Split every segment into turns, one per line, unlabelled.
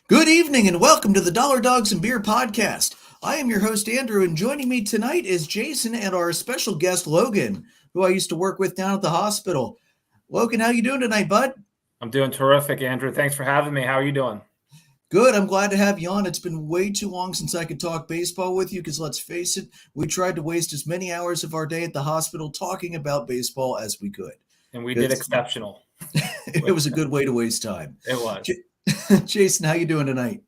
Good evening and welcome to the Dollar Dogs and Beer podcast. I am your host, Andrew, and joining me tonight is Jason and our special guest, Logan, who I used to work with down at the hospital. Logan, how you doing tonight, bud?
I'm doing terrific, Andrew. Thanks for having me. How are you doing?
Good. I'm glad to have you on. It's been way too long since I could talk baseball with you because let's face it, we tried to waste as many hours of our day at the hospital talking about baseball as we could.
And we did exceptional.
It was a good way to waste time.
It was.
Jason, how you doing tonight?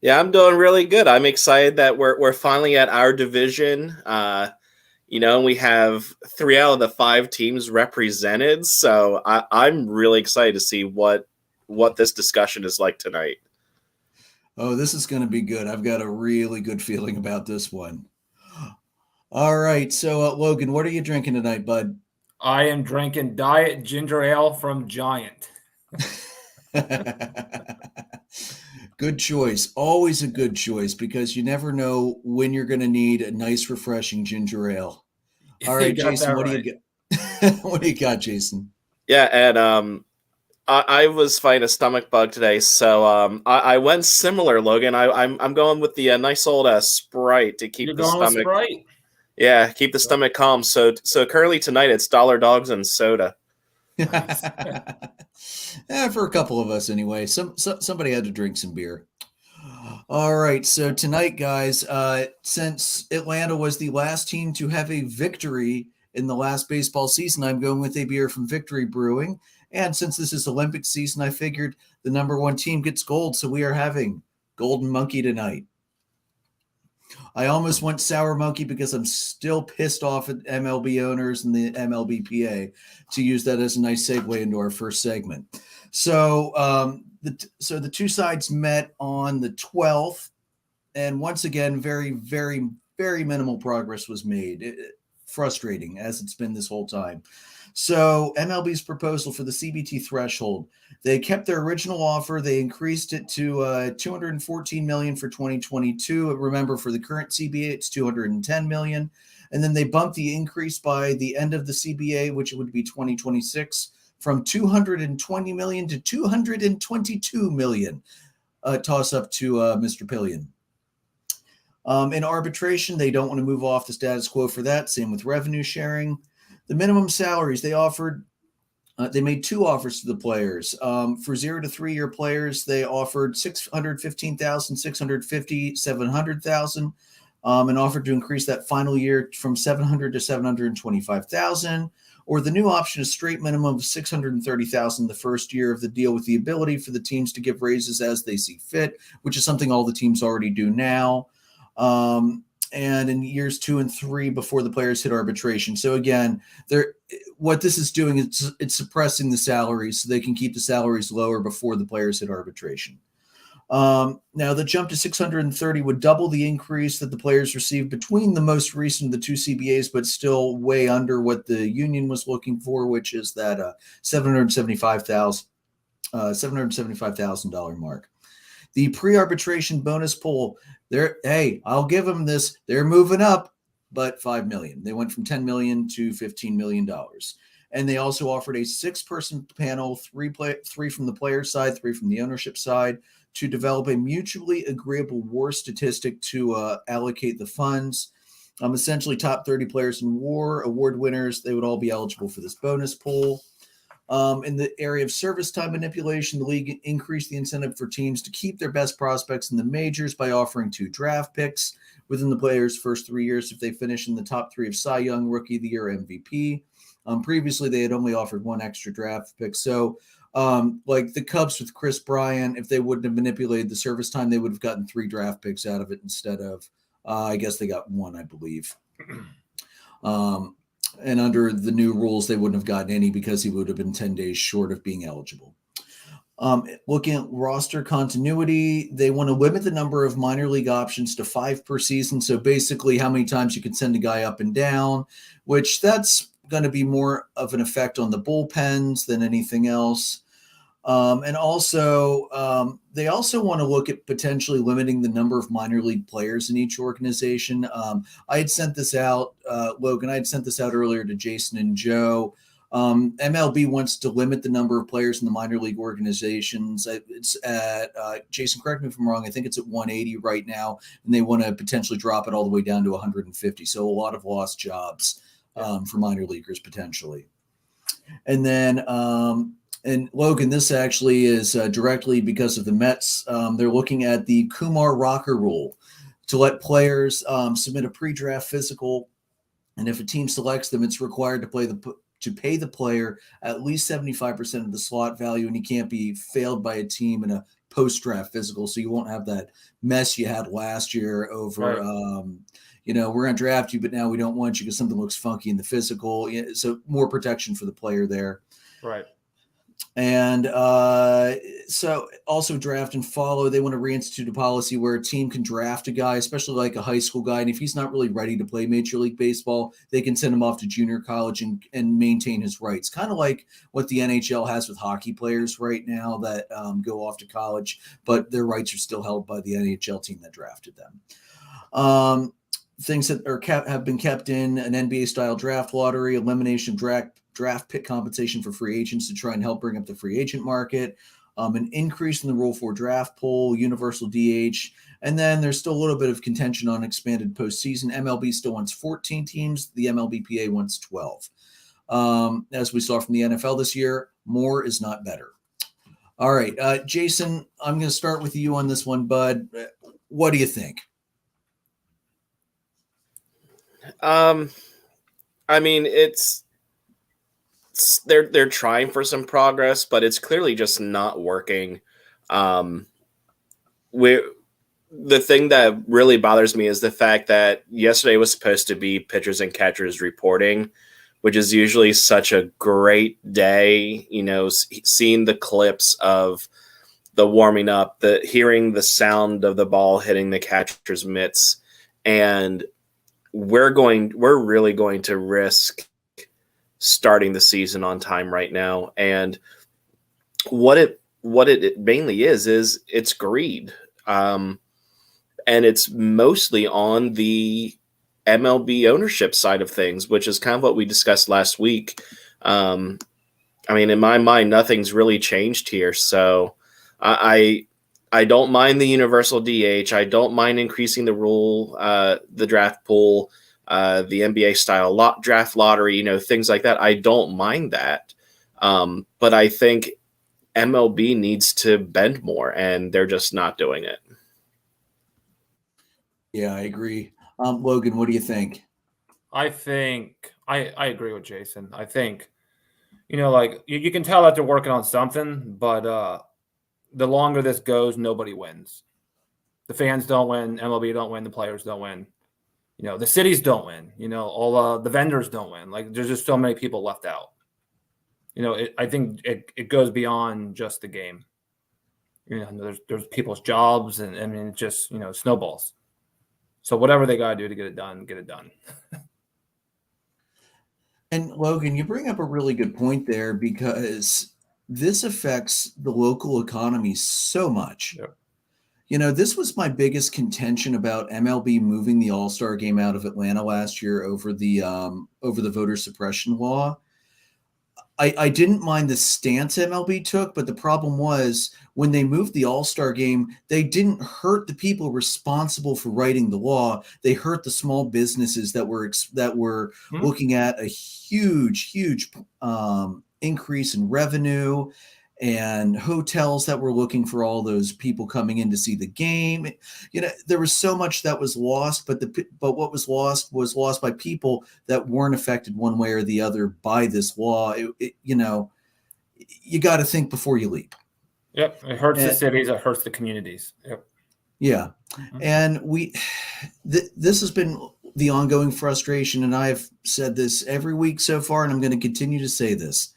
Yeah, I'm doing really good. I'm excited that we're finally at our division. And we have 3 out of the 5 teams represented. So I'm really excited to see what this discussion is like tonight.
Oh, this is going to be good. I've got a really good feeling about this one. All right. So, Logan, what are you drinking tonight, bud?
I am drinking Diet Ginger Ale from Giant.
Good choice. Always a good choice because you never know when you're going to need a nice, refreshing ginger ale. All right, Jason, what do you got? What do you got, Jason?
Yeah, and I was fighting a stomach bug today, so I went similar, Logan. I'm going with the nice old Sprite to keep the stomach.
Sprite?
Yeah, keep the stomach calm. So currently tonight it's Dollar Dogs and soda.
Nice.
For a couple of us anyway. Somebody had to drink some beer. All right, so tonight, guys, since Atlanta was the last team to have a victory in the last baseball season, I'm going with a beer from Victory Brewing. And since this is Olympic season, I figured the number one team gets gold, so we are having Golden Monkey tonight. I almost went Sour Monkey because I'm still pissed off at MLB owners and the MLBPA to use that as a nice segue into our first segment. So, the two sides met on the 12th, and once again, very, very, very minimal progress was made. Frustrating as it's been this whole time. So MLB's proposal for the CBT threshold, they kept their original offer. They increased it to $214 million for 2022. Remember, for the current CBA, it's $210 million. And then they bumped the increase by the end of the CBA, which would be 2026, from $220 million to $222 million. Toss up to Mr. Pillion. In arbitration, they don't want to move off the status quo for that. Same with revenue sharing. The minimum salaries they offered, they made 2 offers to the players. For 0 to 3 year players, they offered $615,000, $650,000, $700,000, and offered to increase that final year from $700,000 to $725,000. Or the new option is straight minimum of $630,000 the first year of the deal, with the ability for the teams to give raises as they see fit, which is something all the teams already do now. And in years 2 and 3 before the players hit arbitration. So again, what this is doing is it's suppressing the salaries so they can keep the salaries lower before the players hit arbitration. Now the jump to 630 would double the increase that the players received between the most recent of the 2 CBAs, but still way under what the union was looking for, which is that $775,000 mark. The pre-arbitration bonus pool, I'll give them this. They're moving up, but $5 million. They went from $10 million to $15 million. And they also offered a 6-person panel, 3 from the player side, 3 from the ownership side, to develop a mutually agreeable WAR statistic to allocate the funds. Essentially, top 30 players in WAR award winners, they would all be eligible for this bonus pool. In the area of service time manipulation, the league increased the incentive for teams to keep their best prospects in the majors by offering 2 draft picks within the players' first 3 years if they finish in the top 3 of Cy Young, Rookie of the Year, MVP. Previously, they had only offered 1 extra draft pick. So, like the Cubs with Chris Bryant, if they wouldn't have manipulated the service time, they would have gotten 3 draft picks out of it instead of, I guess they got 1, I believe. And under the new rules, they wouldn't have gotten any because he would have been 10 days short of being eligible. Looking at roster continuity, they want to limit the number of minor league options to 5 per season. So basically how many times you can send a guy up and down, which that's going to be more of an effect on the bullpens than anything else. And also, they also want to look at potentially limiting the number of minor league players in each organization. I had sent this out, Logan, I had sent this out earlier to Jason and Joe. MLB wants to limit the number of players in the minor league organizations. It's at Jason, correct me if I'm wrong, I think it's at 180 right now, and they want to potentially drop it all the way down to 150. So a lot of lost jobs for minor leaguers potentially. And then and Logan, this actually is directly because of the Mets. They're looking at the Kumar Rocker rule to let players submit a pre-draft physical, and if a team selects them, it's required to pay the player at least 75% of the slot value, and he can't be failed by a team in a post-draft physical, so you won't have that mess you had last year over, we're going to draft you, but now we don't want you because something looks funky in the physical. So more protection for the player there.
Right.
And so also draft and follow. They want to reinstitute a policy where a team can draft a guy, especially like a high school guy. And if he's not really ready to play Major League Baseball, they can send him off to junior college and maintain his rights. Kind of like what the NHL has with hockey players right now that go off to college, but their rights are still held by the NHL team that drafted them. Things that have been kept in an NBA-style draft lottery, elimination of draft pick compensation for free agents to try and help bring up the free agent market, an increase in the Rule 4 draft pool, universal DH, and then there's still a little bit of contention on expanded postseason. MLB still wants 14 teams. The MLBPA wants 12. As we saw from the NFL this year, more is not better. All right, Jason, I'm going to start with you on this one, bud. What do you think?
I mean, they're trying for some progress, but it's clearly just not working. The thing that really bothers me is the fact that yesterday was supposed to be pitchers and catchers reporting, which is usually such a great day. Seeing the clips of the warming up, hearing the sound of the ball hitting the catcher's mitts, and we're really going to risk starting the season on time right now. And what it mainly is it's greed. And it's mostly on the MLB ownership side of things, which is kind of what we discussed last week. I mean, in my mind, nothing's really changed here. So I don't mind the universal DH. I don't mind increasing the rule, the draft pool, the NBA style draft lottery, things like that. I don't mind that. But I think MLB needs to bend more, and they're just not doing it.
Yeah, I agree. Logan, what do you think?
I think I agree with Jason. I think, you can tell that they're working on something, but the longer this goes, nobody wins. The fans don't win. MLB don't win. The players don't win. The cities don't win. All the vendors don't win. Like, there's just so many people left out. I think it goes beyond just the game. There's people's jobs, and I mean, it just snowballs. So whatever they got to do to get it done, get it done.
And Logan, you bring up a really good point there, because this affects the local economy so much.
Yep.
This was my biggest contention about MLB moving the All-Star game out of Atlanta last year over the voter suppression law. I didn't mind the stance MLB took, but the problem was when they moved the All-Star game, they didn't hurt the people responsible for writing the law. They hurt the small businesses that were looking at a huge increase in revenue, and hotels that were looking for all those people coming in to see the game. There was so much that was lost, but what was lost by people that weren't affected one way or the other by this law. You got to think before you leap.
Yep. It hurts the cities. It hurts the communities. Yep.
Yeah. Mm-hmm. And this has been the ongoing frustration. And I've said this every week so far, and I'm going to continue to say this.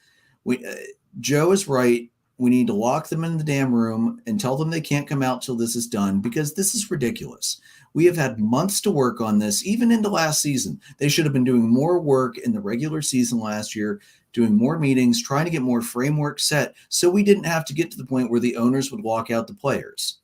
Joe is right. We need to lock them in the damn room and tell them they can't come out till this is done, because this is ridiculous. We have had months to work on this, even into last season. They should have been doing more work in the regular season last year, doing more meetings, trying to get more framework set, so we didn't have to get to the point where the owners would walk out the players.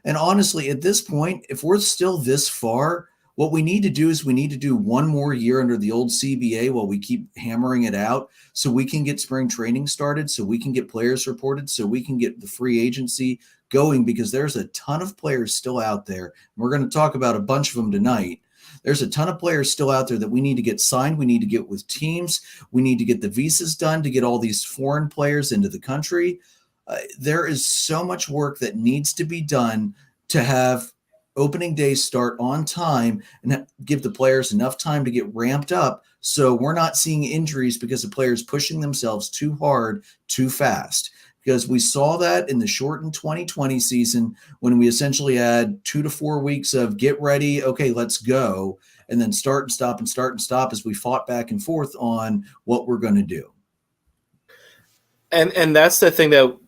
And honestly, at this point, if we're still this far, What we need to do is we need to do one more year under the old CBA while we keep hammering it out so we can get spring training started, so we can get players reported, so we can get the free agency going, because there's a ton of players still out there. We're going to talk about a bunch of them tonight. There's a ton of players still out there that we need to get signed. We need to get with teams. We need to get the visas done to get all these foreign players into the country. There is so much work that needs to be done to have opening day start on time and give the players enough time to get ramped up so we're not seeing injuries because the players pushing themselves too hard, too fast. Because we saw that in the shortened 2020 season when we essentially had 2 to 4 weeks of get ready, okay, let's go, and then start and stop and start and stop as we fought back and forth on what we're going to do.
And that's the thing that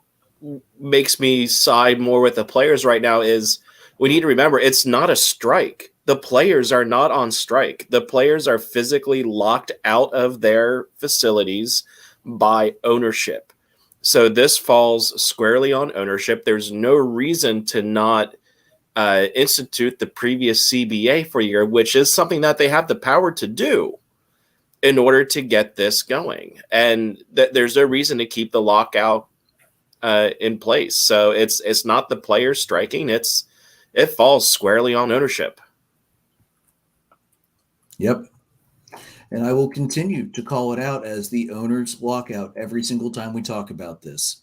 makes me side more with the players right now is we need to remember it's not a strike. The players are not on strike. The players are physically locked out of their facilities by ownership. So this falls squarely on ownership. There's no reason to not institute the previous CBA for a year, which is something that they have the power to do in order to get this going. And there's no reason to keep the lockout in place. So it's not the players striking. It falls squarely on ownership.
Yep. And I will continue to call it out as the owner's lockout every single time we talk about this,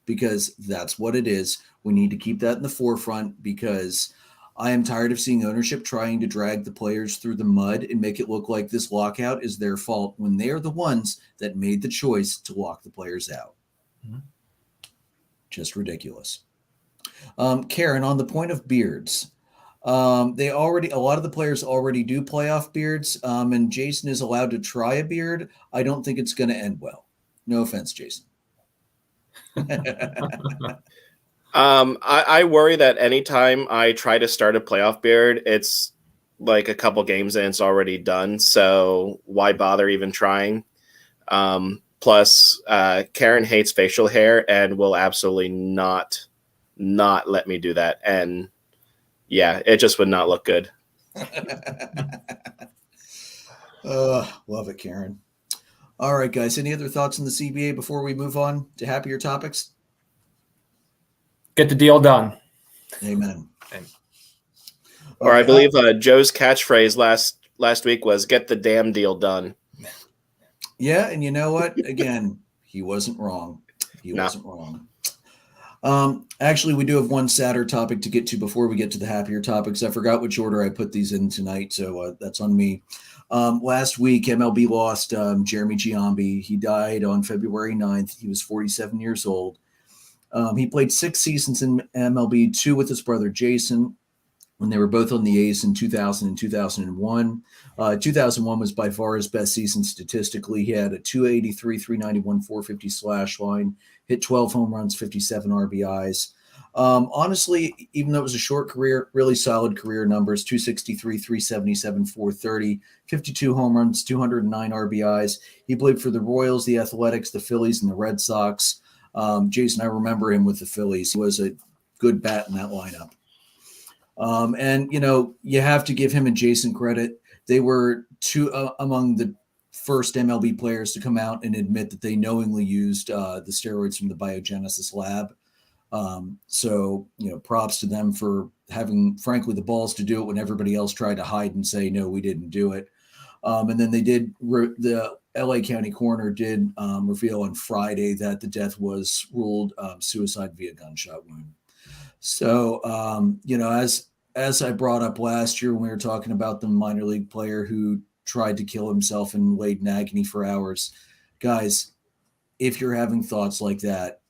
because that's what it is. We need to keep that in the forefront, because I am tired of seeing ownership trying to drag the players through the mud and make it look like this lockout is their fault when they are the ones that made the choice to lock the players out. Mm-hmm. Just ridiculous. Karen, on the point of beards, a lot of the players already do playoff beards, and Jason is allowed to try a beard. I don't think it's going to end well. No offense, Jason.
I worry that anytime I try to start a playoff beard, it's like a couple games and it's already done. So why bother even trying? Plus, Karen hates facial hair and will absolutely not let me do that. And yeah, it just would not look good.
Love it, Karen. All right, guys. Any other thoughts on the CBA before we move on to happier topics?
Get the deal done.
Amen.
Or I believe Joe's catchphrase last week was "Get the damn deal done."
Yeah, and you know what? Again, he wasn't wrong. He wasn't wrong. Actually, we do have one sadder topic to get to before we get to the happier topics. I forgot which order I put these in tonight, so that's on me. Last week, MLB lost Jeremy Giambi. He died on February 9th. He was 47 years old. He played 6 seasons in MLB, 2 with his brother Jason, when they were both on the A's in 2000 and 2001. 2001 was by far his best season statistically. He had a 283, 391, 450 slash line, hit 12 home runs, 57 RBIs. Honestly, even though it was a short career, really solid career numbers: 263, 377, 430, 52 home runs, 209 RBIs. He played for the Royals, the Athletics, the Phillies, and the Red Sox. Jason, I remember him with the Phillies. He was a good bat in that lineup. And, you have to give him and Jason credit. They were among the first MLB players to come out and admit that they knowingly used the steroids from the biogenesis lab. So, props to them for having, frankly, the balls to do it when everybody else tried to hide and say, no, we didn't do it. And then they did, the LA County coroner did reveal on Friday that the death was ruled suicide via gunshot wound. So, as I brought up last year when we were talking about the minor league player who tried to kill himself and laid in agony for hours, guys, if you're having thoughts like that,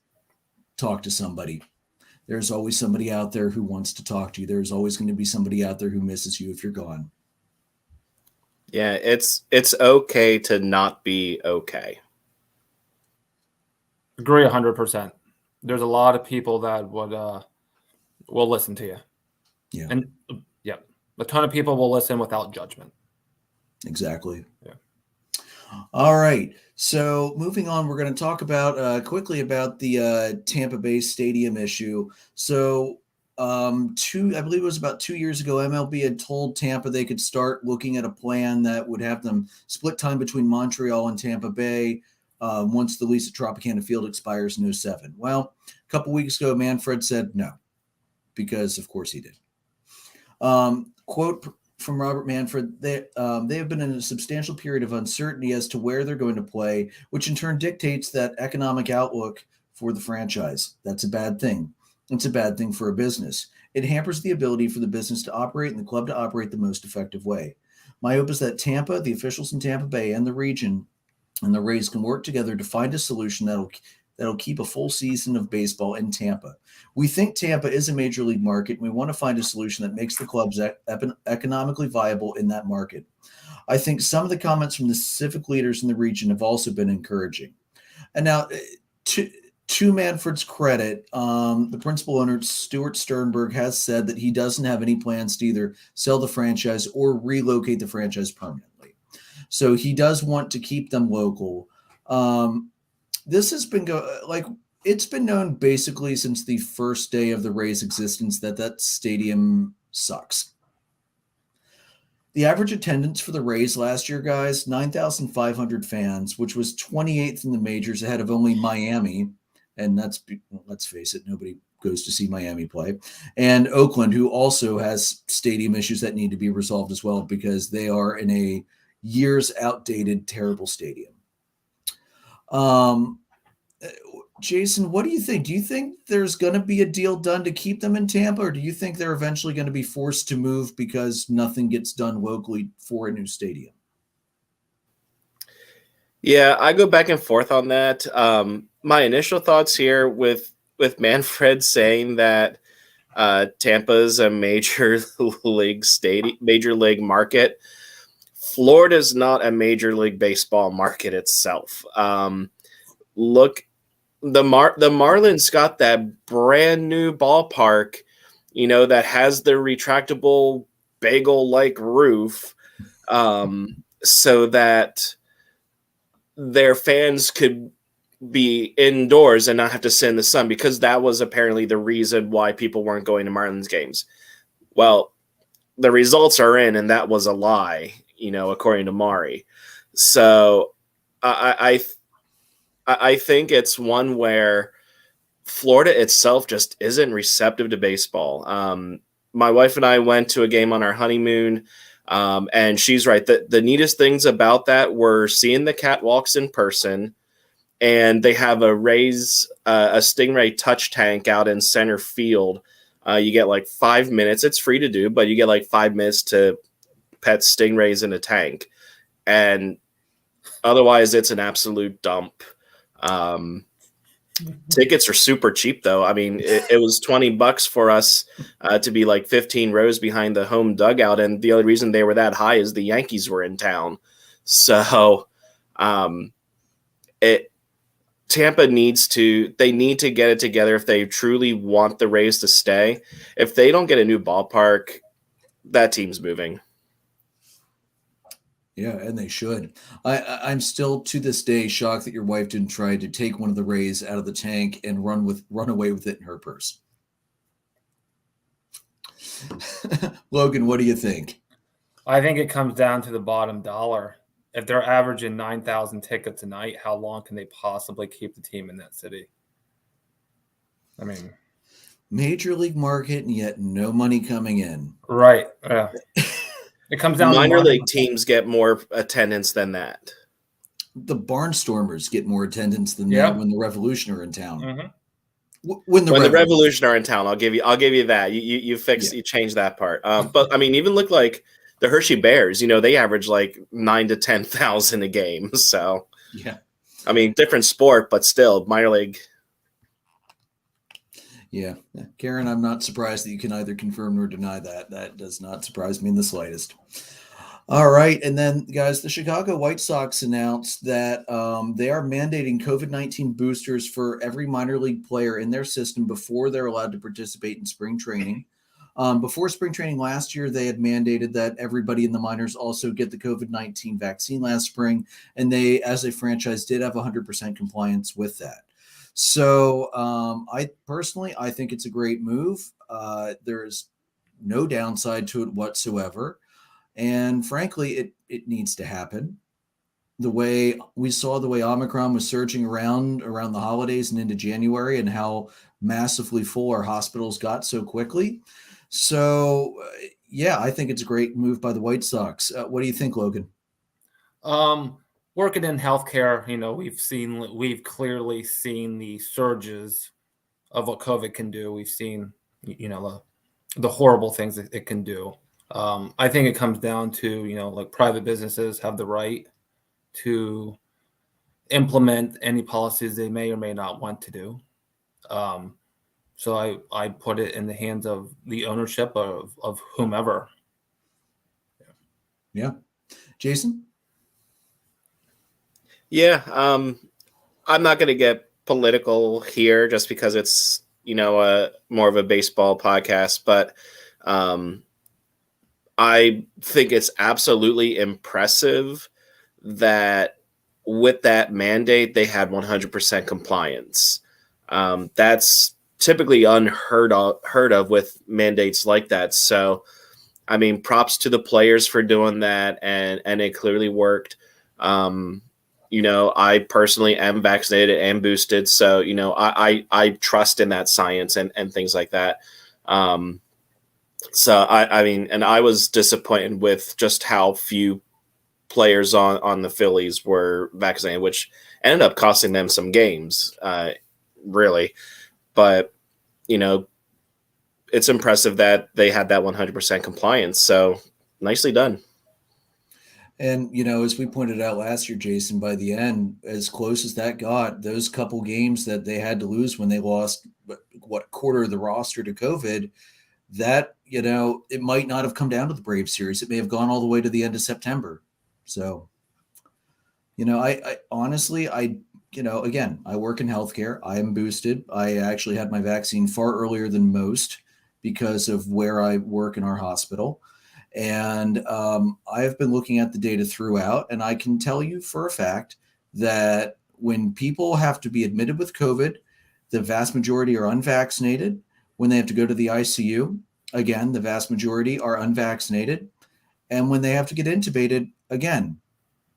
talk to somebody. There's always somebody out there who wants to talk to you. There's always going to be somebody out there who misses you if you're gone.
Yeah, it's okay to not be okay.
Agree 100%. There's a lot of people that will listen to you.
Yeah.
And a ton of people will listen without judgment.
Exactly.
Yeah.
All right. So moving on, we're going to talk about quickly about the Tampa Bay Stadium issue. So I believe it was about 2 years ago, MLB had told Tampa they could start looking at a plan that would have them split time between Montreal and Tampa Bay once the lease at Tropicana Field expires in 2007. Well, a couple weeks ago, Manfred said no, because of course he did. Quote from Robert Manfred, they have been in a substantial period of uncertainty as to where they're going to play, which in turn dictates that economic outlook for the franchise. That's a bad thing. It's a bad thing for a business. It hampers the ability for the business to operate and the club to operate the most effective way. My hope is that Tampa, the officials in Tampa Bay, and the region and the Rays can work together to find a solution that'll keep a full season of baseball in Tampa. We think Tampa is a major league market, and we want to find a solution that makes the clubs economically viable in that market. I think some of the comments from the civic leaders in the region have also been encouraging. And now, to Manfred's credit, the principal owner, Stuart Sternberg, has said that he doesn't have any plans to either sell the franchise or relocate the franchise permanently. So he does want to keep them local. This has been it's been known basically since the first day of the Rays' existence that stadium sucks. The average attendance for the Rays last year, guys, 9,500 fans, which was 28th in the majors, ahead of only Miami. And let's face it, nobody goes to see Miami play. And Oakland, who also has stadium issues that need to be resolved as well, because they are in a years outdated, terrible stadium. Jason, what do you think? Do you think there's going to be a deal done to keep them in Tampa, or do you think they're eventually going to be forced to move because nothing gets done locally for a new stadium?
Yeah, I go back and forth on that. My initial thoughts here with Manfred saying that Tampa's a major league market. Florida's not a major league baseball market itself. Look, the Marlins got that brand new ballpark, that has the retractable bagel-like roof, so that their fans could be indoors and not have to sit in the sun, because that was apparently the reason why people weren't going to Marlins games. Well, the results are in, and that was a lie, according to Mari. So I think it's one where Florida itself just isn't receptive to baseball. My wife and I went to a game on our honeymoon, and she's right. The neatest things about that were seeing the catwalks in person, and they have a Stingray touch tank out in center field. You get like 5 minutes. It's free to do, but you get like 5 minutes to pet stingrays in a tank. And otherwise, it's an absolute dump. Tickets are super cheap, though. I mean, it was $20 for us to be like 15 rows behind the home dugout, and the only reason they were that high is the Yankees were in town. So, Tampa need to get it together if they truly want the Rays to stay. If they don't get a new ballpark, that team's moving.
Yeah, and they should. I'm still to this day shocked that your wife didn't try to take one of the Rays out of the tank and run away with it in her purse. Logan, what do you think?
I think it comes down to the bottom dollar. If they're averaging 9,000 tickets a night, how long can they possibly keep the team in that city? I mean,
major league market, and yet no money coming in.
Right. It comes down
minor league teams get more attendance than that.
The Barnstormers get more attendance than that when the Revolution are in town.
Mm-hmm.
When the
Revolution are in town, I'll give you that. You change that part. But I mean, even look like the Hershey Bears. They average like 9,000 to 10,000 a game. So
yeah,
I mean, different sport, but still minor league.
Yeah. Karen, I'm not surprised that you can either confirm nor deny that. That does not surprise me in the slightest. All right. And then, guys, the Chicago White Sox announced that they are mandating COVID-19 boosters for every minor league player in their system before they're allowed to participate in spring training. Before spring training last year, they had mandated that everybody in the minors also get the COVID-19 vaccine last spring. And they, as a franchise, did have 100% compliance with that. So I personally, I think it's a great move. There's no downside to it whatsoever. And frankly, it needs to happen. The way we saw the way Omicron was surging around the holidays and into January, and how massively full our hospitals got so quickly. So, yeah, I think it's a great move by the White Sox. What do you think, Logan?
Working in healthcare, we've clearly seen the surges of what COVID can do. We've seen, the horrible things that it can do. I think it comes down to, like private businesses have the right to implement any policies they may or may not want to do. So I put it in the hands of the ownership of whomever.
Yeah. Jason?
Yeah, I'm not going to get political here just because it's, more of a baseball podcast, but I think it's absolutely impressive that with that mandate, they had 100% compliance. That's typically unheard of with mandates like that. So, I mean, props to the players for doing that, and it clearly worked. I personally am vaccinated and boosted, so I trust in that science and things like that. So I mean, and I was disappointed with just how few players on the Phillies were vaccinated, which ended up costing them some games, really. But it's impressive that they had that 100% compliance. So nicely done.
And, as we pointed out last year, Jason, by the end, as close as that got, those couple games that they had to lose when they lost, quarter of the roster to COVID, that, it might not have come down to the Braves series. It may have gone all the way to the end of September. So, I honestly, again, I work in healthcare. I am boosted. I actually had my vaccine far earlier than most because of where I work in our hospital. And I have been looking at the data throughout, and I can tell you for a fact that when people have to be admitted with COVID, the vast majority are unvaccinated. When they have to go to the ICU, again, the vast majority are unvaccinated. And when they have to get intubated, again,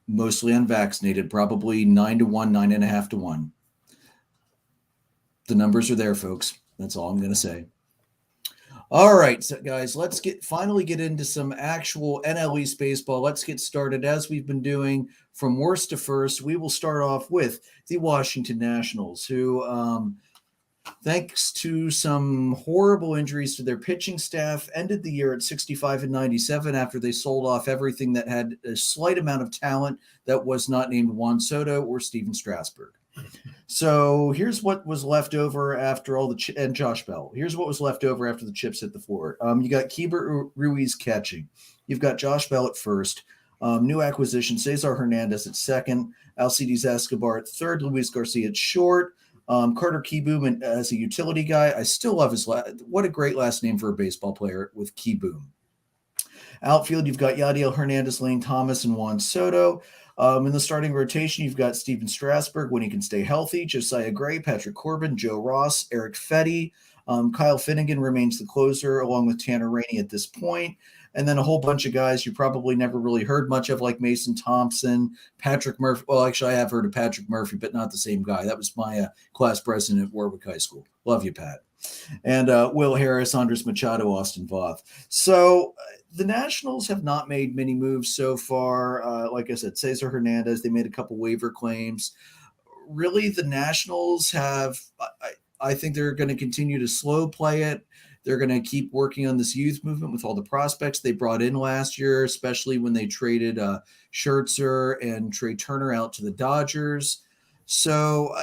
mostly unvaccinated, probably 9-1, 9.5-1. The numbers are there, folks. That's all I'm going to say. All right, so guys, let's finally get into some actual NL East baseball. Let's get started as we've been doing from worst to first. We will start off with the Washington Nationals, who, thanks to some horrible injuries to their pitching staff, ended the year at 65-97 after they sold off everything that had a slight amount of talent that was not named Juan Soto or Steven Strasburg. So here's what was left over after all and Josh Bell. Here's what was left over after the chips hit the floor. You got Keibert Ruiz catching. You've got Josh Bell at first. New acquisition, Cesar Hernandez at second. Alcides Escobar at third. Luis Garcia at short. Carter Kieboom as a utility guy. I still love his what a great last name for a baseball player with Kieboom. Outfield, you've got Yadiel Hernandez, Lane Thomas, and Juan Soto. In the starting rotation, you've got Steven Strasburg when he can stay healthy, Josiah Gray, Patrick Corbin, Joe Ross, Eric Fetty. Kyle Finnegan remains the closer along with Tanner Rainey at this point. And then a whole bunch of guys you probably never really heard much of, like Mason Thompson, Patrick Murphy. Well, actually, I have heard of Patrick Murphy, but not the same guy. That was my class president at Warwick High School. Love you, Pat. And Will Harris, Andres Machado, Austin Voth. So the Nationals have not made many moves so far. Like I said, Cesar Hernandez, they made a couple waiver claims. Really, the Nationals have, I think they're going to continue to slow play it. They're going to keep working on this youth movement with all the prospects they brought in last year, especially when they traded Scherzer and Trey Turner out to the Dodgers. So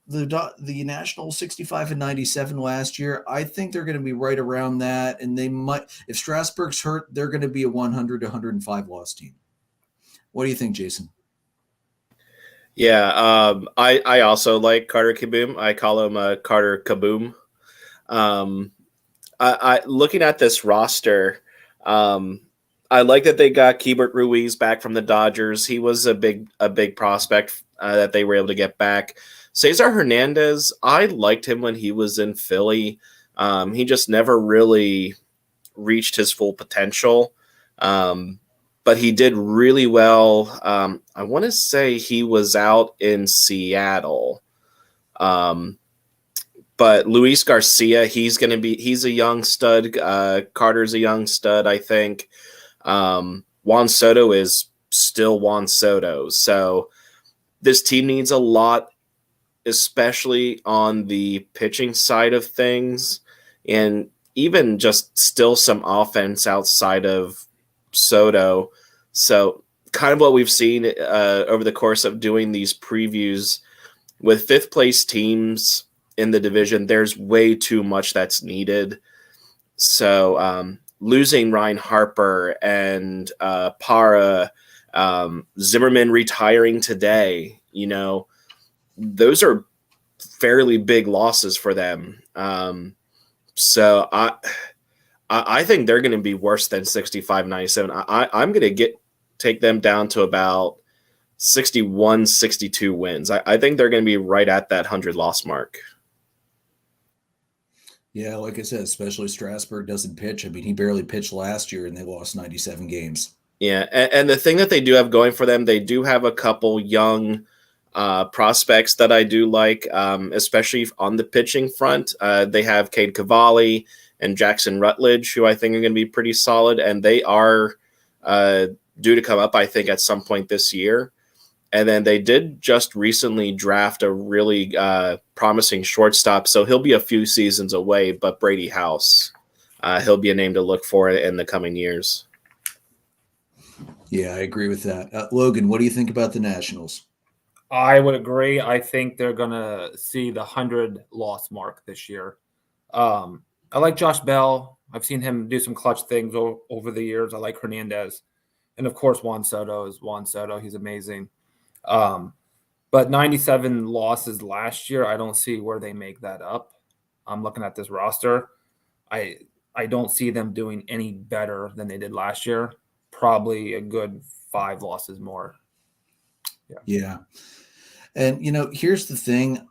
the Nationals 65-97 last year. I think they're going to be right around that, and they might. If Strasburg's hurt, they're going to be a 100-105 loss team. What do you think, Jason?
Yeah, I also like Carter Kieboom. I call him Carter Kaboom. I looking at this roster, I like that they got Keibert Ruiz back from the Dodgers. He was a big prospect that they were able to get back. Cesar Hernandez, I liked him when he was in Philly. He just never really reached his full potential. But he did really well. I want to say he was out in Seattle. But Luis Garcia, he's a young stud. Carter's a young stud, I think. Juan Soto is still Juan Soto. So this team needs a lot, especially on the pitching side of things, and even just still some offense outside of Soto. So kind of what we've seen over the course of doing these previews with fifth place teams in the division, there's way too much that's needed. So losing Ryan Harper and Para, Zimmerman retiring today, those are fairly big losses for them. So I think they're going to be worse than 65-97. I'm going to take them down to about 61, 62 wins. I think they're going to be right at that 100 loss mark.
Yeah, like I said, especially Strasburg doesn't pitch. I mean, he barely pitched last year and they lost 97 games.
Yeah, and the thing that they do have going for them, they do have a couple young prospects that I do like, especially on the pitching front. They have Cade Cavalli and Jackson Rutledge, who I think are going to be pretty solid, and they are due to come up, I think, at some point this year. And then they did just recently draft a really promising shortstop, so he'll be a few seasons away, but Brady House, he'll be a name to look for in the coming years.
Yeah, I agree with that. Logan, what do you think about the Nationals?
I would agree. I think they're going to see the 100 loss mark this year. I like Josh Bell. I've seen him do some clutch things over the years. I like Hernandez. And, of course, Juan Soto is Juan Soto. He's amazing. But 97 losses last year, I don't see where they make that up. I'm looking at this roster. I don't see them doing any better than they did last year. Probably a good 5 losses more.
Yeah. And, here's the thing.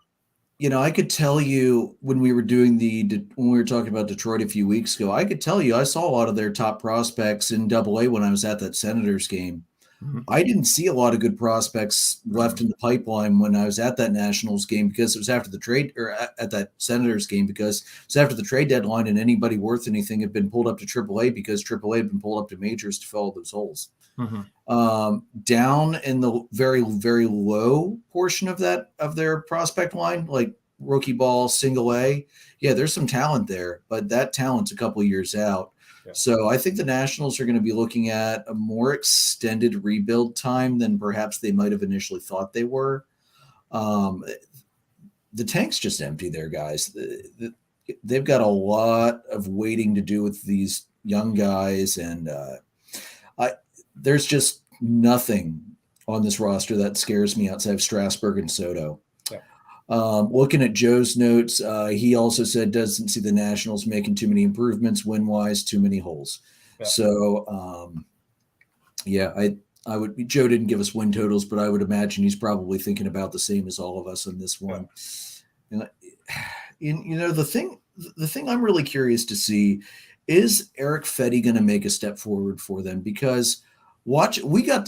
I could tell you when we were talking about Detroit a few weeks ago, I could tell you I saw a lot of their top prospects in AA when I was at that Senators game. Mm-hmm. I didn't see a lot of good prospects left in the pipeline when I was at that Nationals game because it was after the trade, or at that Senators game because it was after the trade deadline, and anybody worth anything had been pulled up to AAA because AAA had been pulled up to majors to fill those holes. Mm-hmm. Down in the very, very low portion of their prospect line, like rookie ball, single A, yeah, there's some talent there, but that talent's a couple of years out. Yeah. So I think the Nationals are going to be looking at a more extended rebuild time than perhaps they might have initially thought they were. The tank's just empty there, guys. They've got a lot of waiting to do with these young guys, and there's just nothing on this roster that scares me outside of Strasburg and Soto. Looking at Joe's notes, he also said doesn't see the Nationals making too many improvements, win-wise, too many holes. Yeah. So, I would. Joe didn't give us win totals, but I would imagine he's probably thinking about the same as all of us on this one. Yeah. And the thing I'm really curious to see is Eric Fetty going to make a step forward for them, because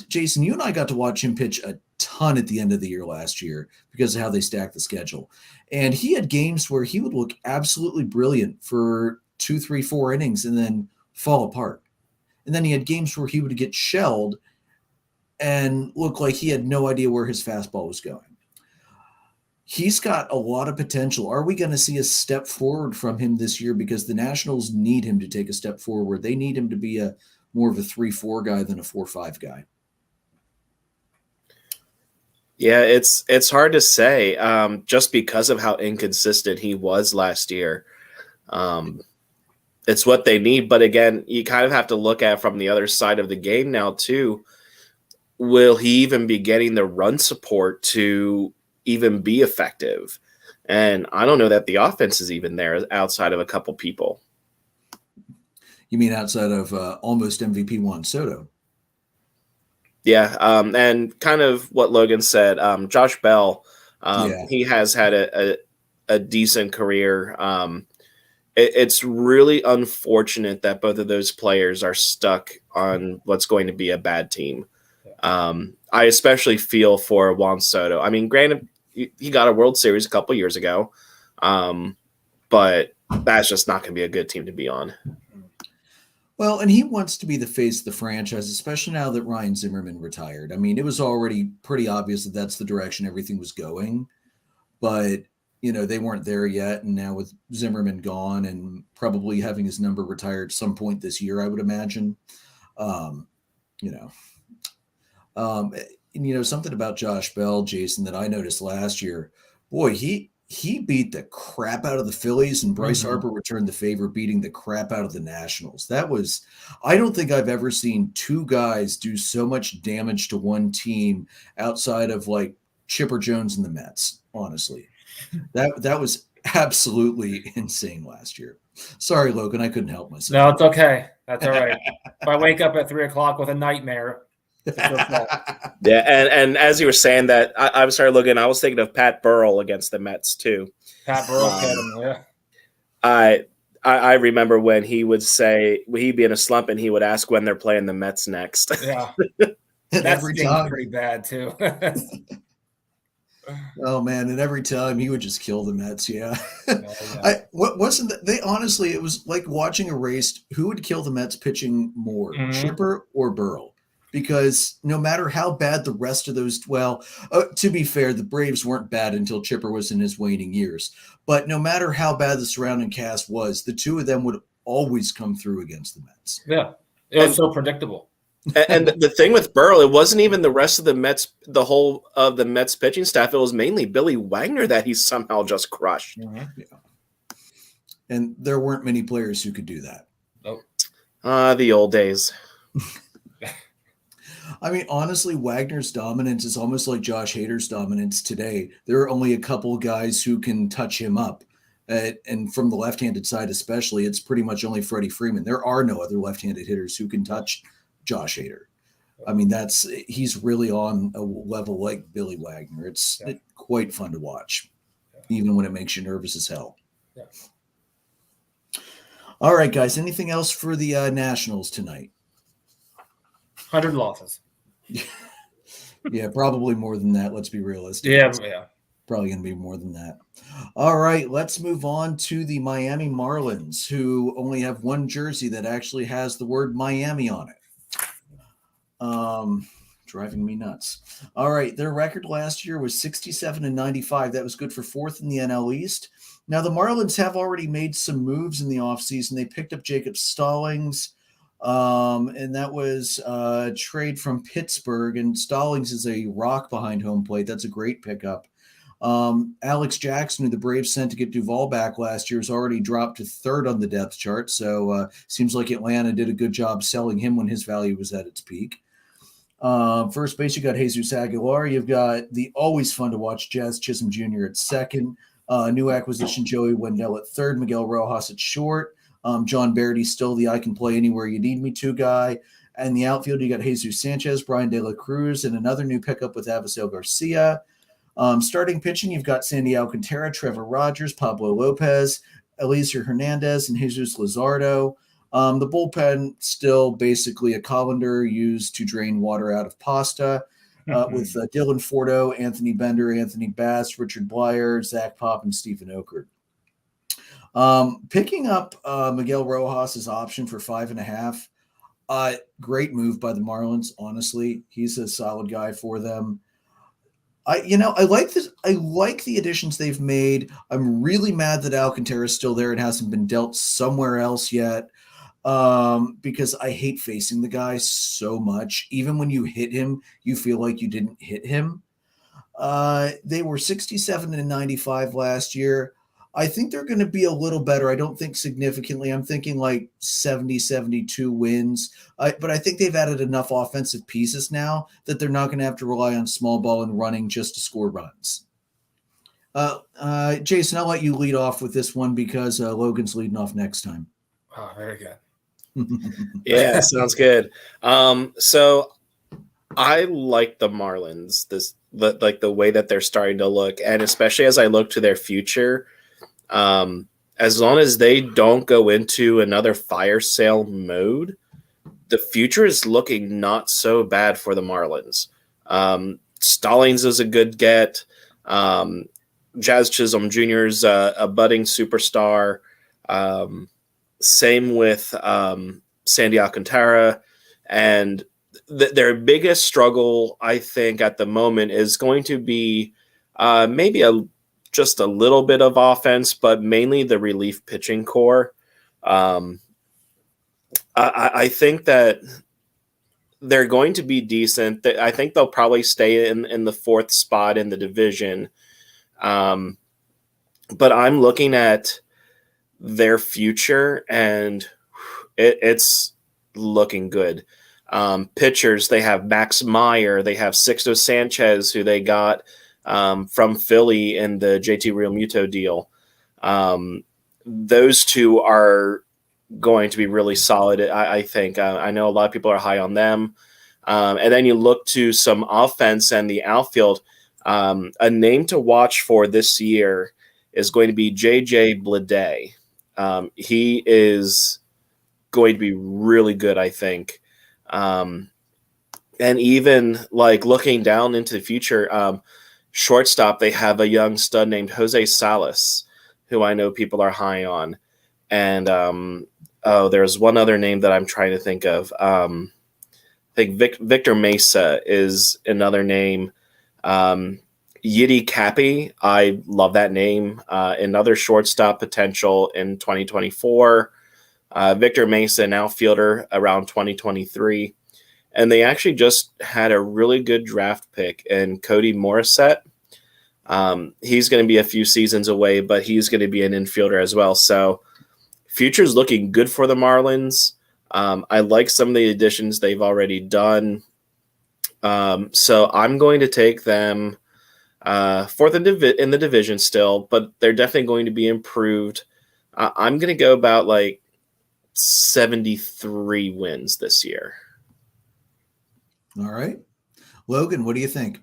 Jason, you and I got to watch him pitch a ton at the end of the year last year because of how they stacked the schedule. And he had games where he would look absolutely brilliant for 2, 3, 4 innings and then fall apart. And then he had games where he would get shelled and look like he had no idea where his fastball was going. He's got a lot of potential. Are we going to see a step forward from him this year? Because the Nationals need him to take a step forward. They need him to be more of a 3-4 guy than a 4-5 guy.
Yeah, it's hard to say just because of how inconsistent he was last year. It's what they need. But again, you kind of have to look at it from the other side of the game now too. Will he even be getting the run support to even be effective? And I don't know that the offense is even there outside of a couple people.
You mean outside of almost MVP Juan Soto?
Yeah, and kind of what Logan said, Josh Bell,
Yeah.
He has had a decent career. It's really unfortunate that both of those players are stuck on what's going to be a bad team. I especially feel for Juan Soto. I mean, granted, he got a World Series a couple years ago, but that's just not going to be a good team to be on.
Well, and he wants to be the face of the franchise, especially now that Ryan Zimmerman retired. I mean, it was already pretty obvious that that's the direction everything was going, but they weren't there yet. And now with Zimmerman gone and probably having his number retired at some point this year, I would imagine, something about Josh Bell, Jason, that I noticed last year, boy, he beat the crap out of the Phillies, and Bryce Harper returned the favor, beating the crap out of the Nationals. I don't think I've ever seen two guys do so much damage to one team outside of like Chipper Jones and the Mets, honestly. That was absolutely insane last year. Sorry, Logan, I couldn't help myself.
No, it's okay. That's all right. If I wake up at 3:00 with a nightmare, it's okay.
Yeah, and as you were saying that, I'm sorry, Logan, I was thinking of Pat Burrell against the Mets too.
Pat Burrell hit him, yeah.
I remember when he would say, he'd be in a slump and he would ask when they're playing the Mets next.
Yeah.
And every time,
pretty bad too.
Oh man, and every time he would just kill the Mets. Yeah.
Yeah.
Honestly, it was like watching a race. Who would kill the Mets pitching more, Chipper or Burrell? Because no matter how bad the rest of those, to be fair, the Braves weren't bad until Chipper was in his waning years. But no matter how bad the surrounding cast was, the two of them would always come through against the Mets.
Yeah, it was so predictable.
And the thing with Burrell, it wasn't even the rest of the Mets, the whole of the Mets pitching staff. It was mainly Billy Wagner that he somehow just crushed.
Yeah. And there weren't many players who could do that.
Nope.
The old days.
I mean, honestly, Wagner's dominance is almost like Josh Hader's dominance today. There are only a couple guys who can touch him up. And from the left-handed side especially, it's pretty much only Freddie Freeman. There are no other left-handed hitters who can touch Josh Hader. I mean, he's really on a level like Billy Wagner. It's quite fun to watch, even when it makes you nervous as hell.
Yeah.
All right, guys. Anything else for the Nationals tonight?
100 losses.
Yeah, probably more than that. Let's be realistic.
Yeah.
Probably going to be more than that. All right, let's move on to the Miami Marlins, who only have one jersey that actually has the word Miami on it. Driving me nuts. All right, their record last year was 67-95. That was good for fourth in the NL East. Now, the Marlins have already made some moves in the offseason. They picked up Jacob Stallings, and that was a trade from Pittsburgh. And Stallings is a rock behind home plate. That's a great pickup. Alex Jackson, who the Braves sent to get Duvall back last year, has already dropped to third on the depth chart. So seems like Atlanta did a good job selling him when his value was at its peak. First base, you got Jesus Aguilar. You've got the always fun to watch Jazz Chisholm Jr. at second. New acquisition Joey Wendell at third. Miguel Rojas at short. John Barrett, still the I can play anywhere you need me to guy. And the outfield, you got Jesus Sanchez, Brian De La Cruz, and another new pickup with Avisel Garcia. Starting pitching, you've got Sandy Alcantara, Trevor Rogers, Pablo Lopez, Eliezer Hernandez, and Jesus Luzardo. The bullpen still basically a colander used to drain water out of pasta with Dylan Fordo, Anthony Bender, Anthony Bass, Richard Blyer, Zach Pop, and Stephen Okert. Picking up Miguel Rojas' option for 5.5. Great move by the Marlins. Honestly, he's a solid guy for them. I like this. I like the additions they've made. I'm really mad that Alcantara is still there and hasn't been dealt somewhere else yet. Because I hate facing the guy so much. Even when you hit him, you feel like you didn't hit him. They were 67-95 last year. I think they're going to be a little better. I don't think significantly. I'm thinking like 70, 72 wins. But I think they've added enough offensive pieces now that they're not going to have to rely on small ball and running just to score runs. Jason, I'll let you lead off with this one because Logan's leading off next time.
Oh, very good.
Yeah, sounds good. So I like the Marlins, like the way that they're starting to look, and especially as I look to their future. As long as they don't go into another fire sale mode, the future is looking not so bad for the Marlins. Stallings is a good get. Jazz Chisholm Jr. is a budding superstar. Same with Sandy Alcantara. And their biggest struggle, I think, at the moment is going to be maybe just a little bit of offense, but mainly the relief pitching core. I think that they're going to be decent. I think they'll probably stay in the fourth spot in the division. But I'm looking at their future, and it's looking good. Pitchers, they have Max Meyer, they have Sixto Sanchez, who they got from Philly in the JT Realmuto deal. Those two are going to be really solid, I think. I know a lot of people are high on them. And then you look to some offense and the outfield. A name to watch for this year is going to be J.J. Bleday. He is going to be really good, I think. And even like looking down into the future, shortstop, they have a young stud named Jose Salas, who I know people are high on. And there's one other name that I'm trying to think of. I think Victor Mesa is another name. Yiddy Cappy, I love that name. Another shortstop potential in 2024. Victor Mesa, an outfielder around 2023. And they actually just had a really good draft pick in Cody Morissette. He's going to be a few seasons away, but he's going to be an infielder as well. So future's looking good for the Marlins. I like some of the additions they've already done. So I'm going to take them fourth in the division still, but they're definitely going to be improved. I'm going to go about like 73 wins this year.
All right. Logan, what do you think?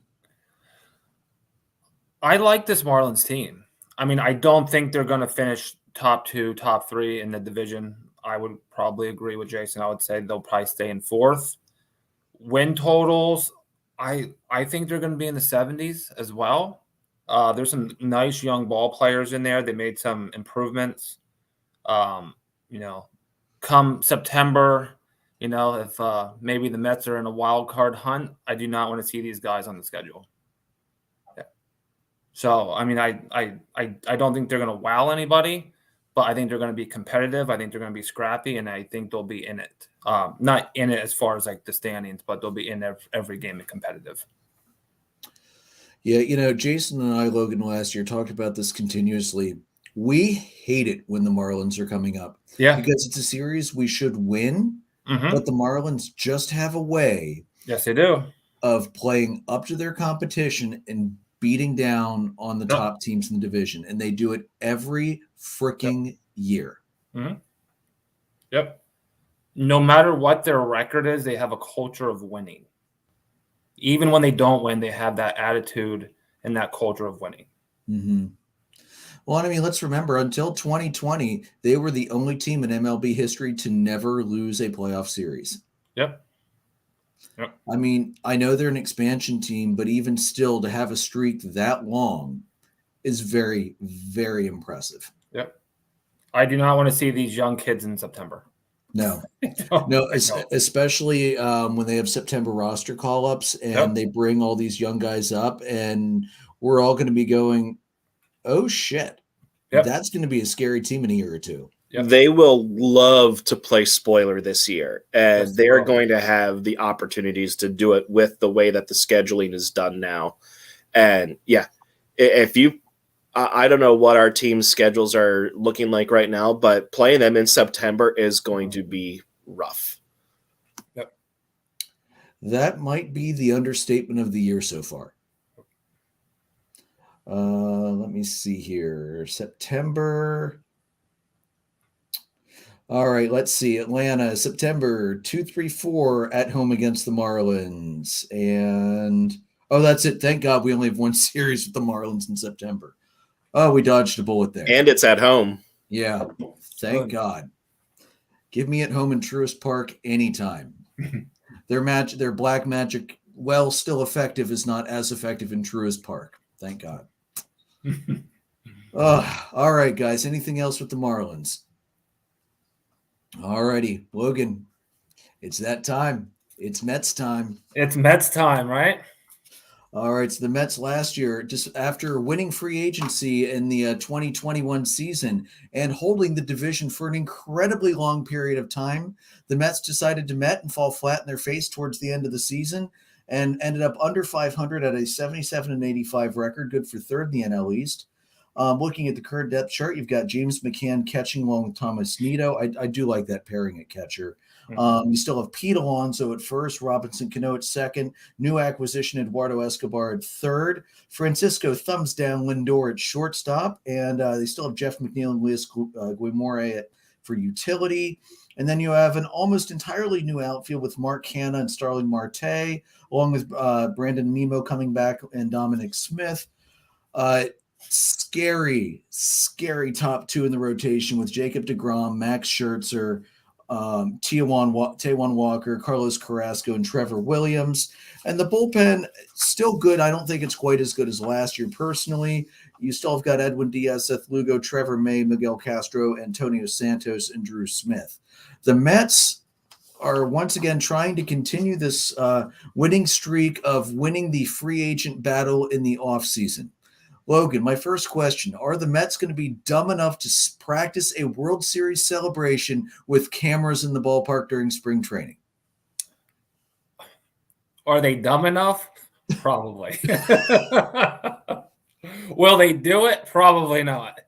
I like this Marlins team. I mean, I don't think they're going to finish top 2, top 3 in the division. I would probably agree with Jason. I would say they'll probably stay in fourth. Win totals, I think they're going to be in the 70s as well. There's some nice young ball players in there. They made some improvements. Come September, if maybe the Mets are in a wild card hunt, I do not want to see these guys on the schedule. Yeah. So, I mean, I don't think they're going to wow anybody, but I think they're going to be competitive. I think they're going to be scrappy, and I think they'll be in it. Not in it as far as like the standings, but they'll be in every game and competitive.
Yeah, Jason and I, Logan, last year talked about this continuously. We hate it when the Marlins are coming up.
Yeah.
Because it's a series we should win, but the Marlins just have a way.
Yes, they do.
Of playing up to their competition and beating down on the top teams in the division. And they do it every freaking year.
Mm-hmm. Yep. No matter what their record is, they have a culture of winning. Even when they don't win, they have that attitude and that culture of winning.
Mm-hmm. Well, I mean, let's remember, until 2020, they were the only team in MLB history to never lose a playoff series.
Yep.
I mean, I know they're an expansion team, but even still, to have a streak that long is very, very impressive.
Yep. I do not want to see these young kids in September.
No, especially when they have September roster call-ups and they bring all these young guys up, and we're all going to be going, oh, shit. Yep. That's going to be a scary team in a year or two.
Yep. They will love to play spoiler this year, and they're going to have the opportunities to do it with the way that the scheduling is done now. And, yeah, if you – I don't know what our team's schedules are looking like right now, but playing them in September is going to be rough.
Yep.
That might be the understatement of the year so far. Let me see here. September. All right, let's see. Atlanta, September 2-3-4 at home against the Marlins. And that's it. Thank God we only have one series with the Marlins in September. Oh, we dodged a bullet there.
And it's at home.
Yeah. Thank God. Give me at home in Truist Park anytime. Their black magic, well, still effective, is not as effective in Truist Park. Thank God. All right, guys. Anything else with the Marlins? All righty, Logan. It's that time. It's Mets time.
It's Mets time, right?
All right, so the Mets last year, just after winning free agency in the 2021 season and holding the division for an incredibly long period of time, the Mets decided to met and fall flat in their face towards the end of the season and ended up under 500 at a 77-85 record, good for third in the NL East. Looking at the current depth chart, you've got James McCann catching along with Thomas Nido. I do like that pairing at catcher. You still have Pete Alonso at first, Robinson Cano at second, new acquisition Eduardo Escobar at third, Francisco thumbs down Lindor at shortstop, and they still have Jeff McNeil and Luis Guimore for utility. And then you have an almost entirely new outfield with Mark Hanna and Starling Marte, along with Brandon Nimmo coming back and Dominic Smith. Scary top two in the rotation with Jacob deGrom, Max Scherzer, Taijuan Walker, Carlos Carrasco, and Trevor Williams. And the bullpen, still good. I don't think it's quite as good as last year personally. You still have got Edwin Diaz, Seth Lugo, Trevor May, Miguel Castro, Antonio Santos, and Drew Smith. The Mets are once again trying to continue this winning streak of winning the free agent battle in the offseason. Logan, my first question, are the Mets going to be dumb enough to practice a World Series celebration with cameras in the ballpark during spring training?
Are they dumb enough? Probably. Will they do it? Probably not.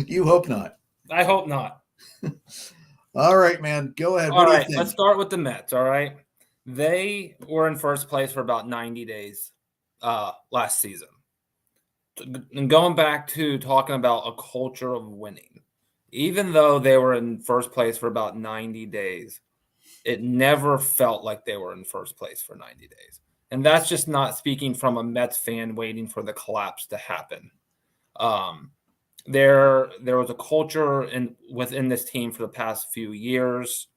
You hope not.
I hope not.
All right, man. Go ahead.
All right, let's start with the Mets, all right? They were in first place for about 90 days last season. And going back to talking about a culture of winning, even though they were in first place for about 90 days, it never felt like they were in first place for 90 days. And that's just not speaking from a Mets fan waiting for the collapse to happen. There was a culture within this team for the past few years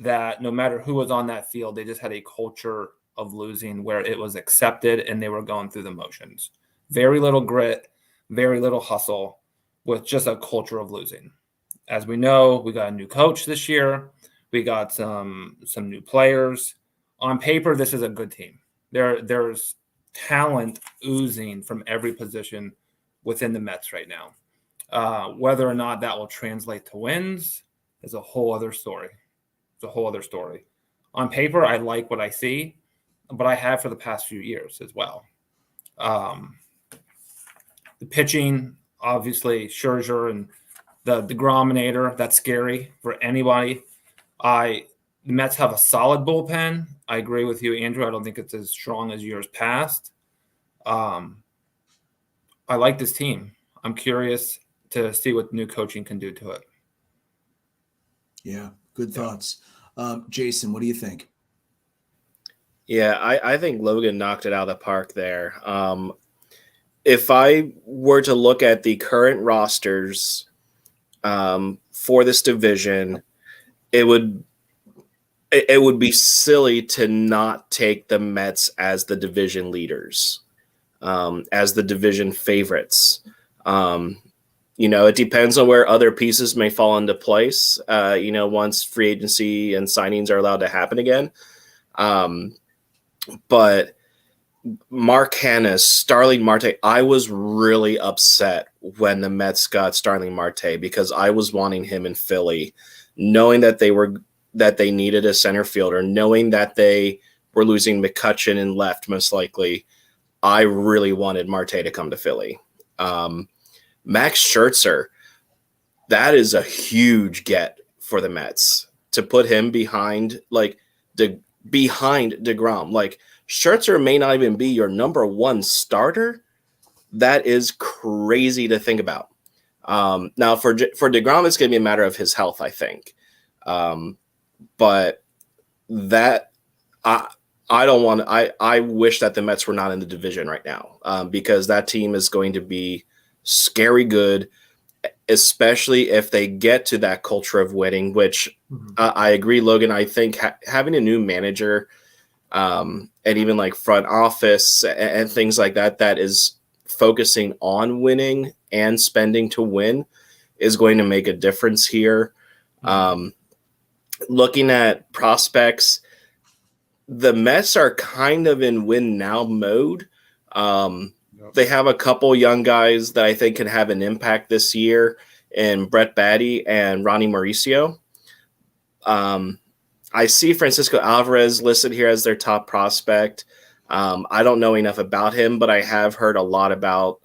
that no matter who was on that field, they just had a culture of losing where it was accepted and they were going through the motions. Very little grit, very little hustle, with just a culture of losing. As we know, we got a new coach this year. We got some new players. On paper, this is a good team. There's talent oozing from every position within the Mets right now. Whether or not that will translate to wins is a whole other story. It's a whole other story. On paper, I like what I see, but I have for the past few years as well. The pitching, obviously, Scherzer and the Grominator, that's scary for anybody. The Mets have a solid bullpen. I agree with you, Andrew. I don't think it's as strong as years past. I like this team. I'm curious to see what new coaching can do to it.
Yeah, good thoughts. Jason, what do you think?
Yeah, I think Logan knocked it out of the park there. If I were to look at the current rosters for this division, it would be silly to not take the Mets as the division leaders, as the division favorites. It depends on where other pieces may fall into place, once free agency and signings are allowed to happen again. But Mark Hanna, Starling Marte, I was really upset when the Mets got Starling Marte because I was wanting him in Philly, knowing that they needed a center fielder, knowing that they were losing McCutchen in left most likely. I really wanted Marte to come to Philly. Max Scherzer, that is a huge get for the Mets to put him behind DeGrom. Like, Scherzer may not even be your number one starter. That is crazy to think about. Now for DeGrom, it's going to be a matter of his health, I think. But that I don't want. I wish that the Mets were not in the division right now, because that team is going to be scary good, especially if they get to that culture of winning. Which I agree, Logan. I think having a new manager, and even like front office and things like that, that is focusing on winning and spending to win, is going to make a difference here. Looking at prospects, the Mets are kind of in win now mode. They have a couple young guys that I think can have an impact this year in Brett Batty and Ronnie Mauricio. I see Francisco Alvarez listed here as their top prospect. I don't know enough about him, but I have heard a lot about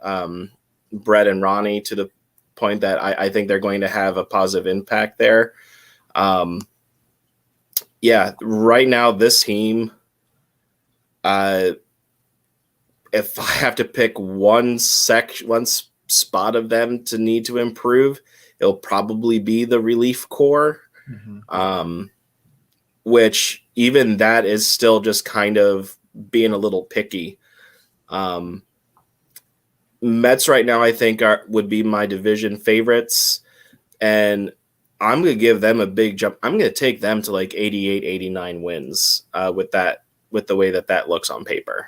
Brett and Ronnie, to the point that I think they're going to have a positive impact there. Yeah, right now this team, if I have to pick one spot of them to need to improve, it'll probably be the relief core, which even that is still just kind of being a little picky. Mets right now, I think, would be my division favorites, and I'm going to give them a big jump. I'm going to take them to like 88, 89 wins with the way that looks on paper.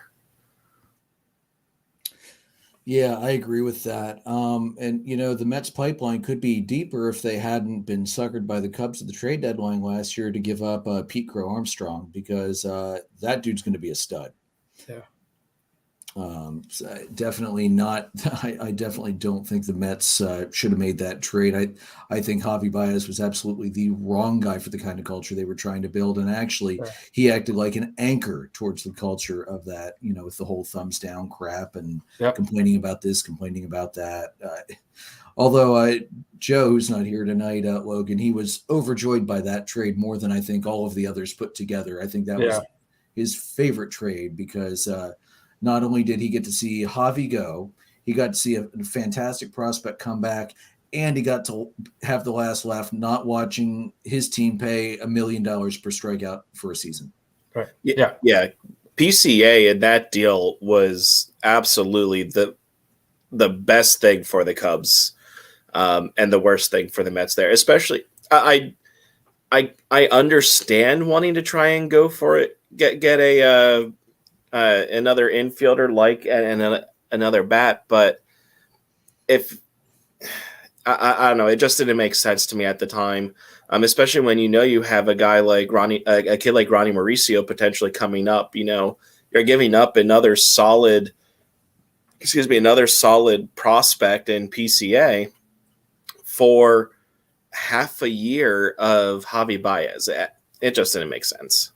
Yeah, I agree with that. And, the Mets pipeline could be deeper if they hadn't been suckered by the Cubs at the trade deadline last year to give up Pete Crow Armstrong, because that dude's going to be a stud.
Yeah.
So definitely not. I definitely don't think the Mets should have made that trade. I think Javi Baez was absolutely the wrong guy for the kind of culture they were trying to build. And actually, he acted like an anchor towards the culture of that, with the whole thumbs down crap and complaining about this, complaining about that. Although Joe, who's not here tonight, Logan, he was overjoyed by that trade more than I think all of the others put together. I think that was his favorite trade, because not only did he get to see Javi go, he got to see a fantastic prospect come back, and he got to have the last laugh not watching his team pay $1 million per strikeout for a season.
Right.
Yeah. PCA in that deal was absolutely the best thing for the Cubs, and the worst thing for the Mets there. Especially, I understand wanting to try and go for it, get a another infielder and another bat, but if I don't know, it just didn't make sense to me at the time, especially when you have a guy like a kid like Ronnie Mauricio potentially coming up. You're giving up another solid prospect in PCA for half a year of Javi Baez. It just didn't make sense.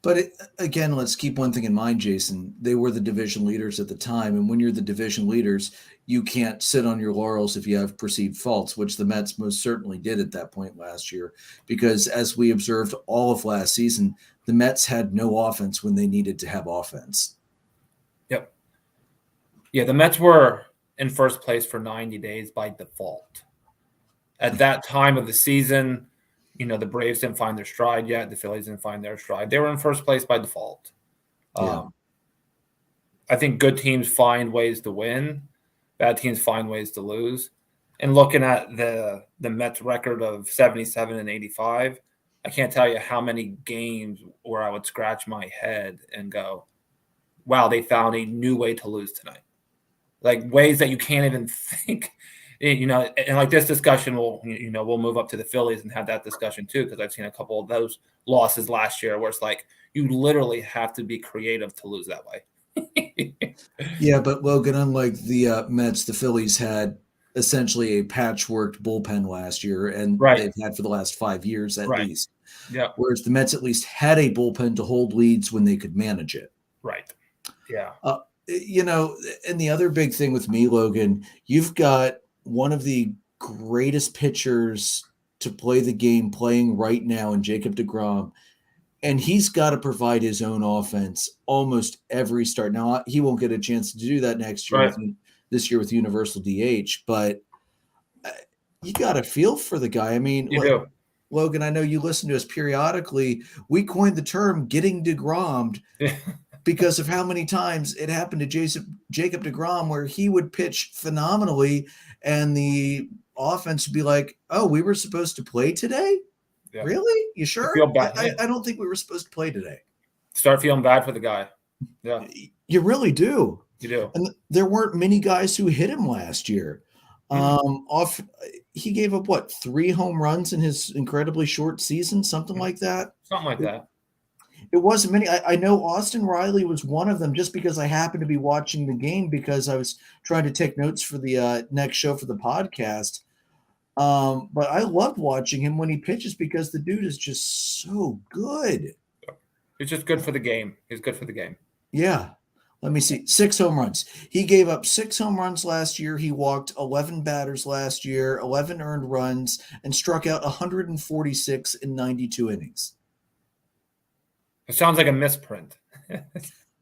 But again, let's keep one thing in mind, Jason. They were the division leaders at the time. And when you're the division leaders, you can't sit on your laurels if you have perceived faults, which the Mets most certainly did at that point last year. Because as we observed all of last season, the Mets had no offense when they needed to have offense.
Yep. Yeah, the Mets were in first place for 90 days by default. At that time of the season, the Braves didn't find their stride yet. The Phillies didn't find their stride. They were in first place by default. I think good teams find ways to win. Bad teams find ways to lose. And looking at the Mets record of 77 and 85, I can't tell you how many games where I would scratch my head and go, wow, they found a new way to lose tonight. Like ways that you can't even think. And like this discussion we'll move up to the Phillies and have that discussion too, because I've seen a couple of those losses last year where it's like you literally have to be creative to lose that way.
Yeah, but Logan, unlike the Mets, the Phillies had essentially a patchworked bullpen last year, and they've had for the last 5 years at least.
Yeah.
Whereas the Mets at least had a bullpen to hold leads when they could manage it.
Right. Yeah.
And the other big thing with me, Logan, you've got one of the greatest pitchers to play the game playing right now in Jacob deGrom, and he's got to provide his own offense almost every start. Now, he won't get a chance to do that next year, this year with universal DH, but You got to feel for the guy. I mean,
You do.
Logan, I know you listen to us periodically. We coined the term "getting DeGrommed" because of how many times it happened to Jacob DeGrom, where he would pitch phenomenally, and the offense would be like, "Oh, we were supposed to play today?
Yeah.
Really? You sure?
feel bad.
I don't think we were supposed to play today."
Start feeling bad for the guy. Yeah,
You really do.
you do.
And there weren't many guys who hit him last year. He gave up what, 3 home runs in his incredibly short season, something like that.
Something like that.
It wasn't many. I know Austin Riley was one of them, just because I happened to be watching the game because I was trying to take notes for the next show for the podcast. But I loved watching him when he pitches because the dude is just so good.
It's just good for the game. He's good for the game.
Yeah. Let me see. 6 home runs. He gave up 6 home runs last year. He walked 11 batters last year, 11 earned runs, and struck out 146 in 92 innings.
It sounds like a misprint.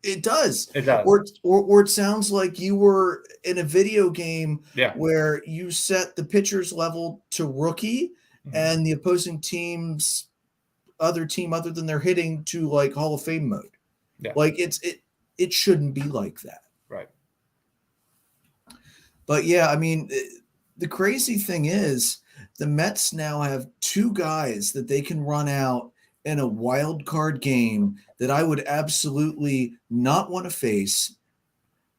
It does.
It does.
Or it sounds like you were in a video game where you set the pitcher's level to rookie and the opposing team's other team, other than their hitting, to like Hall of Fame mode.
Yeah.
Like it shouldn't be like that.
Right.
But yeah, I mean, the crazy thing is the Mets now have 2 guys that they can run out in a wild card game that I would absolutely not want to face.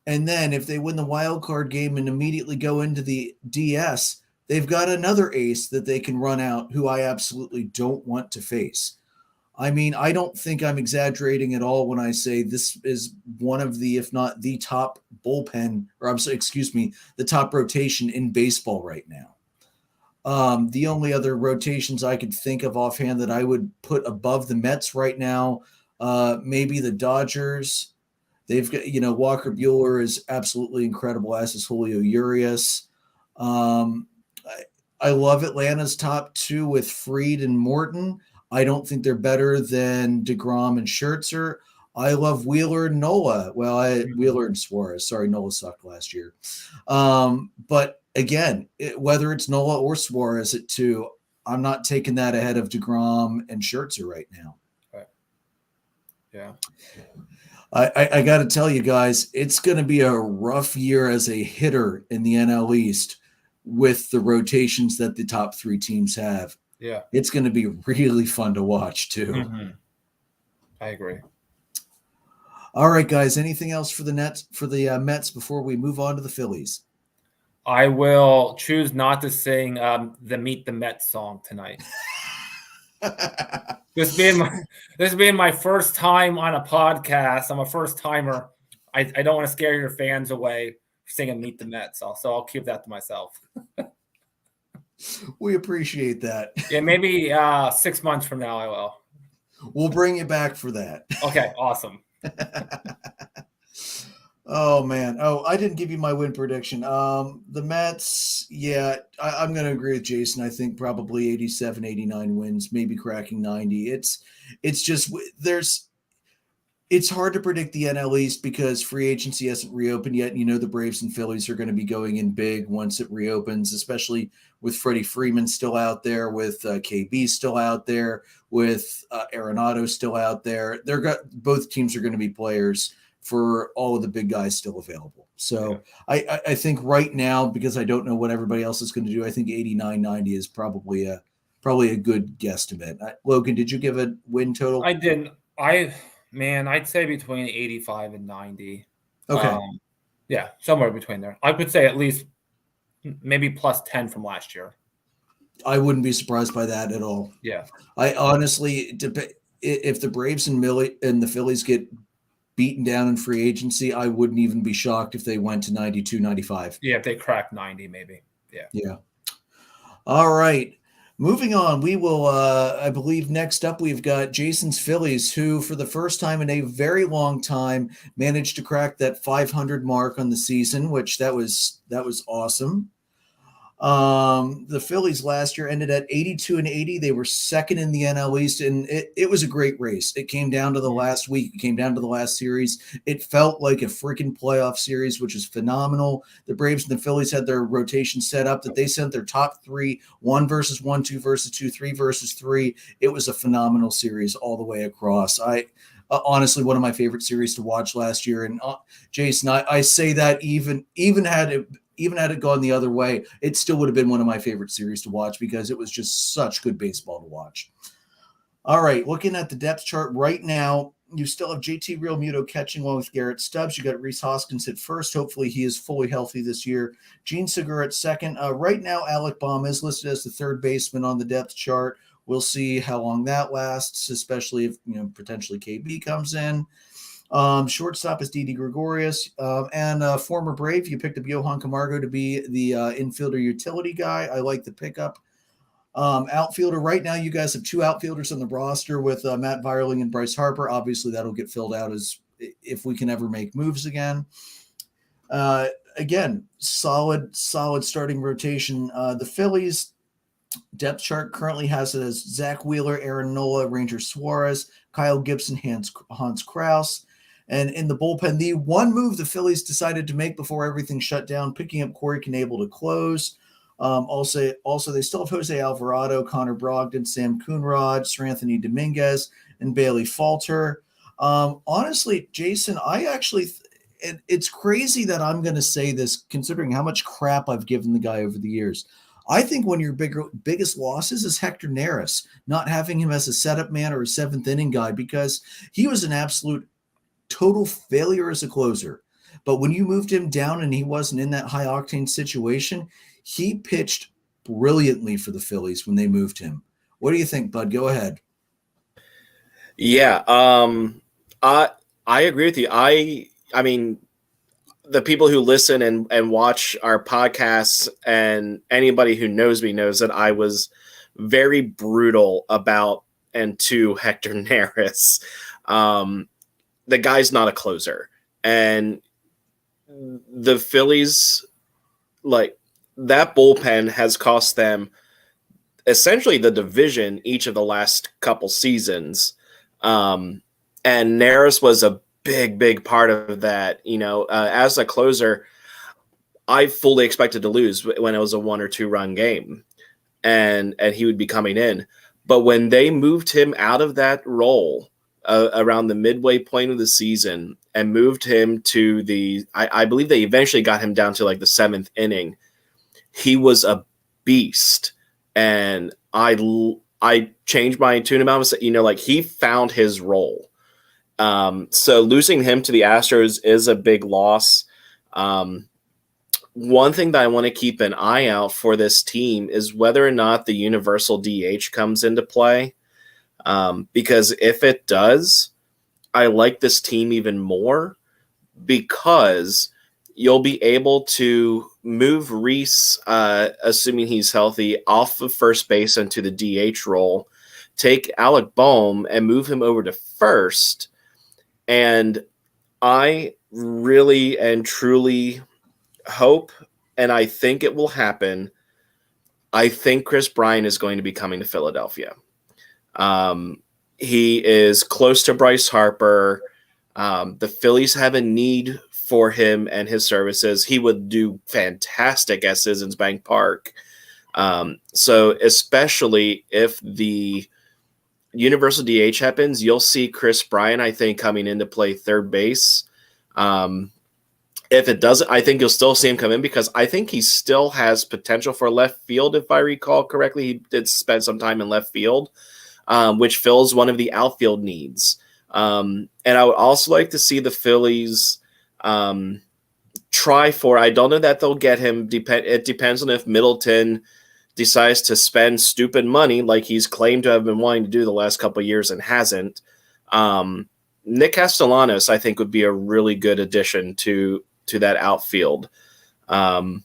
And then if they win the wild card game and immediately go into the DS, they've got another ace that they can run out who I absolutely don't want to face. I mean, I don't think I'm exaggerating at all when I say this is one of the, if not the top bullpen, or the top rotation in baseball right now. The only other rotations I could think of offhand that I would put above the Mets right now, maybe the Dodgers. They've got, Walker Buehler is absolutely incredible, as is Julio Urias. I love Atlanta's top 2 with Fried and Morton. I don't think they're better than DeGrom and Scherzer. I love Wheeler and Nola. Well, Wheeler and Suarez. Sorry, Nola sucked last year. But again, whether it's Nola or Suarez at 2, I'm not taking that ahead of DeGrom and Scherzer right now.
Right. Yeah.
I got to tell you guys, it's going to be a rough year as a hitter in the NL East with the rotations that the top 3 teams have.
Yeah.
It's going to be really fun to watch too.
Mm-hmm. I agree.
All right, guys. Anything else for the Mets before we move on to the Phillies?
I will choose not to sing the Meet the Mets song tonight. This being my first time on a podcast, I'm a first timer. I don't want to scare your fans away singing Meet the Mets, so I'll keep that to myself.
We appreciate that.
Yeah, maybe 6 months from now I will.
We'll bring you back for that.
Okay, awesome.
Oh, man. Oh, I didn't give you my win prediction. The Mets, I'm going to agree with Jason. I think probably 87, 89 wins, maybe cracking 90. It's just it's hard to predict the NL East because free agency hasn't reopened yet. The Braves and Phillies are going to be going in big once it reopens, especially with Freddie Freeman still out there, with KB still out there, with Arenado still out there. Both teams are going to be players for all of the big guys still available. So yeah. I think right now, because I don't know what everybody else is going to do, I think 89, 90 is probably a good guesstimate. Logan, did you give a win total?
I didn't. I'd say between 85 and 90.
Okay.
Yeah, somewhere between there. I could say at least maybe plus 10 from last year.
I wouldn't be surprised by that at all.
Yeah.
I honestly, if the Braves and the Phillies get beaten down in free agency, I wouldn't even be shocked if they went to 92, 95.
Yeah, if they crack 90, maybe. Yeah.
Yeah. All right. Moving on, we will, I believe next up we've got Jason's Phillies, who for the first time in a very long time managed to crack that 500 mark on the season, which that was awesome. The Phillies last year ended at 82-80. They were second in the NL East, and it was a great race. It came down to the last week. It came down to the last series. It felt like a freaking playoff series, which is phenomenal. The Braves and the Phillies had their rotation set up that they sent their top three, 1 versus 1, 2 versus 2, 3 versus 3. It was a phenomenal series all the way across. Honestly, one of my favorite series to watch last year. And Jason, I say that even had it gone the other way, it still would have been one of my favorite series to watch because it was just such good baseball to watch. All right, looking at the depth chart right now, you still have JT Realmuto catching along with Garrett Stubbs. You got Rhys Hoskins at first. Hopefully he is fully healthy this year. Gene Segura at second. Right now, Alec Baum is listed as the third baseman on the depth chart. We'll see how long that lasts, especially if potentially KB comes in. Shortstop is Didi Gregorius, and former Brave. You picked up Johan Camargo to be the infielder utility guy. I like the pickup. Outfielder, right now you guys have 2 outfielders on the roster with Matt Vierling and Bryce Harper. Obviously, that'll get filled out as if we can ever make moves again. Again, solid starting rotation. The Phillies depth chart currently has it as Zach Wheeler, Aaron Nola, Ranger Suarez, Kyle Gibson, Hans Kraus. And in the bullpen, the one move the Phillies decided to make before everything shut down, picking up Corey Knebel to close. Also, they still have Jose Alvarado, Connor Brogdon, Sam Coonrod, Sir Anthony Dominguez, and Bailey Falter. Honestly, Jason, it's crazy that I'm going to say this considering how much crap I've given the guy over the years. I think one of your biggest losses is Hector Neris, not having him as a setup man or a seventh inning guy, because he was an absolute total failure as a closer. But when you moved him down and he wasn't in that high octane situation, he pitched brilliantly for the Phillies when they moved him. What do you think, Bud? Go ahead.
Yeah, I agree with you. I mean, the people who listen and watch our podcasts and anybody who knows me knows that I was very brutal about and to Hector Neris. The guy's not a closer. And the Phillies, like, that bullpen has cost them essentially the division each of the last couple seasons. And Neris was a big part of that. As a closer, I fully expected to lose when it was a 1 or 2 run game and he would be coming in. But when they moved him out of that role around the midway point of the season and moved him to I believe they eventually got him down to like the 7th inning, he was a beast. And I changed my tune about him. Like, he found his role. So losing him to the Astros is a big loss. One thing that I want to keep an eye out for this team is whether or not the universal DH comes into play. Because if it does, I like this team even more because you'll be able to move Rhys, assuming he's healthy, off of first base into the DH role, take Alec Bohm and move him over to first. And I really and truly hope, and I think it will happen, I think Chris Bryant is going to be coming to Philadelphia. He is close to Bryce Harper. The Phillies have a need for him and his services. He would do fantastic at Citizens Bank Park. So especially if the universal DH happens, you'll see Chris Bryant, I think, coming in to play third base. If it doesn't, I think you'll still see him come in because I think he still has potential for left field. If I recall correctly, he did spend some time in left field, which fills one of the outfield needs. And I would also like to see the Phillies try for, I don't know that they'll get him. It depends on if Middleton decides to spend stupid money like he's claimed to have been wanting to do the last couple of years and hasn't. Nick Castellanos, I think, would be a really good addition to that outfield. The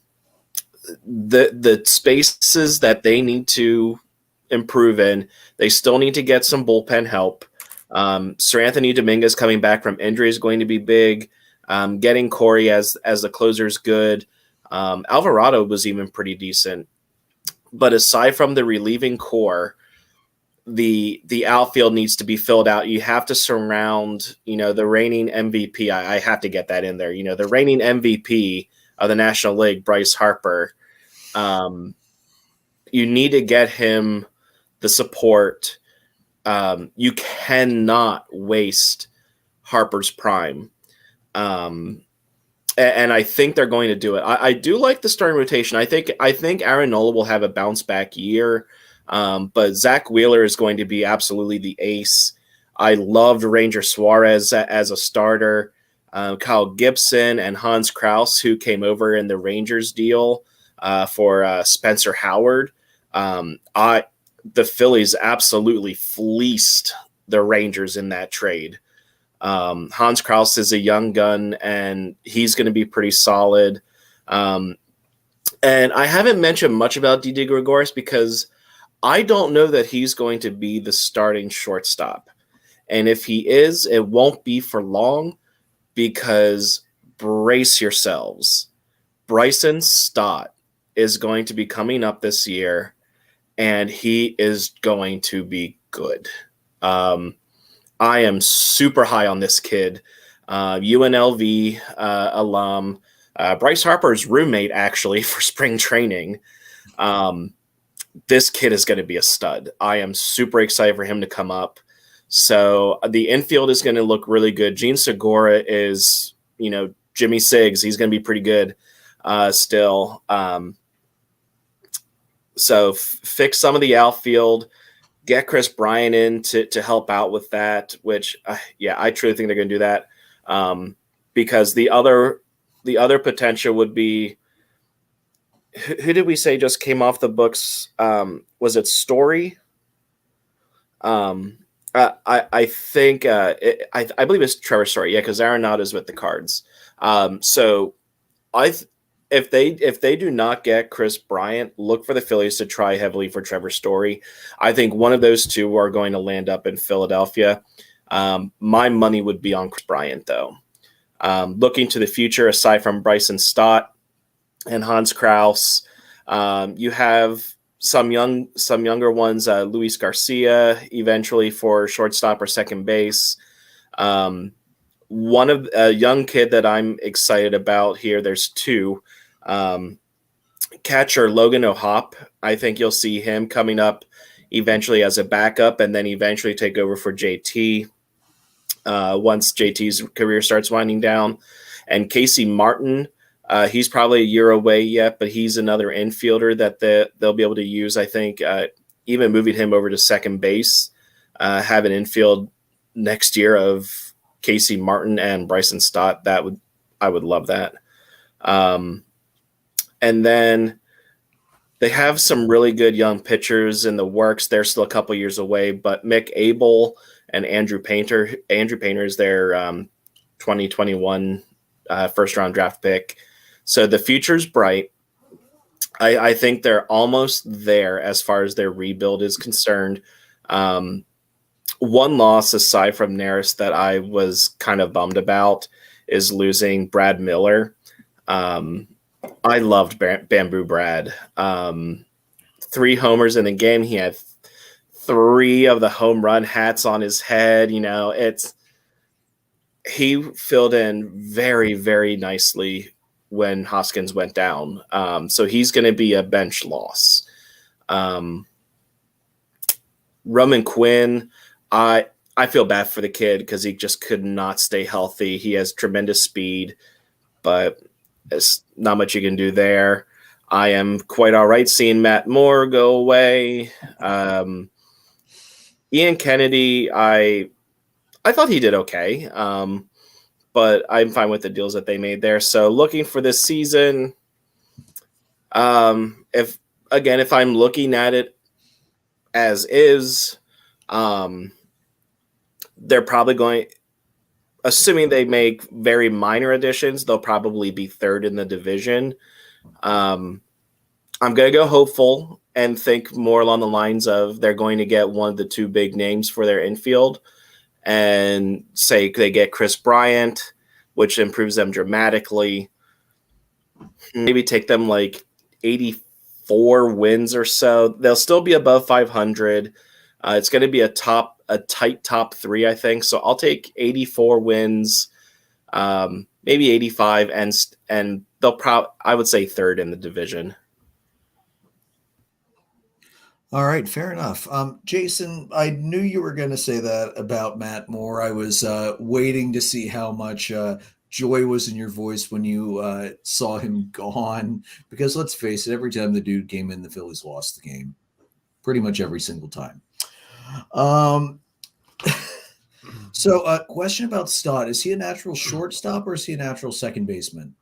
spaces that they need to improve in, they still need to get some bullpen help. Sir Anthony Dominguez coming back from injury is going to be big. Getting Corey as the closer is good. Alvarado was even pretty decent. But aside from the relieving core, the outfield needs to be filled out. You have to surround, the reigning MVP. I have to get that in there. The reigning MVP of the National League, Bryce Harper. You need to get him the support. You cannot waste Harper's prime. And I think they're going to do it. I do like the starting rotation. I think Aaron Nola will have a bounce back year. But Zach Wheeler is going to be absolutely the ace. I loved Ranger Suarez as a starter. Kyle Gibson and Hans Kraus, who came over in the Rangers deal for Spencer Howard. The Phillies absolutely fleeced the Rangers in that trade. Hans Kraus is a young gun, and he's going to be pretty solid. And I haven't mentioned much about Didi Gregorius because I don't know that he's going to be the starting shortstop. And if he is, it won't be for long because brace yourselves. Bryson Stott is going to be coming up this year, and he is going to be good. I am super high on this kid. UNLV alum. Bryce Harper's roommate, actually, for spring training. This kid is going to be a stud. I am super excited for him to come up. So the infield is going to look really good. Gene Segura is, Jimmy Siggs. He's going to be pretty good still. So fix some of the outfield. Get Chris Bryant in to help out with that, which, I truly think they're going to do that because the other potential would be, who did we say just came off the books? Was it Story? I think I believe it's Trevor Story. Yeah, because Arenado is with the Cards. So if they do not get Chris Bryant, look for the Phillies to try heavily for Trevor Story. I think one of those two are going to land up in Philadelphia. My money would be on Chris Bryant, though. Looking to the future, aside from Bryson Stott and Hans Kraus, you have some younger ones, Luis Garcia, eventually for shortstop or second base. One of a young kid that I'm excited about here. There's two. Catcher Logan O'Hoppe. I think you'll see him coming up eventually as a backup, and then eventually take over for JT once JT's career starts winding down. And Casey Martin. He's probably a year away yet, but he's another infielder that they'll be able to use. I think even moving him over to second base, have an infield next year of Casey Martin and Bryson Stott. I would love that. And then they have some really good young pitchers in the works. They're still a couple years away, but Mick Abel and Andrew Painter. Andrew Painter is their 2021 first round draft pick. So the future's bright. I think they're almost there as far as their rebuild is concerned. One loss aside from Neris that I was kind of bummed about is losing Brad Miller. I loved Bamboo Brad. 3 homers in the game. He had 3 of the home run hats on his head. He filled in very, very nicely when Hoskins went down. So he's going to be a bench loss. Roman Quinn, I feel bad for the kid because he just could not stay healthy. He has tremendous speed, but there's not much you can do there. I am quite all right seeing Matt Moore go away. Ian Kennedy, I thought he did okay. But I'm fine with the deals that they made there. So looking for this season, if I'm looking at it as is, they're probably going, assuming they make very minor additions, they'll probably be 3rd in the division. I'm going to go hopeful and think more along the lines of they're going to get one of the 2 big names for their infield and say they get Chris Bryant, which improves them dramatically. maybe take them like 84 wins or so. They'll still be above 500. It's going to be a tight top three, I think. So I'll take 84 wins, maybe 85, and I would say third in the division.
All right, fair enough. Jason, I knew you were going to say that about Matt Moore. I was waiting to see how much joy was in your voice when you saw him gone. Because let's face it, every time the dude came in, the Phillies lost the game. Pretty much every single time. So, question about Stott: is he a natural shortstop or is he a natural second baseman?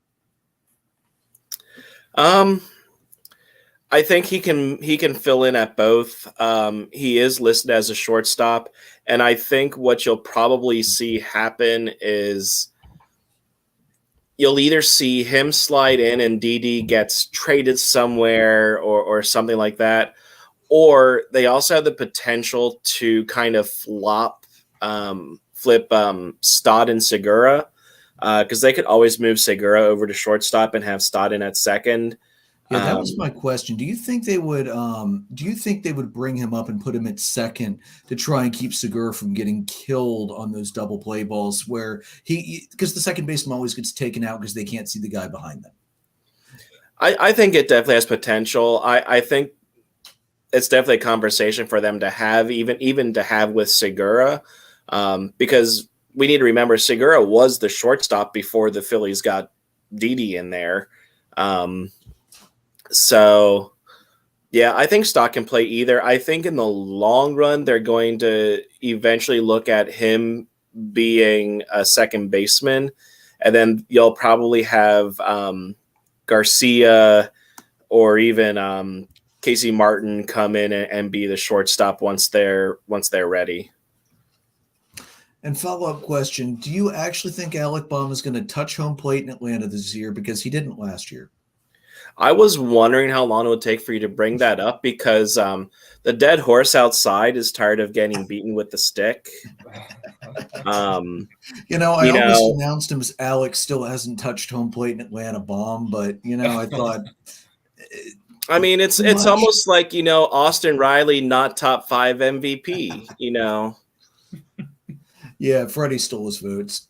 I think he can fill in at both. He is listed as a shortstop, and I think what you'll probably see happen is you'll either see him slide in and Didi gets traded somewhere or something like that, or they also have the potential to kind of flip Stott and Segura, because they could always move Segura over to shortstop and have Stott in at second.
Yeah, that was my question. Do you think they would? Do you think they would bring him up and put him at second to try and keep Segura from getting killed on those double play balls, where because the second baseman always gets taken out because they can't see the guy behind them?
I think it definitely has potential. I think it's definitely a conversation for them to have, even to have with Segura, because we need to remember Segura was the shortstop before the Phillies got Didi in there. So, yeah, I think Stott can play either. I think in the long run, they're going to eventually look at him being a second baseman, and then you'll probably have Garcia or even Casey Martin come in and be the shortstop once they're ready.
And follow-up question: do you actually think Alec Baum is going to touch home plate in Atlanta this year, because he didn't last year?
I was wondering how long it would take for you to bring that up, because the dead horse outside is tired of getting beaten with the stick.
I almost announced him as Alex still hasn't touched home plate in Atlanta Baum, but I thought.
I mean, it's almost like Austin Riley not top 5 MVP.
Yeah, Freddie stole his votes.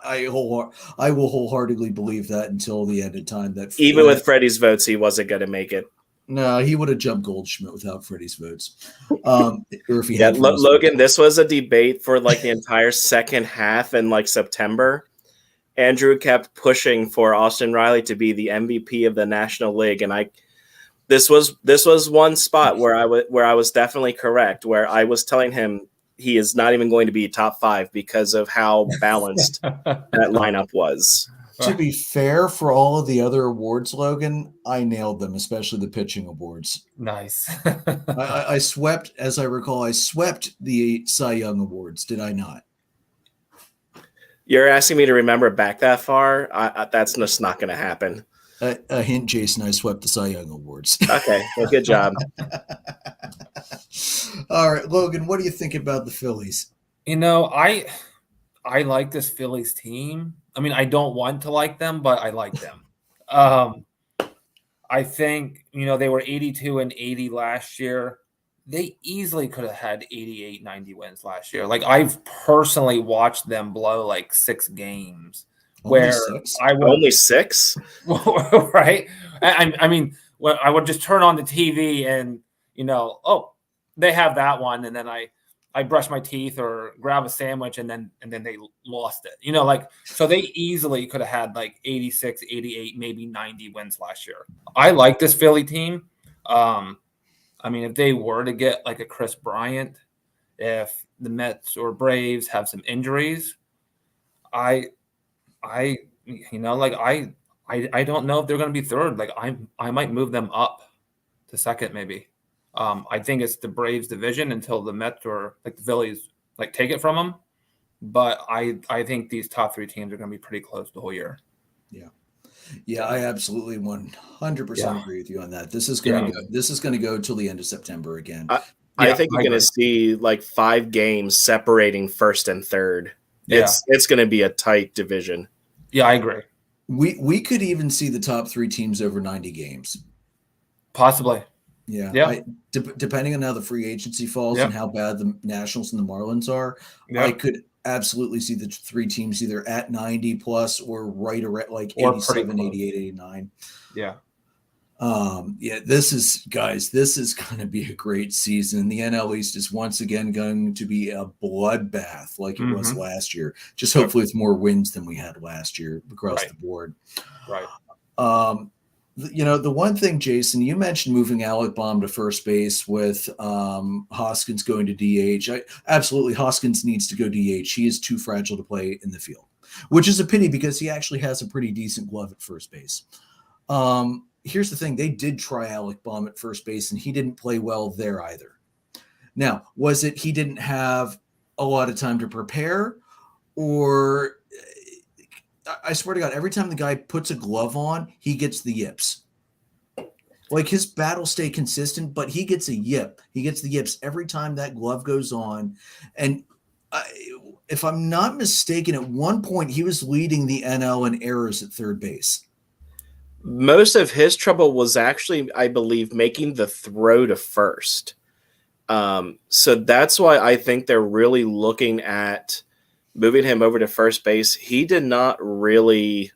I will wholeheartily believe that until the end of time. That
even with Freddie's votes, he wasn't going to make it.
No, he would have jumped Goldschmidt without Freddie's votes. Or if he had
Logan, votes. This was a debate for like the entire second half in like September. Andrew kept pushing for Austin Riley to be the MVP of the National League, and this was one spot where I was definitely correct, where I was telling him he is not even going to be top 5 because of how balanced that lineup was.
To be fair, for all of the other awards, Logan, I nailed them, especially the pitching awards.
Nice.
I swept, as I recall, the Cy Young awards. Did I not?
You're asking me to remember back that far? That's just not going to happen.
A hint, Jason, I swept the Cy Young awards.
Okay, well, good job.
All right, Logan, what do you think about the Phillies?
I like this Phillies team. I mean, I don't want to like them, but I like them. I think, they were 82 and 80 last year. They easily could have had 88, 90 wins last year. Like, I've personally watched them blow like 6 games.
Only 6?
Only 6?
Right? I mean, when I would just turn on the TV and, they have that one, and then I brush my teeth or grab a sandwich, and then they lost it. So they easily could have had like 86, 88, maybe 90 wins last year. I like this Philly team. I mean, if they were to get like a Chris Bryant, if the Mets or Braves have some injuries, I don't know if they're going to be third. Like I might move them up to second, maybe. I think it's the Braves division until the Mets or like the Phillies like take it from them. But I think these top 3 teams are going to be pretty close the whole year.
Yeah, I absolutely 100% agree with you on that. This is going to go till the end of September again.
I think you're going to see like 5 games separating first and third. It's going to be a tight division.
Yeah, I agree.
We could even see the top 3 teams over 90 games.
Possibly.
Yeah.
Yeah.
Depending on how the free agency falls
Yep.
and how bad the Nationals and the Marlins are,
Yep.
I could absolutely see the 3 teams either at 90 plus or right around like
Or
87,
pretty
88, 89.
Yeah.
This is going to be a great season. The NL East is once again going to be a bloodbath like it was last year. Just hopefully with more wins than we had last year across the board.
Right.
The one thing, Jason, you mentioned moving Alec Baum to first base with Hoskins going to DH. Absolutely, Hoskins needs to go DH. He is too fragile to play in the field, which is a pity because he actually has a pretty decent glove at first base. Here's the thing. They did try Alec Baum at first base, and he didn't play well there either. Now, was it he didn't have a lot of time to prepare, or I swear to God, every time the guy puts a glove on, he gets the yips. Like his battles stay consistent, but he gets a yip. He gets the yips every time that glove goes on. And if I'm not mistaken, at one point he was leading the NL in errors at third base.
Most of his trouble was actually, I believe, making the throw to first. So that's why I think they're really looking at moving him over to first base. He did not really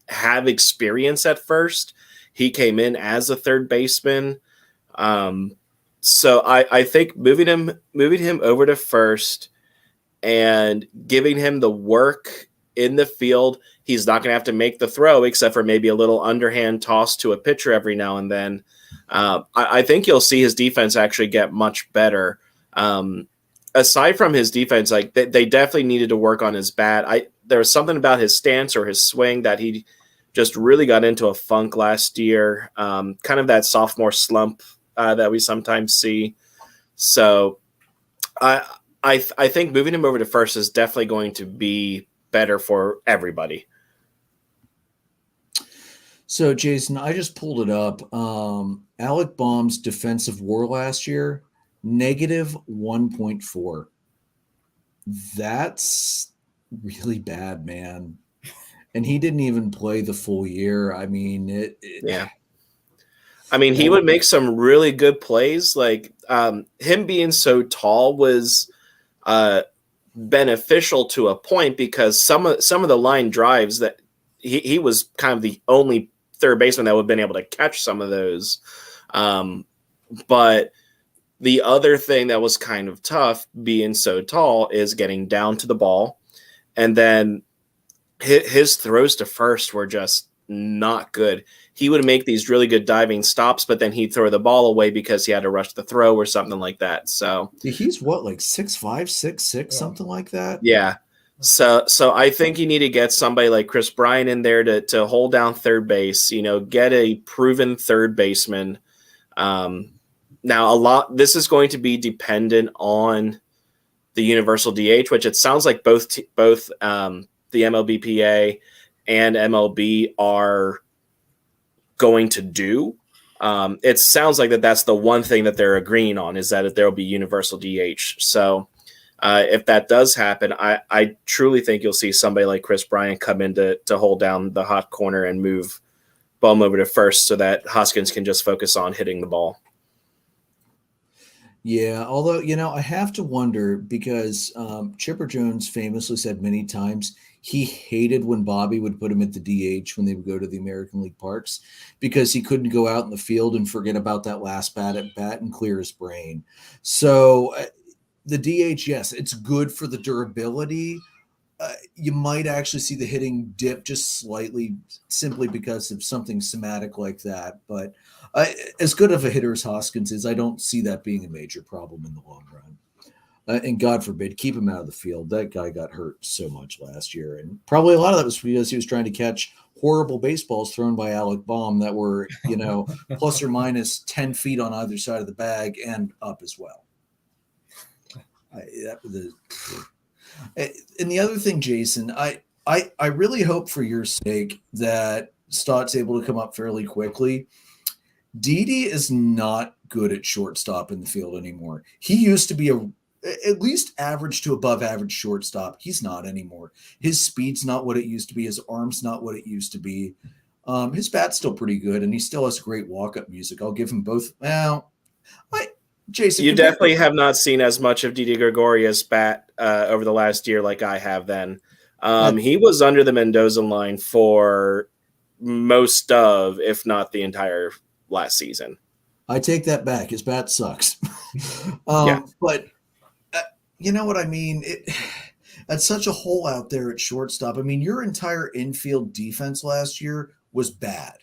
have experience at first. He came in as a third baseman. So I think moving him over to first and giving him the work in the field, he's not going to have to make the throw except for maybe a little underhand toss to a pitcher every now and then. I think you'll see his defense actually get much better. Aside from his defense, like they definitely needed to work on his bat. There was something about his stance or his swing that he just really got into a funk last year. Kind of that sophomore slump that we sometimes see. So I think moving him over to first is definitely going to be better for everybody.
So, Jason, I just pulled it up. Alec Baum's defensive WAR last year, negative 1.4. That's really bad, man. And he didn't even play the full year. I mean,
yeah. I mean, he would make some really good plays. Like him being so tall was beneficial to a point because some of the line drives that he was kind of the only third baseman that would have been able to catch some of those. But the other thing that was kind of tough being so tall is getting down to the ball. And then his throws to first were just not good. He would make these really good diving stops, but then he'd throw the ball away because he had to rush the throw or something like that. So
he's what, like 6'5", 6'6", something like that?
Yeah. So I think you need to get somebody like Chris Bryant in there to hold down third base, get a proven third baseman. Now this is going to be dependent on the universal DH, which it sounds like both the MLBPA and MLB are going to do. It sounds like that's the one thing that they're agreeing on is that there will be universal DH. So if that does happen, I truly think you'll see somebody like Chris Bryant come in to hold down the hot corner and move Baum over to first so that Hoskins can just focus on hitting the ball.
Yeah, although, I have to wonder because Chipper Jones famously said many times he hated when Bobby would put him at the DH when they would go to the American League parks because he couldn't go out in the field and forget about that last bat and clear his brain. So the DH, yes, it's good for the durability. You might actually see the hitting dip just slightly simply because of something somatic like that. But as good of a hitter as Hoskins is, I don't see that being a major problem in the long run. And God forbid, keep him out of the field. That guy got hurt so much last year. And probably a lot of that was because he was trying to catch horrible baseballs thrown by Alec Baum that were, plus or minus 10 feet on either side of the bag and up as well. And the other thing, Jason, I really hope for your sake that Stott's able to come up fairly quickly. Didi is not good at shortstop in the field anymore. He used to be at least average to above average shortstop. He's not anymore. His speed's not what it used to be. His arm's not what it used to be. His bat's still pretty good, and he still has great walk-up music. I'll give him both. Well, Jason,
you definitely have not seen as much of Didi Gregorius bat over the last year like I have then. He was under the Mendoza line for most of, if not the entire last season.
I take that back. His bat sucks.
Yeah.
But you know what I mean? That's such a hole out there at shortstop. I mean, your entire infield defense last year was bad.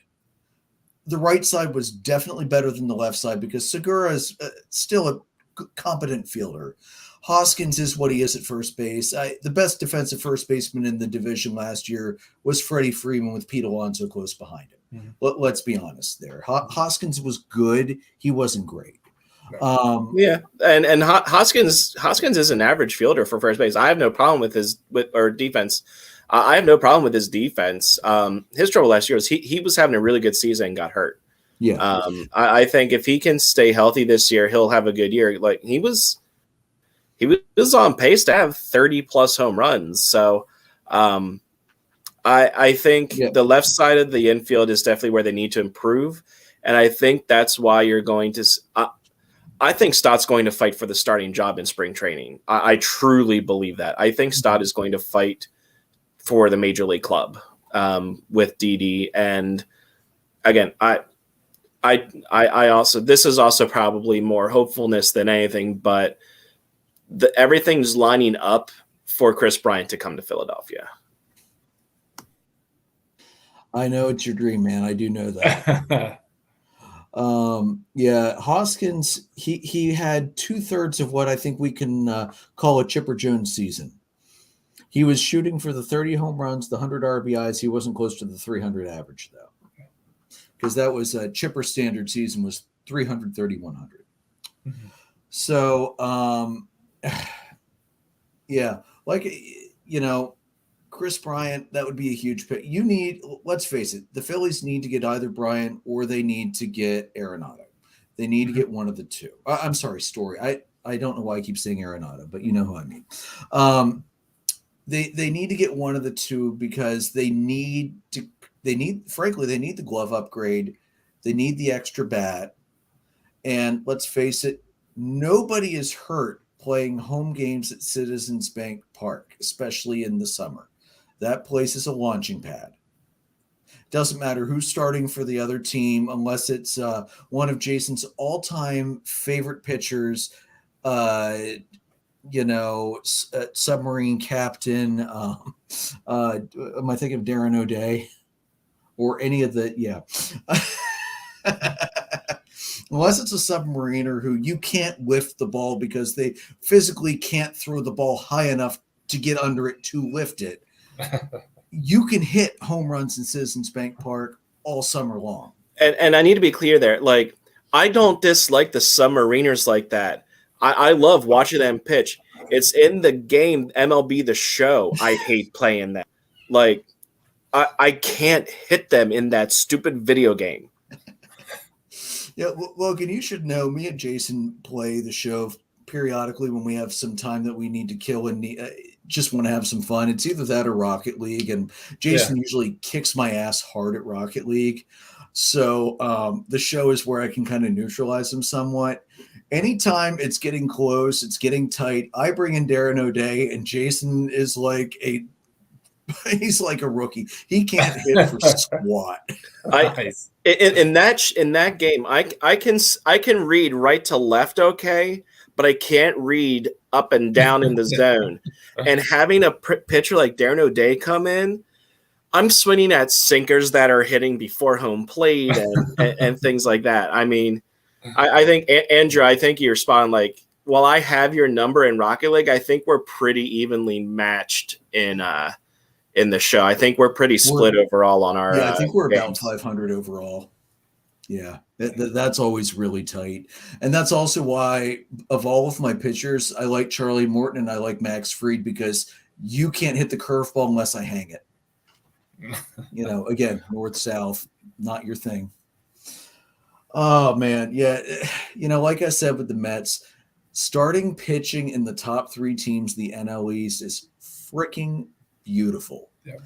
The right side was definitely better than the left side because Segura is still a competent fielder. Hoskins is what he is at first base. The best defensive first baseman in the division last year was Freddie Freeman with Pete Alonso close behind him. Mm-hmm. Let's be honest there. Hoskins was good. He wasn't great.
And Hoskins is an average fielder for first base. I have no problem with his defense. I have no problem with his defense. His trouble last year was he was having a really good season and got hurt.
Yeah.
I think if he can stay healthy this year, he'll have a good year. Like he was on pace to have 30 plus home runs. So I think the left side of the infield is definitely where they need to improve. And I think that's why you're going to I think Stott's going to fight for the starting job in spring training. I truly believe that. I think Stott is going to fight for the major league club with Didi. And again, I also, this is also probably more hopefulness than anything, but everything's lining up for Chris Bryant to come to Philadelphia.
I know it's your dream, man. I do know that. Hoskins, he had 2/3 of what I think we can call a Chipper Jones season. He was shooting for the 30 home runs, the 100 RBIs. He wasn't close to the 300 average, though, because that was a Chipper standard season was 300, 100. Mm-hmm. So, Chris Bryant, that would be a huge pick. Let's face it, the Phillies need to get either Bryant or they need to get Arenado. They need to get one of the two. I'm sorry, Story. I don't know why I keep saying Arenado, but you know who I mean. They need to get one of the two because they need the glove upgrade. They need the extra bat. And let's face it, nobody is hurt playing home games at Citizens Bank Park, especially in the summer. That place is a launching pad. Doesn't matter who's starting for the other team unless it's one of Jason's all-time favorite pitchers, submarine captain. Am I thinking of Darren O'Day or any of the? Yeah. Unless it's a submariner who you can't lift the ball because they physically can't throw the ball high enough to get under it to lift it. You can hit home runs in Citizens Bank Park all summer long.
And I need to be clear there. Like, I don't dislike the submariners like that. I love watching them pitch. It's in the game, MLB The Show. I hate playing that. Like, I can't hit them in that stupid video game.
Yeah, Logan, you should know me and Jason play the show periodically when we have some time that we need to kill and just want to have some fun. It's either that or Rocket League, and Jason usually kicks my ass hard at Rocket League. So the show is where I can kind of neutralize him somewhat. Anytime it's getting close, it's getting tight, I bring in Darren O'Day, and Jason is he's like a rookie. He can't hit for squat.
Nice.
In that game, I can read right to left okay, but I can't read up and down in the zone. And having a pitcher like Darren O'Day come in, I'm swinging at sinkers that are hitting before home plate and things like that. I mean, I think Andrew, I think you're spot on. Like, while I have your number in Rocket League, I think we're pretty evenly matched in the show. I think we're pretty split overall on our.
Yeah, I think we're
games.
about 500 overall. Yeah, that's always really tight. And that's also why, of all of my pitchers, I like Charlie Morton and I like Max Fried because you can't hit the curveball unless I hang it. Again, north-south, not your thing. Oh, man. Yeah, like I said with the Mets, Starting pitching in the top 3 teams, the NL East, is freaking beautiful.
Yeah.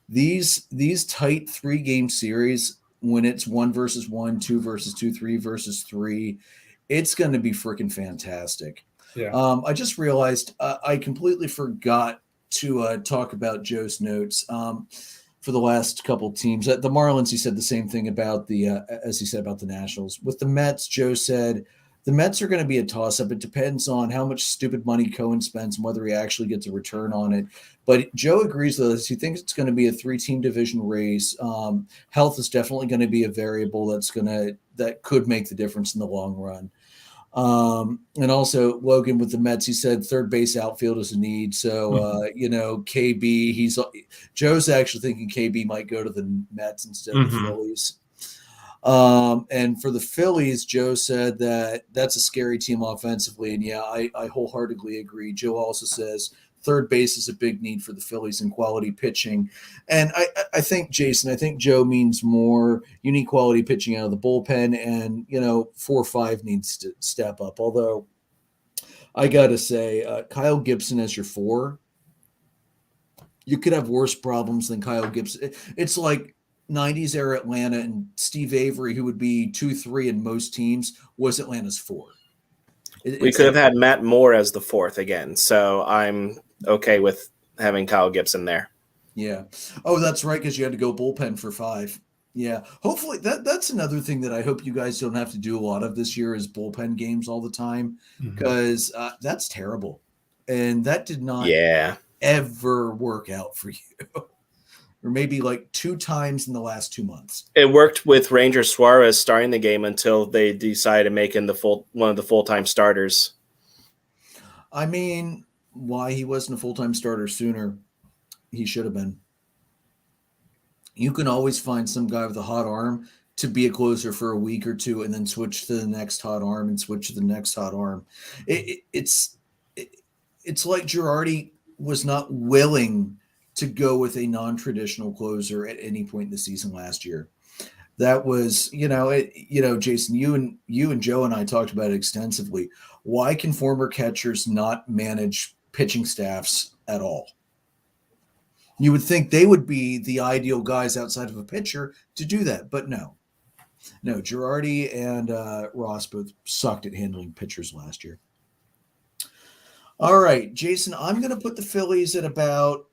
These tight 3-game series, when it's 1 versus 1, 2 versus 2, 3 versus 3, it's going to be freaking fantastic.
Yeah.
I just realized I completely forgot to talk about Joe's notes for the last couple teams. The Marlins, he said the same thing about as he said about the Nationals. With the Mets, Joe said the Mets are going to be a toss-up. It depends on how much stupid money Cohen spends and whether he actually gets a return on it. But Joe agrees with us. He thinks it's going to be a 3-team division race. Health is definitely going to be a variable that could make the difference in the long run. And also Logan with the Mets, he said third base outfield is a need. So, KB, Joe's actually thinking KB might go to the Mets instead of the Phillies. And for the Phillies, Joe said that's a scary team offensively. And yeah, I wholeheartedly agree. Joe also says third base is a big need for the Phillies in quality pitching. And I think, Jason, I think Joe means more you need quality pitching out of the bullpen, and, 4-5 needs to step up. Although I got to say, Kyle Gibson as your 4, you could have worse problems than Kyle Gibson. It's like 90s era Atlanta, and Steve Avery, who would be 2-3 in most teams, was Atlanta's 4.
We could have had Matt Moore as the 4th again, so I'm okay with having Kyle Gibson there.
Yeah. Oh, that's right, because you had to go bullpen for 5. Yeah. Hopefully that's another thing that I hope you guys don't have to do a lot of this year is bullpen games all the time, because that's terrible. And that did not ever work out for you. Or maybe like 2 times in the last 2 months.
It worked with Ranger Suarez starting the game until they decided to make him one of the full-time starters.
I mean, why he wasn't a full-time starter sooner? He should have been. You can always find some guy with a hot arm to be a closer for a week or 2 and then switch to the next hot arm and switch to the next hot arm. It's like Girardi was not willing to go with a non-traditional closer at any point in the season last year. That was, Jason, you and Joe and I talked about it extensively. Why can former catchers not manage pitching staffs at all? You would think they would be the ideal guys outside of a pitcher to do that, but no. Girardi and Ross both sucked at handling pitchers last year. All right, Jason, I'm going to put the Phillies at about,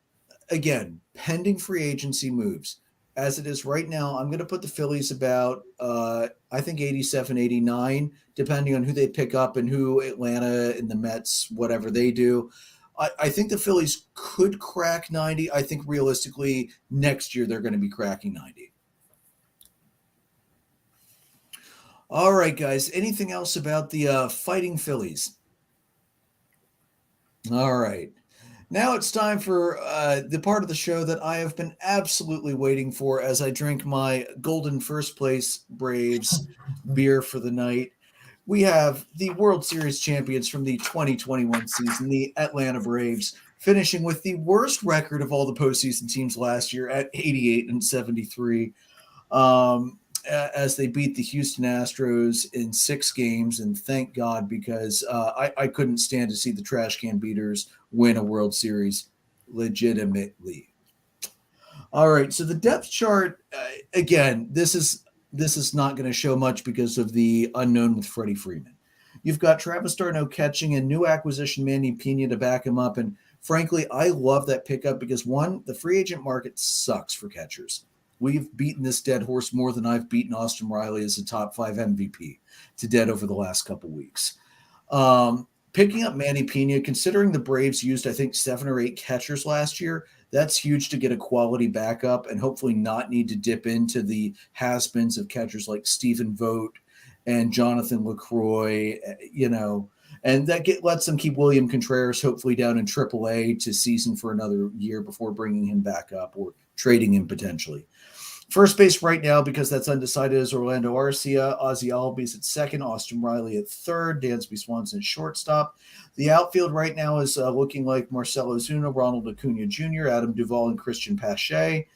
again, pending free agency moves. As it is right now, I'm going to put the Phillies about, I think, 87, 89, depending on who they pick up and who Atlanta and the Mets, whatever they do. I think the Phillies could crack 90. I think realistically, next year they're going to be cracking 90. All right, guys. Anything else about the Fighting Phillies? All right. Now it's time for the part of the show that I have been absolutely waiting for as I drink my golden first place Braves beer for the night. We have the World Series champions from the 2021 season, the Atlanta Braves, finishing with the worst record of all the postseason teams last year at 88-73, as they beat the Houston Astros in 6 games. And thank God, because I couldn't stand to see the trash can beaters win a World Series legitimately. All right, so the depth chart, again, this is not going to show much because of the unknown with Freddie Freeman. You've got Travis d'Arnaud catching and new acquisition Manny Pena to back him up. And frankly, I love that pickup because, one, the free agent market sucks for catchers. We've beaten this dead horse more than I've beaten Austin Riley as a top 5 MVP to dead over the last couple weeks. Picking up Manny Pena, considering the Braves used, I think, 7 or 8 catchers last year, that's huge to get a quality backup and hopefully not need to dip into the has-beens of catchers like Stephen Vogt and Jonathan LaCroix, and that lets them keep William Contreras hopefully down in AAA to season for another year before bringing him back up or trading him potentially. First base right now, because that's undecided, is Orlando Arcia. Ozzie Albies at second, Austin Riley at third, Dansby Swanson at shortstop. The outfield right now is looking like Marcell Ozuna, Ronald Acuna Jr., Adam Duvall, and Christian Pache.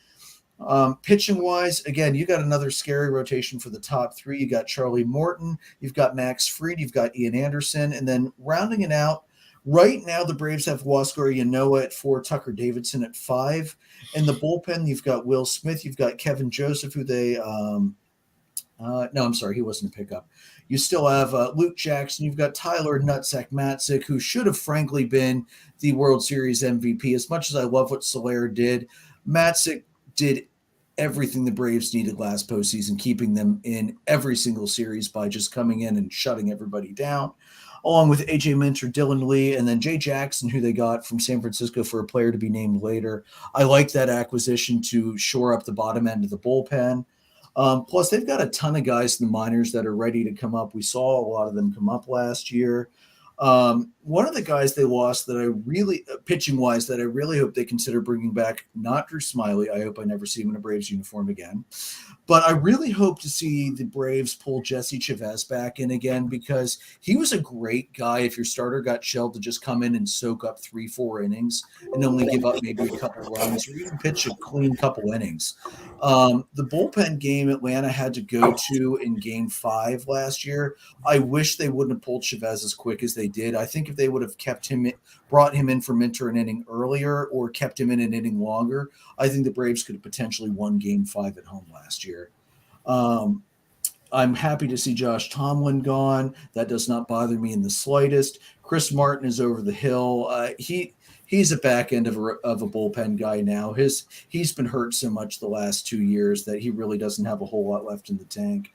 Pitching wise, again, you got another scary rotation for the top three. You got Charlie Morton, you've got Max Fried, you've got Ian Anderson, and then rounding it out, right now the Braves have Huascar Yanoa at 4, Tucker Davidson at 5. In the bullpen, you've got Will Smith, you've got Kevin Joseph, who they no, I'm sorry, he wasn't a pickup. You still have Luke Jackson. You've got Tyler Nutsack Matzik, who should have frankly been the World Series MVP. As much as I love what Soler did, Matzik did everything the Braves needed last postseason, keeping them in every single series by just coming in and shutting everybody down, along with A.J. Minter, Dylan Lee, and then Jay Jackson, who they got from San Francisco for a player to be named later. I like that acquisition to shore up the bottom end of the bullpen. Plus, they've got a ton of guys in the minors that are ready to come up. We saw a lot of them come up last year. One of the guys they lost that I really, pitching wise, that I really hope they consider bringing back, not Drew Smiley. I hope I never see him in a Braves uniform again. But I really hope to see the Braves pull Jesse Chavez back in again, because he was a great guy. If your starter got shelled, to just come in and soak up 3-4 innings and only give up maybe a couple runs, or even pitch a clean couple innings. The bullpen game Atlanta had to go to in Game 5 last year, I wish they wouldn't have pulled Chavez as quick as they did. I think if they would have kept him, brought him in for Minter an inning earlier, or kept him in an inning longer, I think the Braves could have potentially won Game 5 at home last year. I'm happy to see Josh Tomlin gone. That does not bother me in the slightest. Chris Martin is over the hill. He's a back end of a bullpen guy now. He's been hurt so much the last 2 years that he really doesn't have a whole lot left in the tank.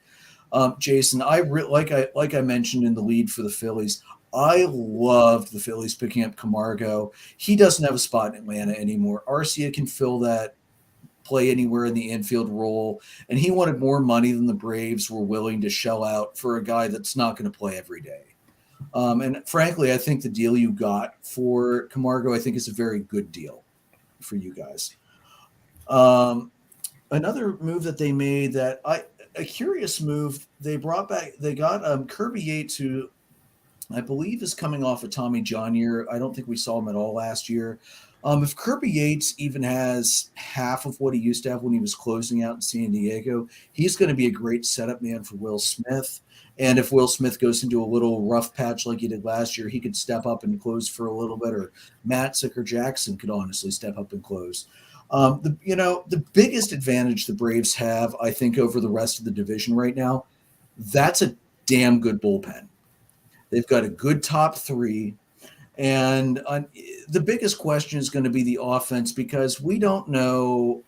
Jason, like I mentioned in the lead for the Phillies, I loved the Phillies picking up Camargo. He doesn't have a spot in Atlanta anymore. Arcia can fill that, play anywhere in the infield role, and he wanted more money than the Braves were willing to shell out for a guy that's not going to play every day. And frankly, I think the deal you got for Camargo, I think, is a very good deal for you guys. Another move that they made a curious move, they got Kirby Yates, who I believe is coming off a Tommy John year. I don't think we saw him at all last year. If Kirby Yates even has half of what he used to have when he was closing out in San Diego, he's going to be a great setup man for Will Smith. And if Will Smith goes into a little rough patch like he did last year, he could step up and close for a little bit, or Matzik or Jackson could honestly step up and close. The biggest advantage the Braves have, I think, over the rest of the division right now, that's a damn good bullpen. They've got a good top three. And the biggest question is going to be the offense, because we don't know.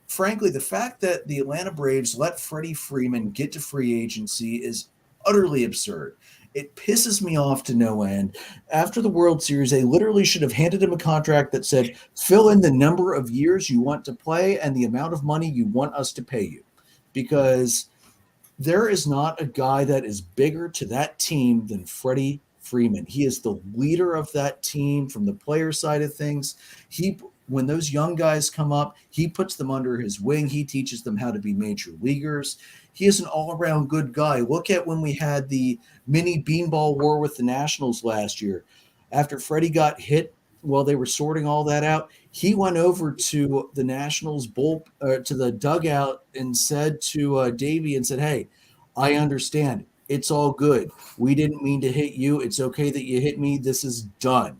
Frankly, the fact that the Atlanta Braves let Freddie Freeman get to free agency is utterly absurd. It pisses me off to no end. After the World Series, they literally should have handed him a contract that said, fill in the number of years you want to play and the amount of money you want us to pay you. Because there is not a guy that is bigger to that team than Freddie Freeman. He is the leader of that team from the player side of things. When those young guys come up, he puts them under his wing. He teaches them how to be major leaguers. He is an all-around good guy. Look at when we had the mini beanball war with the Nationals last year. After Freddie got hit while they were sorting all that out, he went over to the Nationals to the dugout and said to Davey and said, "Hey, I understand. It's all good. We didn't mean to hit you. It's okay that you hit me. This is done."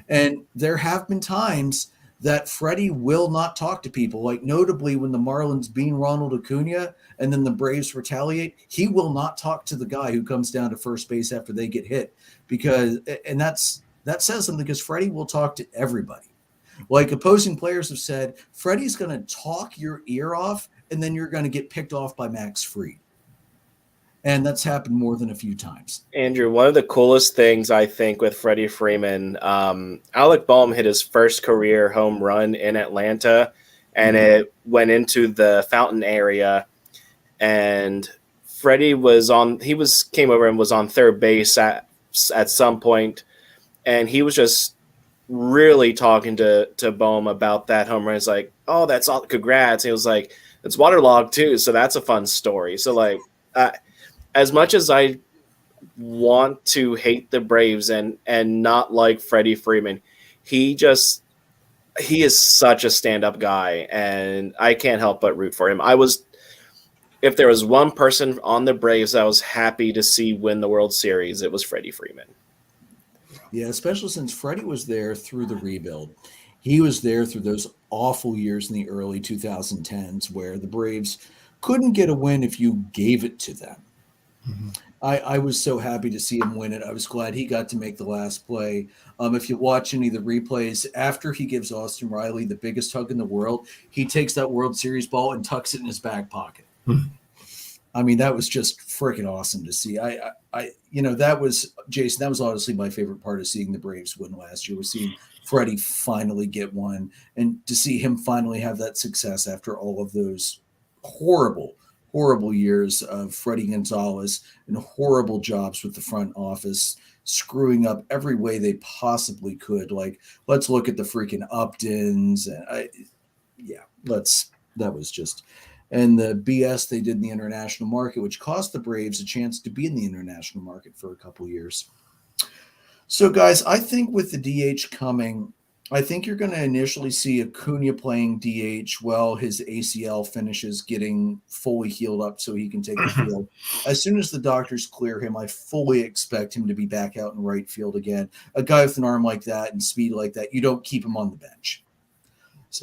And there have been times that Freddie will not talk to people, like notably when the Marlins bean Ronald Acuna and then the Braves retaliate, he will not talk to the guy who comes down to first base after they get hit, that says something, because Freddie will talk to everybody. Like opposing players have said, Freddie's going to talk your ear off, and then you're going to get picked off by Max Fried. And that's happened more than a few times.
Andrew, one of the coolest things I think with Freddie Freeman, Alec Boehm hit his first career home run in Atlanta, and it went into the fountain area. And Freddie came over and was on third base at some point, and he was just really talking to Boehm about that home run. It's like, "Oh, that's all, congrats." And he was like, "It's waterlogged too, so that's a fun story." So like, as much as I want to hate the Braves and not like Freddie Freeman, he just he is such a stand-up guy, and I can't help but root for him. If there was one person on the Braves I was happy to see win the World Series, it was Freddie Freeman.
Yeah, especially since Freddie was there through the rebuild. He was there through those awful years in the early 2010s where the Braves couldn't get a win if you gave it to them.
Mm-hmm.
I was so happy to see him win it. I was glad he got to make the last play. If you watch any of the replays, after he gives Austin Riley the biggest hug in the world, he takes that World Series ball and tucks it in his back pocket.
Mm-hmm.
I mean, that was just freaking awesome to see. That was, Jason, that was honestly my favorite part of seeing the Braves win last year, was seeing Freddie finally get one and to see him finally have that success after all of those horrible years of Freddie Gonzalez and horrible jobs with the front office, screwing up every way they possibly could. Like, let's look at the freaking Uptons. That was just, and the BS they did in the international market, which cost the Braves a chance to be in the international market for a couple years. So, guys, I think with the DH coming, I think you're going to initially see Acuna playing DH while his ACL finishes getting fully healed up so he can take the field. As soon as the doctors clear him, I fully expect him to be back out in right field again. A guy with an arm like that and speed like that, you don't keep him on the bench.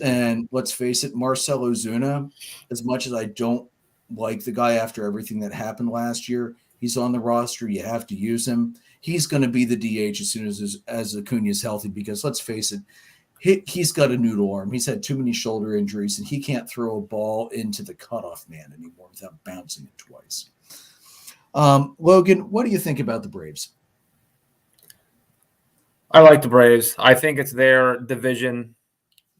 And let's face it, Marcell Ozuna, as much as I don't like the guy after everything that happened last year, he's on the roster. You have to use him. He's going to be the DH as soon as Acuna is healthy, because let's face it, he's got a noodle arm. He's had too many shoulder injuries, and he can't throw a ball into the cutoff man anymore without bouncing it twice. Logan, what do you think about the Braves?
I like the Braves. I think it's their division.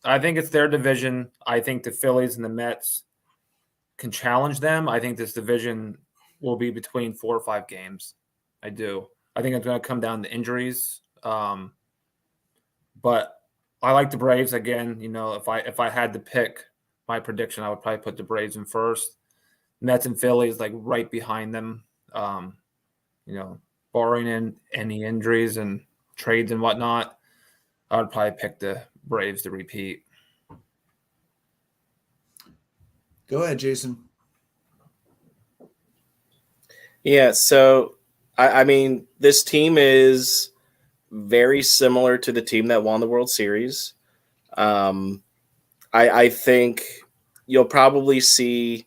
I think the Phillies and the Mets can challenge them. I think this division will be between 4 or 5 games. I do. I think it's going to come down to injuries. But I like the Braves again. If I had to pick my prediction, I would probably put the Braves in first. Mets and Phillies like right behind them. Barring any injuries and trades and whatnot, I would probably pick the Braves to repeat.
Go ahead, Jason.
Yeah, so I mean, this team is very similar to the team that won the World Series. I think you'll probably see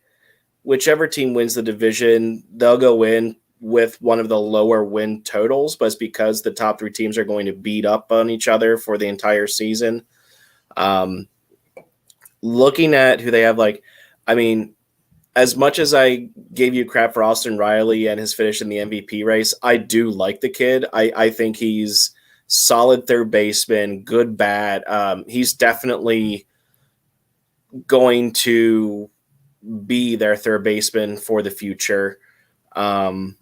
whichever team wins the division, they'll go in with one of the lower win totals, but it's because the top 3 teams are going to beat up on each other for the entire season. Looking at who they have, as much as I gave you crap for Austin Riley and his finish in the MVP race, I do like the kid. I think he's solid third baseman, good bat. He's definitely going to be their third baseman for the future. I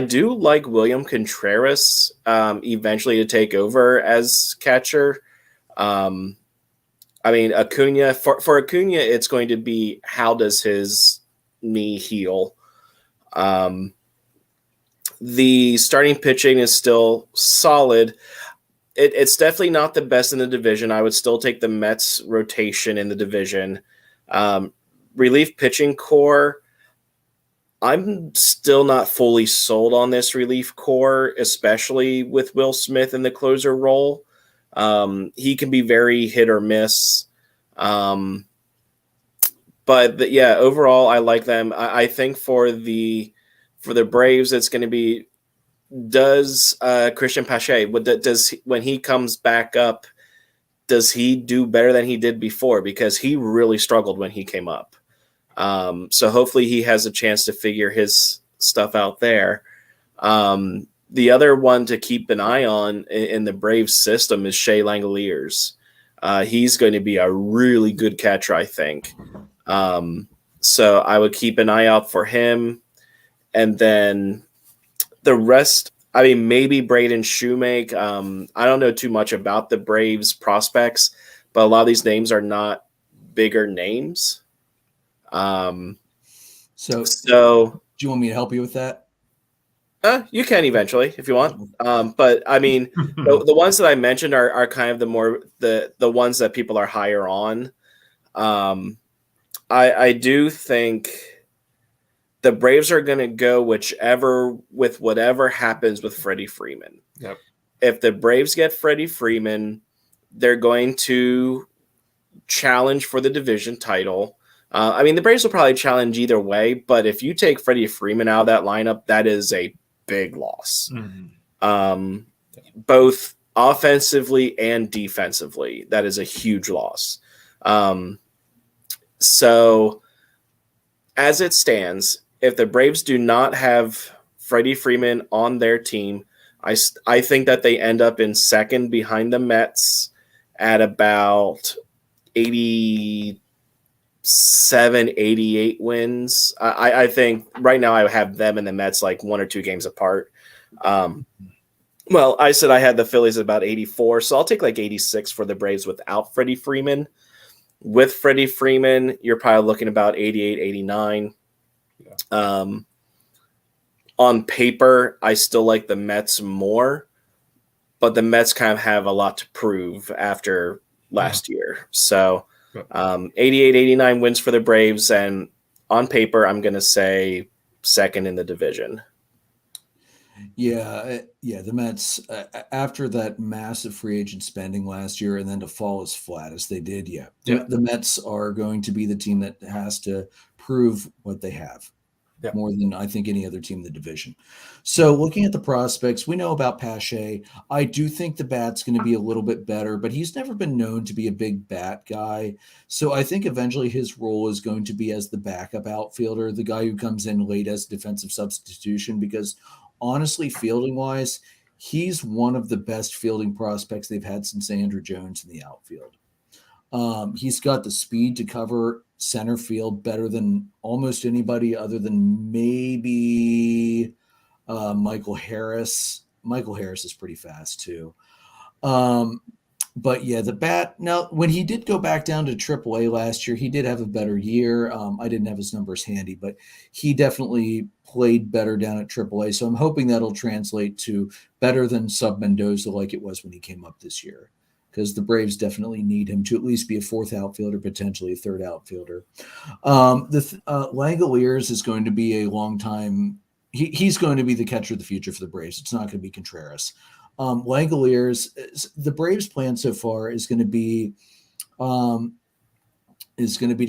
do like William Contreras eventually to take over as catcher. Acuna, for Acuna, it's going to be how does his knee heal? The starting pitching is still solid. It's definitely not the best in the division. I would still take the Mets rotation in the division. Relief pitching core, I'm still not fully sold on this relief core, especially with Will Smith in the closer role. He can be very hit or miss. Overall, I like them. I think for the Braves, it's going to be, does Christian Pache, when he comes back up, does he do better than he did before? Because he really struggled when he came up. So hopefully he has a chance to figure his stuff out there. The other one to keep an eye on in the Braves system is Shea Langoliers. He's going to be a really good catcher, I think. So I would keep an eye out for him. And then the rest, maybe Braden Shoemake. I don't know too much about the Braves prospects, but a lot of these names are not bigger names.
So do you want me to help you with that?
You can eventually if you want. But I mean, the ones that I mentioned are kind of the ones that people are higher on. I do think the Braves are going to go with whatever happens with Freddie Freeman.
Yep.
If the Braves get Freddie Freeman, they're going to challenge for the division title. I mean, the Braves will probably challenge either way, but if you take Freddie Freeman out of that lineup, that is a big loss, both offensively and defensively. That is a huge loss. So as it stands, if the Braves do not have Freddie Freeman on their team, I think that they end up in second behind the Mets at about 87, 88 wins. I think right now I have them and the Mets like 1 or 2 games apart. Well, I said I had the Phillies at about 84, so I'll take like 86 for the Braves without Freddie Freeman. With Freddie Freeman, you're probably looking about 88, 89. Yeah. On paper, I still like the Mets more, but the Mets kind of have a lot to prove after last year. So 88, 89 wins for the Braves, and on paper, I'm going to say second in the division.
Yeah, the Mets, after that massive free agent spending last year and then to fall as flat as they did, the Mets are going to be the team that has to prove what they have. More than I think any other team in the division. So looking at the prospects, we know about Pache. I do think the bat's going to be a little bit better, but he's never been known to be a big bat guy. So I think eventually his role is going to be as the backup outfielder, the guy who comes in late as defensive substitution, because honestly, fielding wise, he's one of the best fielding prospects they've had since Andrew Jones in the outfield. He's got the speed to cover center field better than almost anybody other than maybe Michael Harris. Michael Harris is pretty fast too. But yeah, the bat. Now, when he did go back down to AAA last year, he did have a better year. I didn't have his numbers handy, but he definitely played better down at AAA. So I'm hoping that'll translate to better than Sub Mendoza like it was when he came up this year, because the Braves definitely need him to at least be a fourth outfielder, potentially a third outfielder. Langoliers is going to be a long time. He's going to be the catcher of the future for the Braves. It's not going to be Contreras. Langoliers, the Braves' plan so far is going to be to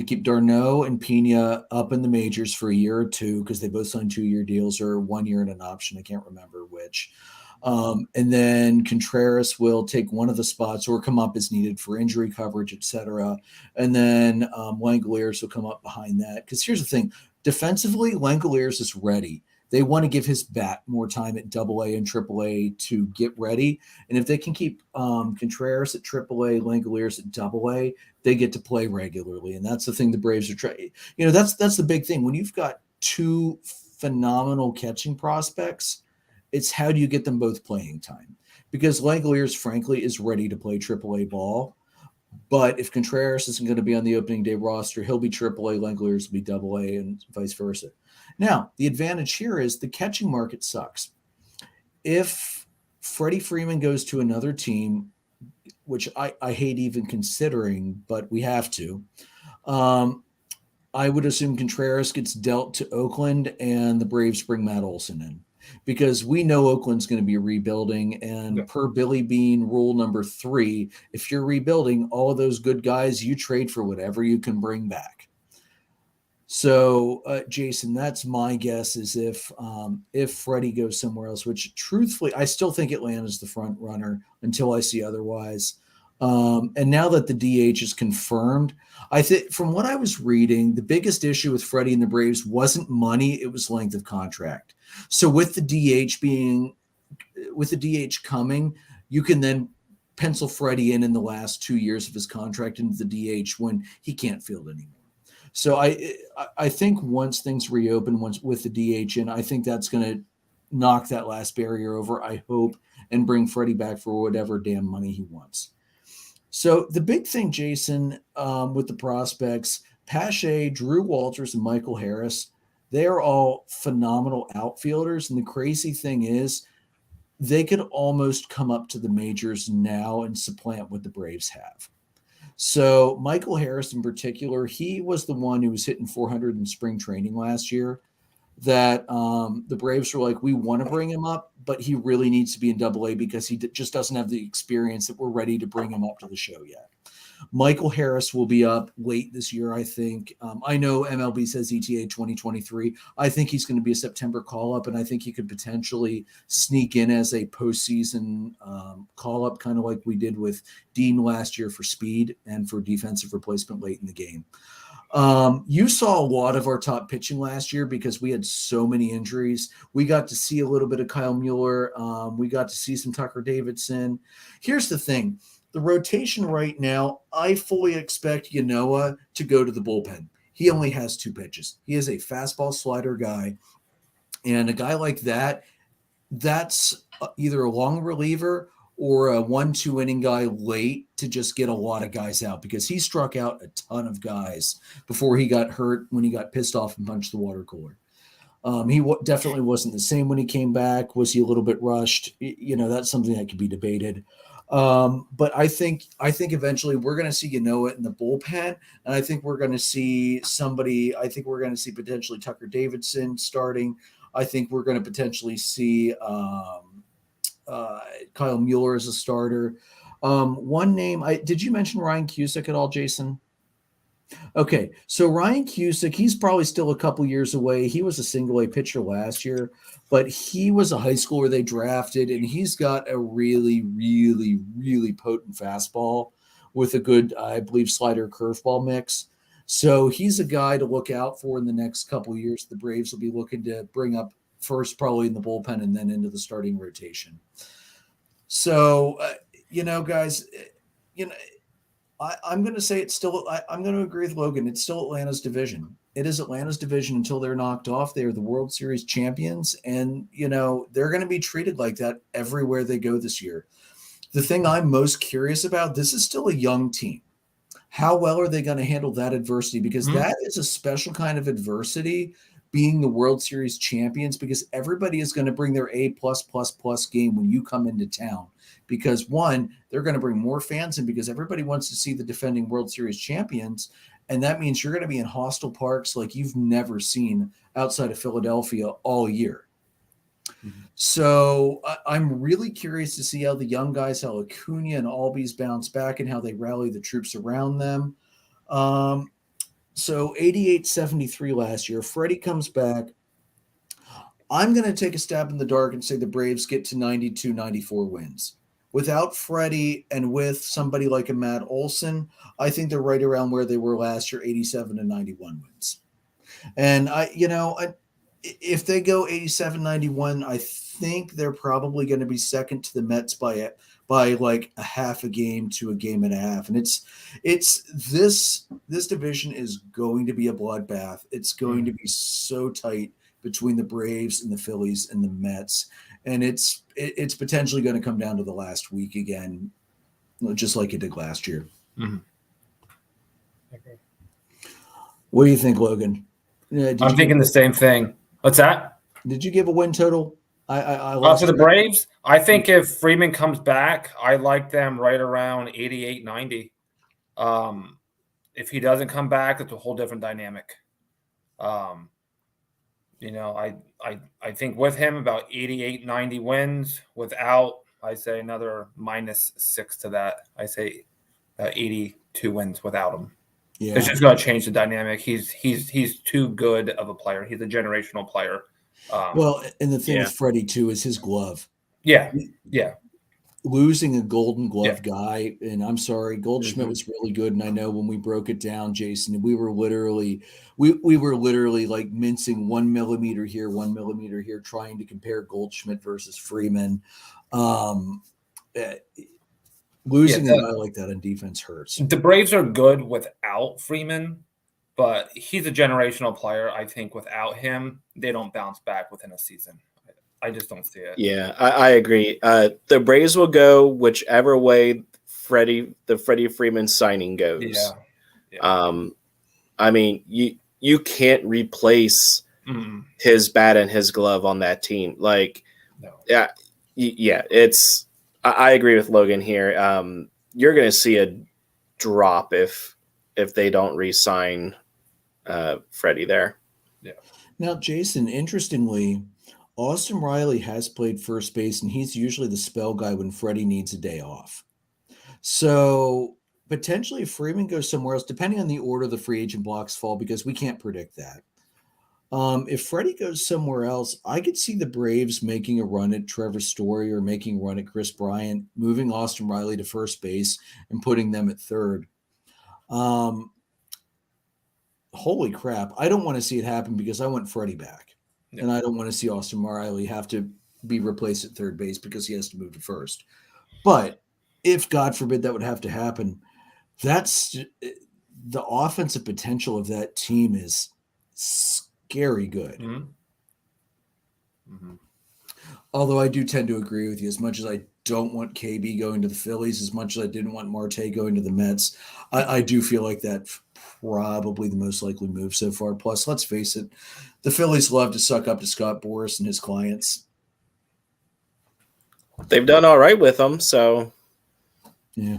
keep d'Arnaud and Pena up in the majors for a year or two, because they both signed 2-year deals or 1 year and an option. I can't remember which. And then Contreras will take one of the spots or come up as needed for injury coverage, etc. And then Langoliers will come up behind that. Because here's the thing. Defensively, Langoliers is ready. They want to give his bat more time at AA and AAA to get ready. And if they can keep Contreras at AAA, Langoliers at AA, they get to play regularly. And that's the thing the Braves are trying. That's the big thing. When you've got 2 phenomenal catching prospects, it's how do you get them both playing time? Because Langoliers, frankly, is ready to play AAA ball. But if Contreras isn't going to be on the opening day roster, he'll be AAA, Langoliers will be AA, and vice versa. Now, the advantage here is the catching market sucks. If Freddie Freeman goes to another team, which I hate even considering, but we have to, I would assume Contreras gets dealt to Oakland and the Braves bring Matt Olson in, because we know Oakland's going to be rebuilding. And per Billy Bean rule number 3, if you're rebuilding, all of those good guys, you trade for whatever you can bring back. So, Jason, that's my guess, is if Freddie goes somewhere else, which truthfully, I still think Atlanta's the front runner until I see otherwise. And now that the DH is confirmed, I think from what I was reading, the biggest issue with Freddie and the Braves wasn't money, it was length of contract. So with the DH coming, you can then pencil Freddie in the last 2 years of his contract into the DH when he can't field anymore. So I think once things reopen, with the DH in, I think that's going to knock that last barrier over, I hope, and bring Freddie back for whatever damn money he wants. So the big thing, Jason, with the prospects, Pache, Drew Walters, and Michael Harris, They are all phenomenal outfielders. And the crazy thing is, they could almost come up to the majors now and supplant what the Braves have. So Michael Harris in particular, he was the one who was hitting 400 in spring training last year that the Braves were like, we want to bring him up, but he really needs to be in Double-A because he just doesn't have the experience that we're ready to bring him up to the show yet. Michael Harris will be up late this year, I think. I know MLB says ETA 2023. I think he's going to be a September call-up, and I think he could potentially sneak in as a postseason call-up, kind of like we did with Dean last year for speed and for defensive replacement late in the game. You saw a lot of our top pitching last year because we had so many injuries. We got to see a little bit of Kyle Mueller. We got to see some Tucker Davidson. Here's the thing. The rotation right now, I fully expect Yanoa to go to the bullpen. He only has 2 pitches. He is a fastball slider guy. And a guy like that, that's either a long reliever or a 1-2 inning guy late to just get a lot of guys out because he struck out a ton of guys before he got hurt when he got pissed off and punched the water cooler. He definitely wasn't the same when he came back. Was he a little bit rushed? That's something that could be debated. But I think eventually we're going to see Yanoa in the bullpen, and I think we're going to see somebody. I think we're going to see potentially Tucker Davidson starting. I think we're going to potentially see Kyle Mueller as a starter. One name. Did you mention Ryan Cusick at all, Jason? Okay, so Ryan Cusick, he's probably still a couple years away. He was a single-A pitcher last year, but he was a high schooler they drafted, and he's got a really, really, really potent fastball with a good, I believe, slider curveball mix. So he's a guy to look out for in the next couple of years. The Braves will be looking to bring up first probably in the bullpen and then into the starting rotation. So, guys, I'm going to say it's still – I'm going to agree with Logan. It's still Atlanta's division. It is Atlanta's division until they're knocked off. They are the World Series champions, and, they're going to be treated like that everywhere they go this year. The thing I'm most curious about, this is still a young team. How well are they going to handle that adversity? Because that is a special kind of adversity, being the World Series champions, because everybody is going to bring their A+++ game when you come into town. Because one, they're going to bring more fans in because everybody wants to see the defending World Series champions. And that means you're going to be in hostile parks like you've never seen outside of Philadelphia all year. Mm-hmm. So I'm really curious to see how the young guys, how Acuna and Albies bounce back and how they rally the troops around them. So 88-73 last year. Freddie comes back. I'm going to take a stab in the dark and say the Braves get to 92-94 wins. Without Freddie and with somebody like a Matt Olson, I think they're right around where they were last year, 87-91 wins. And if they go 87-91, I think they're probably going to be second to the Mets by like a half a game to a game and a half. And it's this division is going to be a bloodbath. It's going to be so tight between the Braves and the Phillies and the Mets. And it's potentially going to come down to the last week again, just like it did last year.
Mm-hmm.
Okay. What do you think, Logan?
I'm thinking the same thing. What's that?
Did you give a win total? I
for the Braves, I think if Freeman comes back, I like them right around 88-90. If he doesn't come back, it's a whole different dynamic. I think with him about 88-90 wins. Without, I say another -6 to that. I say 82 wins without him. Yeah. It's just going to change the dynamic. He's too good of a player. He's a generational player.
And the thing with Freddie too is his glove.
Yeah.
Losing a Golden Glove guy, and I'm sorry, Goldschmidt was really good. And I know when we broke it down, Jason, we were literally like mincing 1 millimeter here, 1 millimeter here, trying to compare Goldschmidt versus Freeman. Losing a guy like that on defense hurts.
The Braves are good without Freeman, but he's a generational player. I think without him, they don't bounce back within a season. I just don't see it. Yeah,
I agree. The Braves will go whichever way the Freddie Freeman signing goes.
Yeah.
I mean, you can't replace his bat and his glove on that team. Like,
No.
yeah, it's. I agree with Logan here. You're going to see a drop if they don't re-sign Freddie there.
Yeah.
Now, Jason, interestingly, Austin Riley has played first base, and he's usually the spell guy when Freddie needs a day off. So potentially if Freeman goes somewhere else, depending on the order the free agent blocks fall, because we can't predict that. If Freddie goes somewhere else, I could see the Braves making a run at Trevor Story or making a run at Chris Bryant, moving Austin Riley to first base and putting them at third. Holy crap. I don't want to see it happen because I want Freddie back. Yeah. And I don't want to see Austin Riley have to be replaced at third base because he has to move to first. But if, God forbid, that would have to happen, that's the offensive potential of that team is scary good.
Mm-hmm. Mm-hmm.
Although I do tend to agree with you, as much as I don't want KB going to the Phillies, as much as I didn't want Marte going to the Mets, I do feel like that's probably the most likely move so far. Plus, let's face it, the Phillies love to suck up to Scott Boras and his clients.
They've done all right with them, so.
Yeah.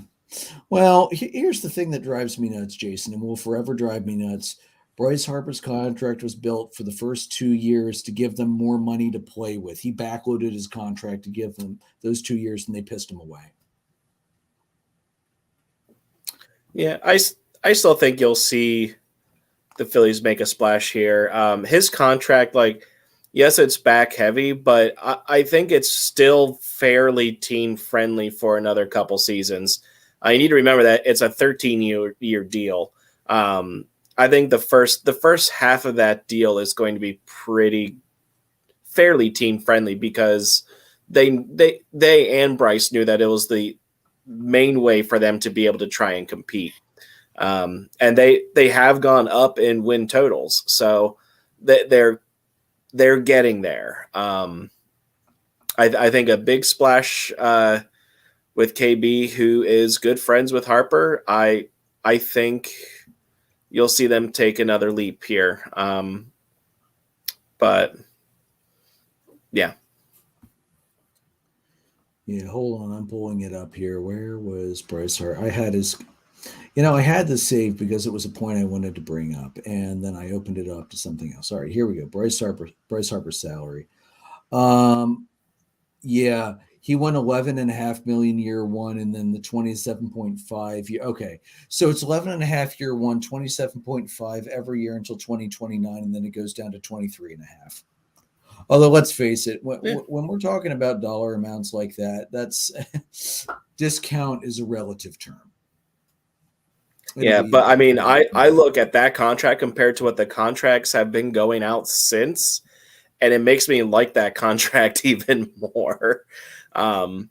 Well, here's the thing that drives me nuts, Jason, and will forever drive me nuts. Bryce Harper's contract was built for the first 2 years to give them more money to play with. He backloaded his contract to give them those 2 years, and they pissed him away.
Yeah, I still think you'll see the Phillies make a splash here. His contract, like, yes, it's back heavy, but I think it's still fairly team friendly for another couple seasons. You need to remember that it's a 13-year deal. I think the first half of that deal is going to be fairly team friendly because they and Bryce knew that it was the main way for them to be able to try and compete. And they have gone up in win totals, so they're getting there. I think a big splash with KB, who is good friends with Harper. I think you'll see them take another leap here. But yeah.
Yeah, hold on. I'm pulling it up here. Where was Bryce Harper? I had this saved because it was a point I wanted to bring up, and then I opened it up to something else. All right, here we go. Bryce Harper's salary. Yeah, he won $11.5 million year one, and then the 27.5 year. Okay, so it's 11.5 year one, 27.5 every year until 2029, and then it goes down to 23.5. Although let's face it, when we're talking about dollar amounts like that, that's discount is a relative term.
Yeah, but I mean, I look at that contract compared to what the contracts have been going out since, and it makes me like that contract even more.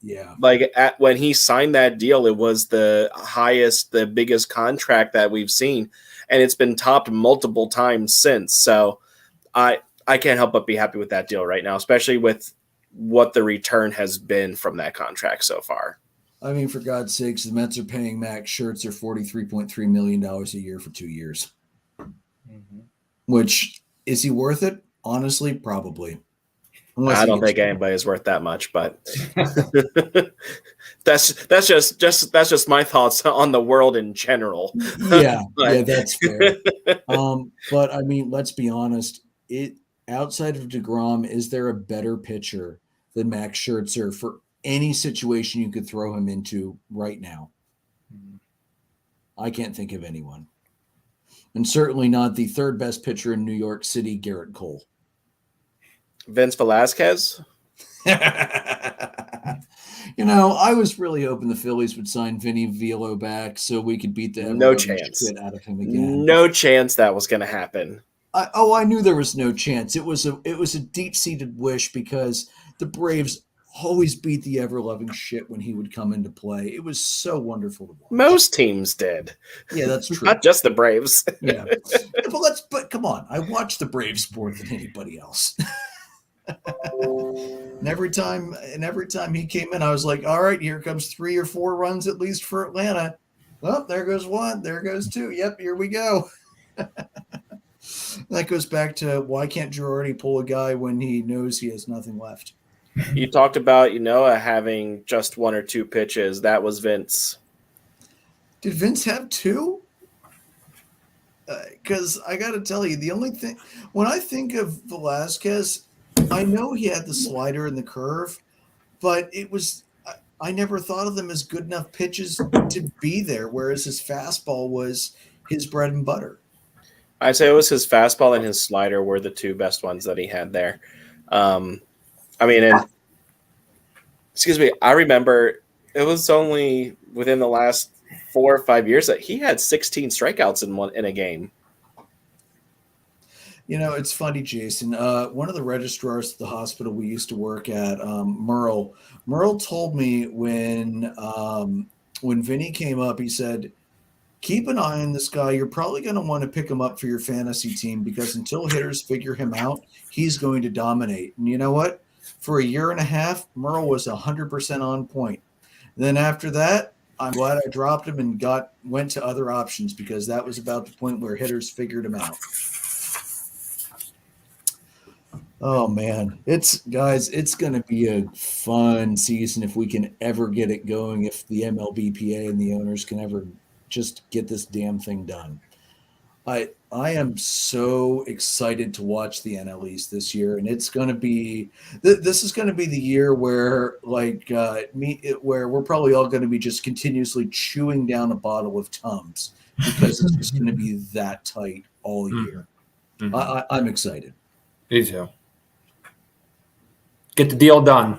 Yeah,
like when he signed that deal, it was the biggest contract that we've seen, and it's been topped multiple times since. So I can't help but be happy with that deal right now, especially with what the return has been from that contract so far.
I mean, for God's sakes, the Mets are paying Max Scherzer $43.3 million a year for 2 years. Mm-hmm. Which, is he worth it? Honestly, probably.
I don't think anybody's worth that much, but that's just my thoughts on the world in general.
Yeah, yeah, that's fair. But I mean, let's be honest. Outside of DeGrom, is there a better pitcher than Max Scherzer for any situation you could throw him into right now? I can't think of anyone. And certainly not the third best pitcher in New York City, Garrett Cole.
Vince Velasquez?
I was really hoping the Phillies would sign Vinny Velo back so we could beat the shit out of him again.
No chance that was going to happen.
I knew there was no chance. It was a deep-seated wish because the Braves always beat the ever-loving shit when he would come into play. It was so wonderful to watch.
Most teams did.
Yeah, that's true.
Not just the Braves.
Yeah. But come on. I watch the Braves more than anybody else. And every time he came in, I was like, all right, here comes 3 or 4 runs at least for Atlanta. Well, there goes one. There goes two. Yep, here we go. That goes back to why can't Girardi pull a guy when he knows he has nothing left?
You talked about having just one or two pitches. That was Vince.
Did Vince have two? Because I got to tell you, the only thing when I think of Velasquez, I know he had the slider and the curve, but I never thought of them as good enough pitches to be there. Whereas his fastball was his bread and butter.
I'd say it was his fastball and his slider were the two best ones that he had there. Excuse me, I remember it was only within the last 4 or 5 years that he had 16 strikeouts in a game.
It's funny, Jason. One of the registrars at the hospital we used to work at, Merle told me when Vinny came up, he said, keep an eye on this guy. You're probably going to want to pick him up for your fantasy team because until hitters figure him out, he's going to dominate. And you know what? For a year and a half, Merle was 100% on point. Then after that, I'm glad I dropped him and went to other options because that was about the point where hitters figured him out. Oh man, it's going to be a fun season if we can ever get it going. If the MLBPA and the owners can ever just get this damn thing done. I am so excited to watch the NL East this year, and it's going to be this is going to be the year where where we're probably all going to be just continuously chewing down a bottle of Tums because it's just going to be that tight all year. Mm-hmm. I'm excited.
Me too. Get the deal done.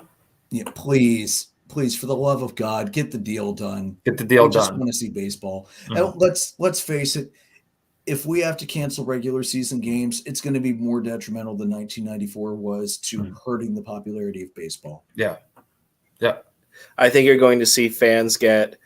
Yeah, please, for the love of God, get the deal done.
Get the deal done.
I just want to see baseball. Mm-hmm. And let's face it. If we have to cancel regular season games, it's going to be more detrimental than 1994 was to hurting the popularity of baseball.
Yeah.
I think you're going to see fans get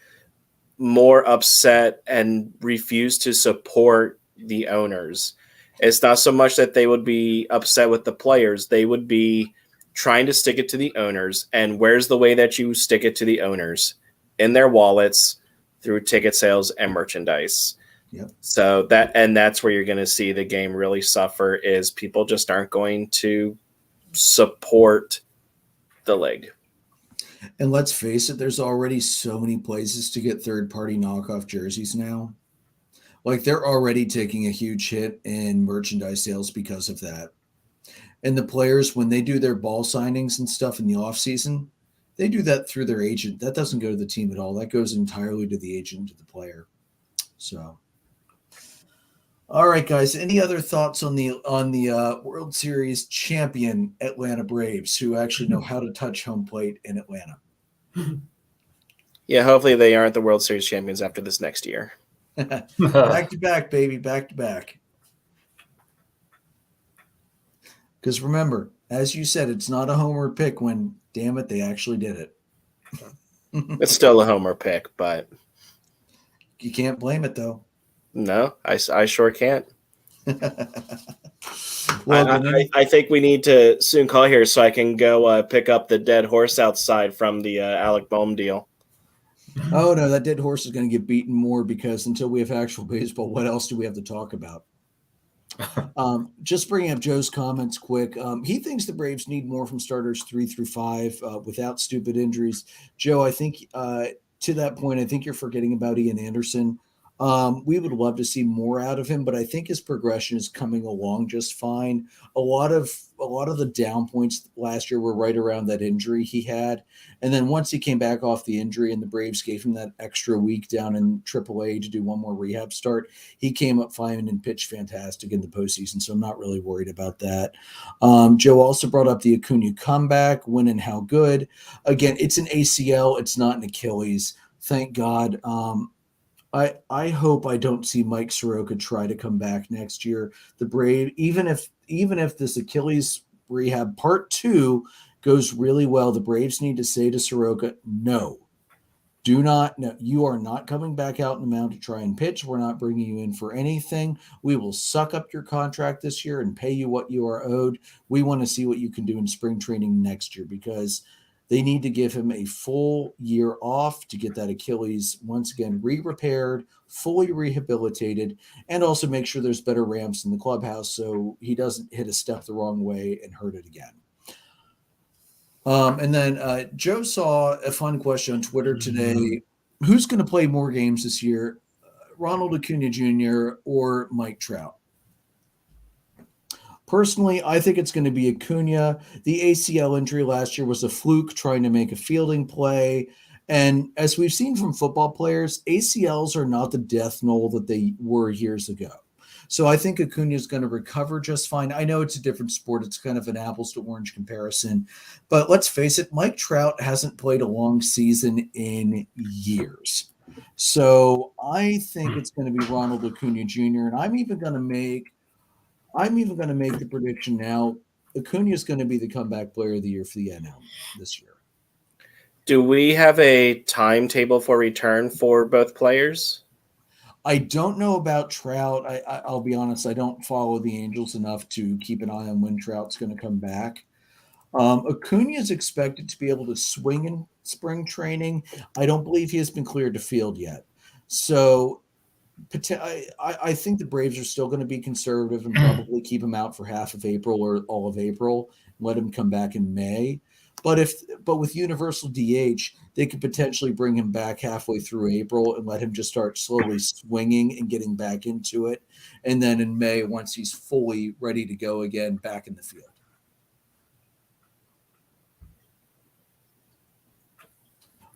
more upset and refuse to support the owners. It's not so much that they would be upset with the players. They would be trying to stick it to the owners. And where's the way that you stick it to the owners? In their wallets, through ticket sales and merchandise.
Yep.
So that's where you're going to see the game really suffer is people just aren't going to support the league.
And let's face it, there's already so many places to get third-party knockoff jerseys now. Like they're already taking a huge hit in merchandise sales because of that. And the players, when they do their ball signings and stuff in the offseason, they do that through their agent. That doesn't go to the team at all. That goes entirely to the agent, to the player. So, all right, guys. Any other thoughts on the World Series champion Atlanta Braves, who actually know how to touch home plate in Atlanta?
Yeah, hopefully they aren't the World Series champions after this next year.
Back to back, baby, back to back. Because remember, as you said, it's not a homer pick when, damn it, they actually did it.
It's still a homer pick, but
you can't blame it, though.
No, I sure can't.
Logan,
I think we need to soon call here so I can go pick up the dead horse outside from the Alec Boehm deal.
Oh, no, that dead horse is going to get beaten more because until we have actual baseball, what else do we have to talk about? Just bringing up Joe's comments quick. He thinks the Braves need more from starters 3 through 5 without stupid injuries. Joe, I think to that point, I think you're forgetting about Ian Anderson. We would love to see more out of him, but I think his progression is coming along just fine. A lot of the down points last year were right around that injury he had. And then once he came back off the injury and the Braves gave him that extra week down in AAA to do one more rehab start, he came up fine and pitched fantastic in the postseason. So I'm not really worried about that. Joe also brought up the Acuna comeback, when and how good. Again, it's an ACL. It's not an Achilles. Thank God. I hope I don't see Mike Soroka try to come back next year. The Brave, even if this Achilles rehab part 2 goes really well, the Braves need to say to Soroka, no, you are not coming back out in the mound to try and pitch. We're not bringing you in for anything. We will suck up your contract this year and pay you what you are owed. We want to see what you can do in spring training next year because They need to give him a full year off to get that Achilles once again re-repaired, fully rehabilitated, and also make sure there's better ramps in the clubhouse so he doesn't hit a step the wrong way and hurt it again. And then Joe saw a fun question on Twitter today. Who's going to play more games this year, Ronald Acuna Jr. or Mike Trout? Personally, I think it's going to be Acuna. The ACL injury last year was a fluke trying to make a fielding play. And as we've seen from football players, ACLs are not the death knell that they were years ago. So I think Acuna is going to recover just fine. I know it's a different sport. It's kind of an apples to orange comparison. But let's face it, Mike Trout hasn't played a long season in years. So I think it's going to be Ronald Acuna Jr. And I'm even going to make the prediction now. Acuna is going to be the comeback player of the year for the NL this year.
Do we have a timetable for return for both players?
I don't know about Trout. I'll be honest. I don't follow the Angels enough to keep an eye on when Trout's going to come back. Acuna is expected to be able to swing in spring training. I don't believe he has been cleared to field yet. So I think the Braves are still going to be conservative and probably keep him out for half of April or all of April and let him come back in May. But with universal DH, they could potentially bring him back halfway through April and let him just start slowly swinging and getting back into it. And then in May, once he's fully ready to go again, back in the field.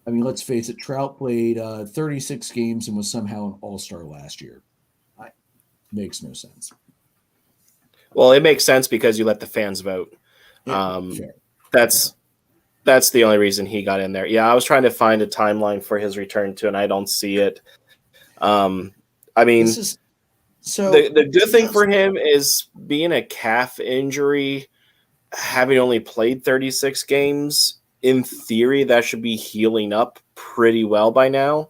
I mean, let's face it, Trout played 36 games and was somehow an all-star last year. Makes no sense.
Well, it makes sense because you let the fans vote. That's the only reason he got in there. Yeah, I was trying to find a timeline for his return to, and I don't see it. I mean, the good thing for him is being a calf injury, having only played 36 games. In theory, that should be healing up pretty well by now.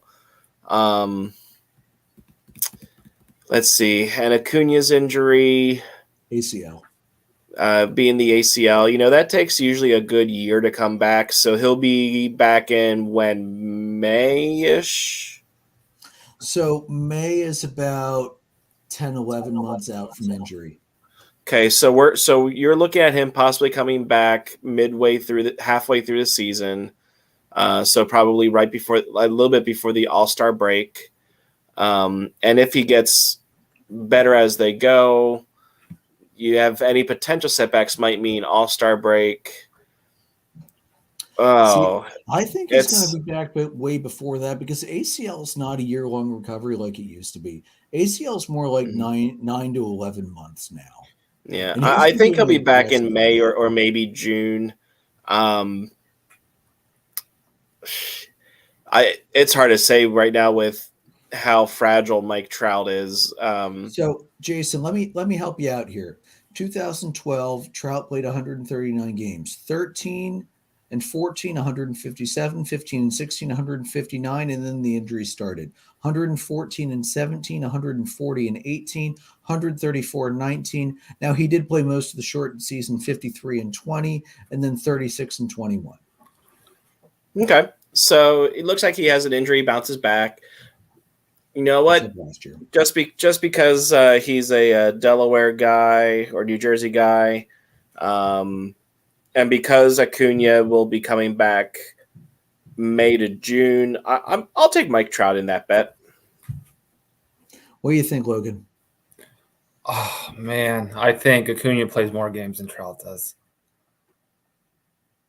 Let's see. And Acuna's injury.
ACL.
Being the ACL, that takes usually a good year to come back. So he'll be back in when, May-ish?
So May is about 10, 11 months out from injury.
Okay, so you're looking at him possibly coming back halfway through the season. So probably a little bit before the All-Star break. And if he gets better as they go, you have any potential setbacks might mean All-Star break. Oh,
see, I think he's going to be back way before that because ACL is not a year-long recovery like it used to be. ACL is more like 9 to 11 months now.
Yeah, I think he'll be back in May or maybe June. It's hard to say right now with how fragile Mike Trout is.
So, Jason, let me help you out here. 2012, Trout played 139 games. 13 and 14, 157. 15 and 16, 159. And then the injury started. 114 and 17, 140 and 18, 134 and 19. Now, he did play most of the shortened season, 53 and 20, and then 36 and 21.
Okay. So it looks like he has an injury, bounces back. You know what? Just because he's a Delaware guy or New Jersey guy, and because Acuna will be coming back May to June, I'll take Mike Trout in that bet.
What do you think, Logan?
Oh, man. I think Acuna plays more games than Trout does.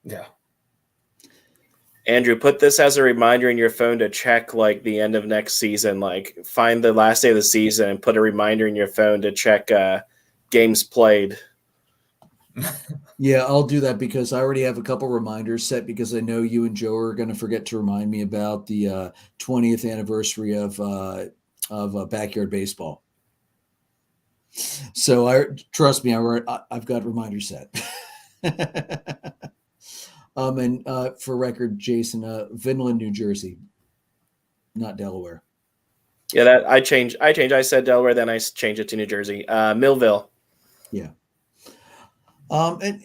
Yeah.
Andrew, put this as a reminder in your phone to check like the end of next season. Like find the last day of the season and put a reminder in your phone to check games played.
Yeah, I'll do that because I already have a couple reminders set because I know you and Joe are going to forget to remind me about the 20th anniversary of backyard baseball. So trust me, I've got reminders set. And for record, Jason, Vinland, New Jersey, not Delaware.
Yeah, that I changed. I said Delaware, then I changed it to New Jersey. Millville.
Yeah. And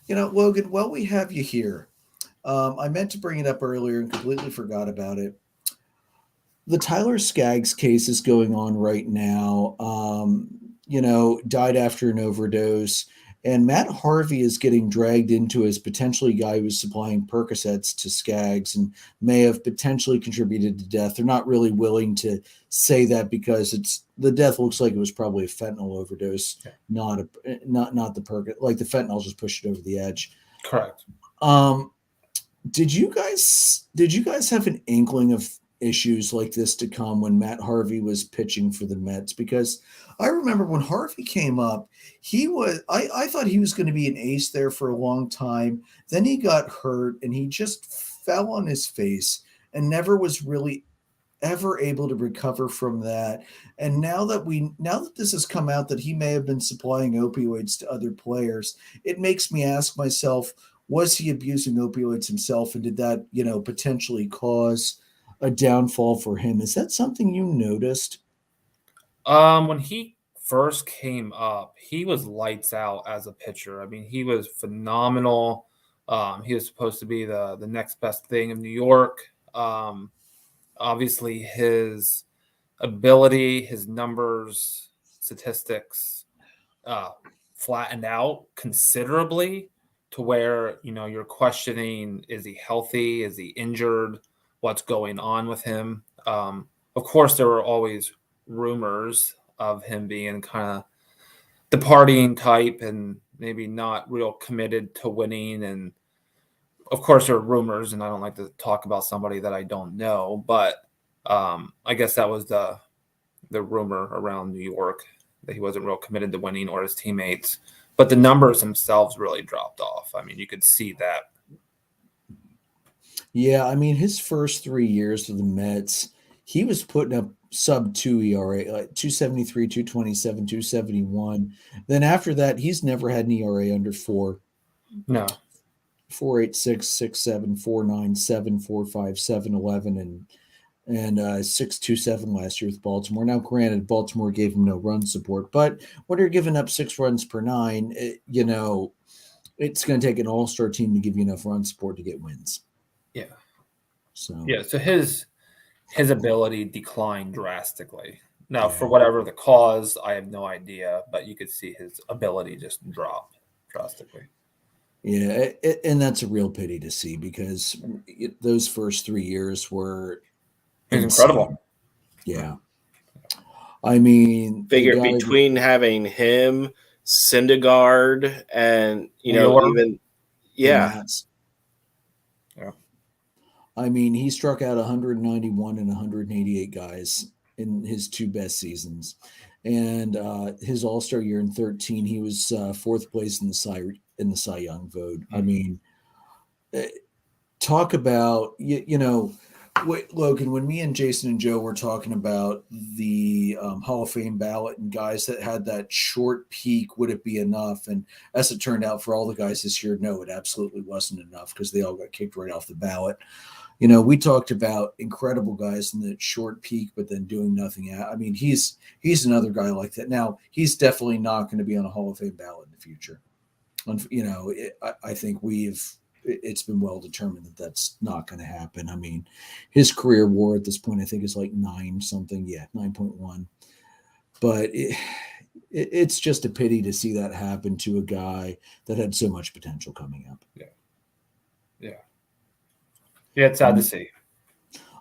Logan, while we have you here, I meant to bring it up earlier and completely forgot about it. The Tyler Skaggs case is going on right now. Died after an overdose. And Matt Harvey is getting dragged into as potentially a guy who was supplying Percocets to Skaggs and may have potentially contributed to death. They're not really willing to say that because the death looks like it was probably a fentanyl overdose, not the Percocet. Like the fentanyl just pushed it over the edge.
Correct.
Did you guys have an inkling of issues like this to come when Matt Harvey was pitching for the Mets? Because I remember when Harvey came up, I thought he was going to be an ace there for a long time. Then he got hurt and he just fell on his face and never was really ever able to recover from that. And now that this has come out that he may have been supplying opioids to other players, it makes me ask myself, was he abusing opioids himself, and did that, potentially cause a downfall for him? Is that something you noticed?
When he first came up, he was lights out as a pitcher. I mean, he was phenomenal. He was supposed to be the next best thing in New York. Obviously, his ability, his numbers, statistics flattened out considerably to where, you're questioning, is he healthy? Is he injured? What's going on with him? Of course, there were always rumors of him being kind of the partying type and maybe not real committed to winning. And of course, there are rumors, and I don't like to talk about somebody that I don't know, but I guess that was the rumor around New York, that he wasn't real committed to winning, or his teammates. But the numbers themselves really dropped off. I mean, you could see that.
Yeah, I mean, his first 3 years with the Mets, he was putting up sub 2 ERA, like 273, 227, 271. Then after that, he's never had an ERA under 4.
No.
4.86, 6.7, 4.97, 4.5, 7.11, and 6.27 last year with Baltimore. Now, granted, Baltimore gave him no run support, but when you're giving up 6 runs per 9, it's going to take an all-star team to give you enough run support to get wins.
Yeah.
So
his ability declined drastically. Now, for whatever the cause, I have no idea, but you could see his ability just drop drastically.
Yeah, and that's a real pity to see, because those first 3 years were
incredible.
Yeah. I mean,
figure between having him, Syndergaard, and even
Mats. Yeah. I mean, he struck out 191 and 188 guys in his 2 best seasons. And his All-Star year in 2013, he was 4th place in the Cy Young vote. I mean, talk about, Logan, when me and Jason and Joe were talking about the Hall of Fame ballot and guys that had that short peak, would it be enough? And as it turned out, for all the guys this year, no, it absolutely wasn't enough, because they all got kicked right off the ballot. We talked about incredible guys in the short peak, but then doing nothing. I mean, he's another guy like that. Now, he's definitely not going to be on a Hall of Fame ballot in the future. I think it's been well determined that that's not going to happen. I mean, his career WAR at this point, I think, is like 9 something. Yeah, 9.1. But it's just a pity to see that happen to a guy that had so much potential coming up.
Yeah, it's sad to see.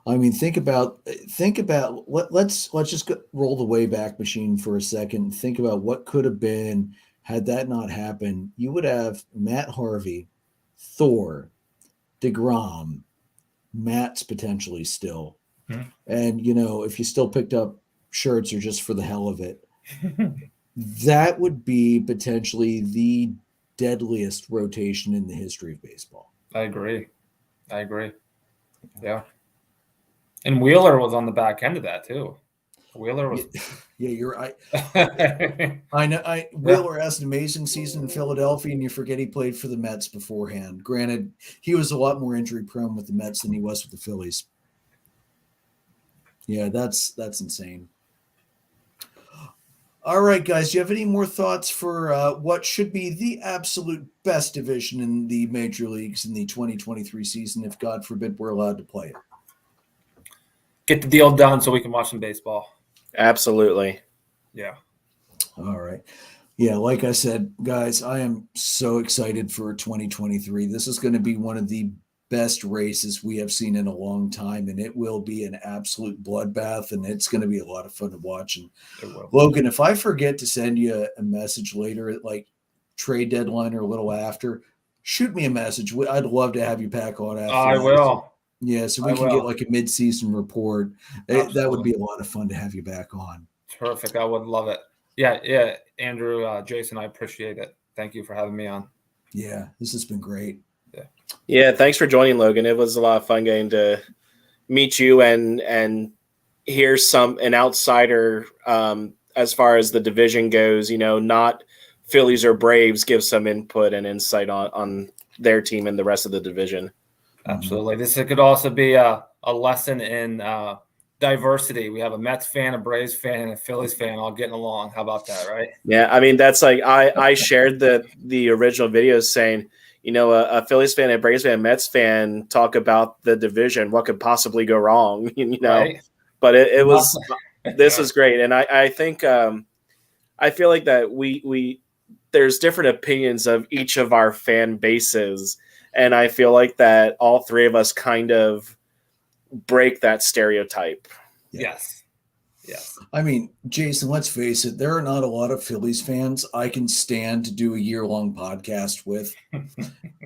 I mean, think about let's just roll the Wayback Machine for a second. Think about what could have been had that not happened. You would have Matt Harvey, Thor, DeGrom, Matt's potentially still.
Mm-hmm.
And, if you still picked up shirts or just for the hell of it, that would be potentially the deadliest rotation in the history of baseball.
I agree. Yeah. And Wheeler was on the back end of that too. Wheeler was.
Yeah, you're right. I know. Wheeler has an amazing season in Philadelphia, and you forget he played for the Mets beforehand. Granted, he was a lot more injury prone with the Mets than he was with the Phillies. Yeah, that's insane. All right, guys, do you have any more thoughts for what should be the absolute best division in the major leagues in the 2023 season, if God forbid we're allowed to play it?
Get the deal done so we can watch some baseball.
Absolutely.
Yeah.
All right. Yeah, like I said, guys, I am so excited for 2023. This is going to be one of the best races we have seen in a long time, and it will be an absolute bloodbath, and it's going to be a lot of fun to watch. And Logan, if I forget to send you a message later at like trade deadline or a little after, shoot me a message. I'd love to have you back on after.
I will.
Yeah, so we can get like a mid-season report. That would be a lot of fun to have you back on.
Perfect. I would love it. Yeah, Andrew, Jason, I appreciate it. Thank you for having me on.
Yeah, this has been great.
Yeah, thanks for joining, Logan. It was a lot of fun getting to meet you and hear an outsider as far as the division goes. Not Phillies or Braves, give some input and insight on their team and the rest of the division.
Absolutely. This could also be a lesson in diversity. We have a Mets fan, a Braves fan, and a Phillies fan all getting along. How about that, right?
Yeah, I mean, that's like I shared the original videos saying, a Phillies fan, a Braves fan, a Mets fan talk about the division. What could possibly go wrong?
Right?
But it was this is great, and I think I feel like that we there's different opinions of each of our fan bases, and I feel like that all three of us kind of break that stereotype.
Yes.
I mean, Jason, let's face it, there are not a lot of Phillies fans I can stand to do a year-long podcast with.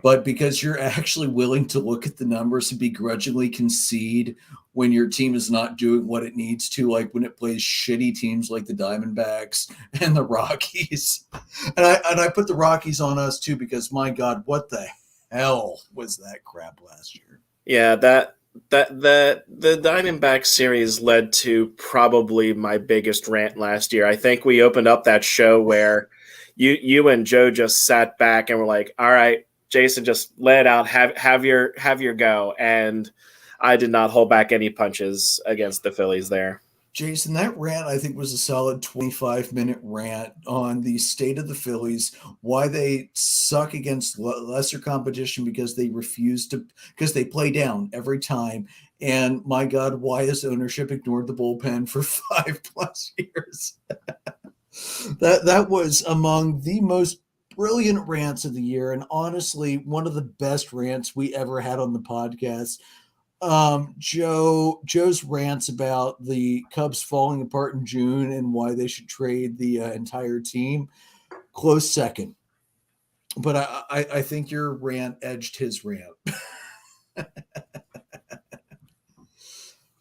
But because you're actually willing to look at the numbers and begrudgingly concede when your team is not doing what it needs to, like when it plays shitty teams like the Diamondbacks and the Rockies. And I put the Rockies on us too, because my God, what the hell was that crap last year?
Yeah, the Diamondback series led to probably my biggest rant last year. I think we opened up that show where you and Joe just sat back and were like, all right, Jason, just let it out, have your go. And I did not hold back any punches against the Phillies there.
Jason, that rant, I think, was a solid 25-minute rant on the state of the Phillies, why they suck against lesser competition because they play down every time. And my God, why has ownership ignored the bullpen for 5+ years? That was among the most brilliant rants of the year. And honestly, one of the best rants we ever had on the podcast. Joe's rants about the Cubs falling apart in June and why they should trade the entire team, close second. But I think your rant edged his rant.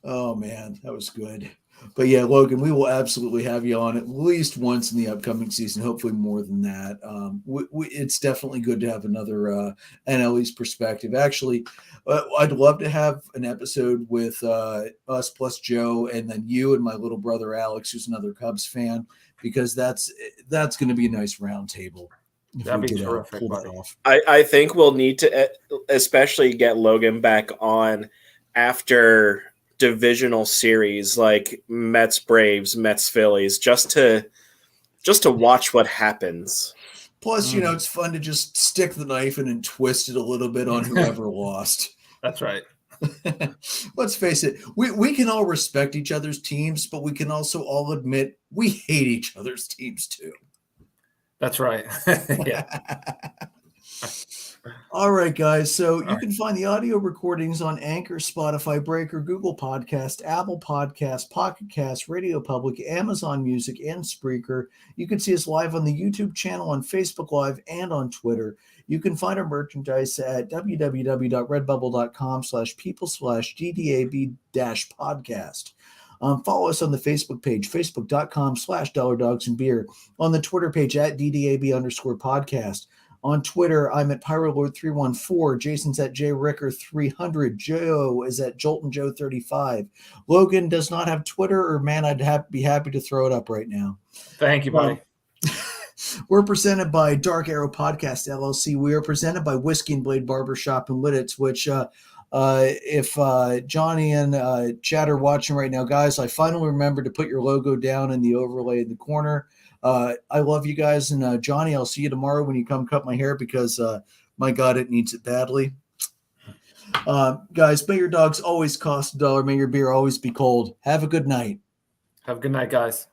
Oh man, that was good. But yeah, Logan, we will absolutely have you on at least once in the upcoming season, hopefully more than that. It's definitely good to have another NL East perspective. Actually, I'd love to have an episode with us plus Joe, and then you and my little brother Alex, who's another Cubs fan, because that's going to be a nice round table.
That'd be terrific.
I think we'll need to especially get Logan back on after divisional series like Mets Braves, Mets Phillies, just to watch what happens.
Plus, it's fun to just stick the knife in and twist it a little bit on whoever lost.
That's right.
Let's face it, we can all respect each other's teams, but we can also all admit we hate each other's teams too.
That's right. Yeah.
All right, guys. So you can find the audio recordings on Anchor, Spotify, Breaker, Google Podcast, Apple Podcast, Pocket Cast, Radio Public, Amazon Music, and Spreaker. You can see us live on the YouTube channel, on Facebook Live, and on Twitter. You can find our merchandise at www.redbubble.com/people/DDAB-podcast. Follow us on the Facebook page, facebook.com/dollardogsandbeer. On the Twitter page at DDAB_podcast. On Twitter, I'm at PyroLord314. Jason's at JRicker300. Joe is at JoltonJoe35. Logan does not have Twitter, or man, I'd be happy to throw it up right now.
Thank you, buddy.
We're presented by Dark Arrow Podcast, LLC. We are presented by Whiskey and Blade Barbershop in Lidditz, which If Johnny and Chad are watching right now, guys, I finally remembered to put your logo down in the overlay in the corner. I love you guys. And Johnny, I'll see you tomorrow when you come cut my hair because, my God, it needs it badly. Guys, may your dogs always cost $1. May your beer always be cold. Have a good night.
Have a good night, guys.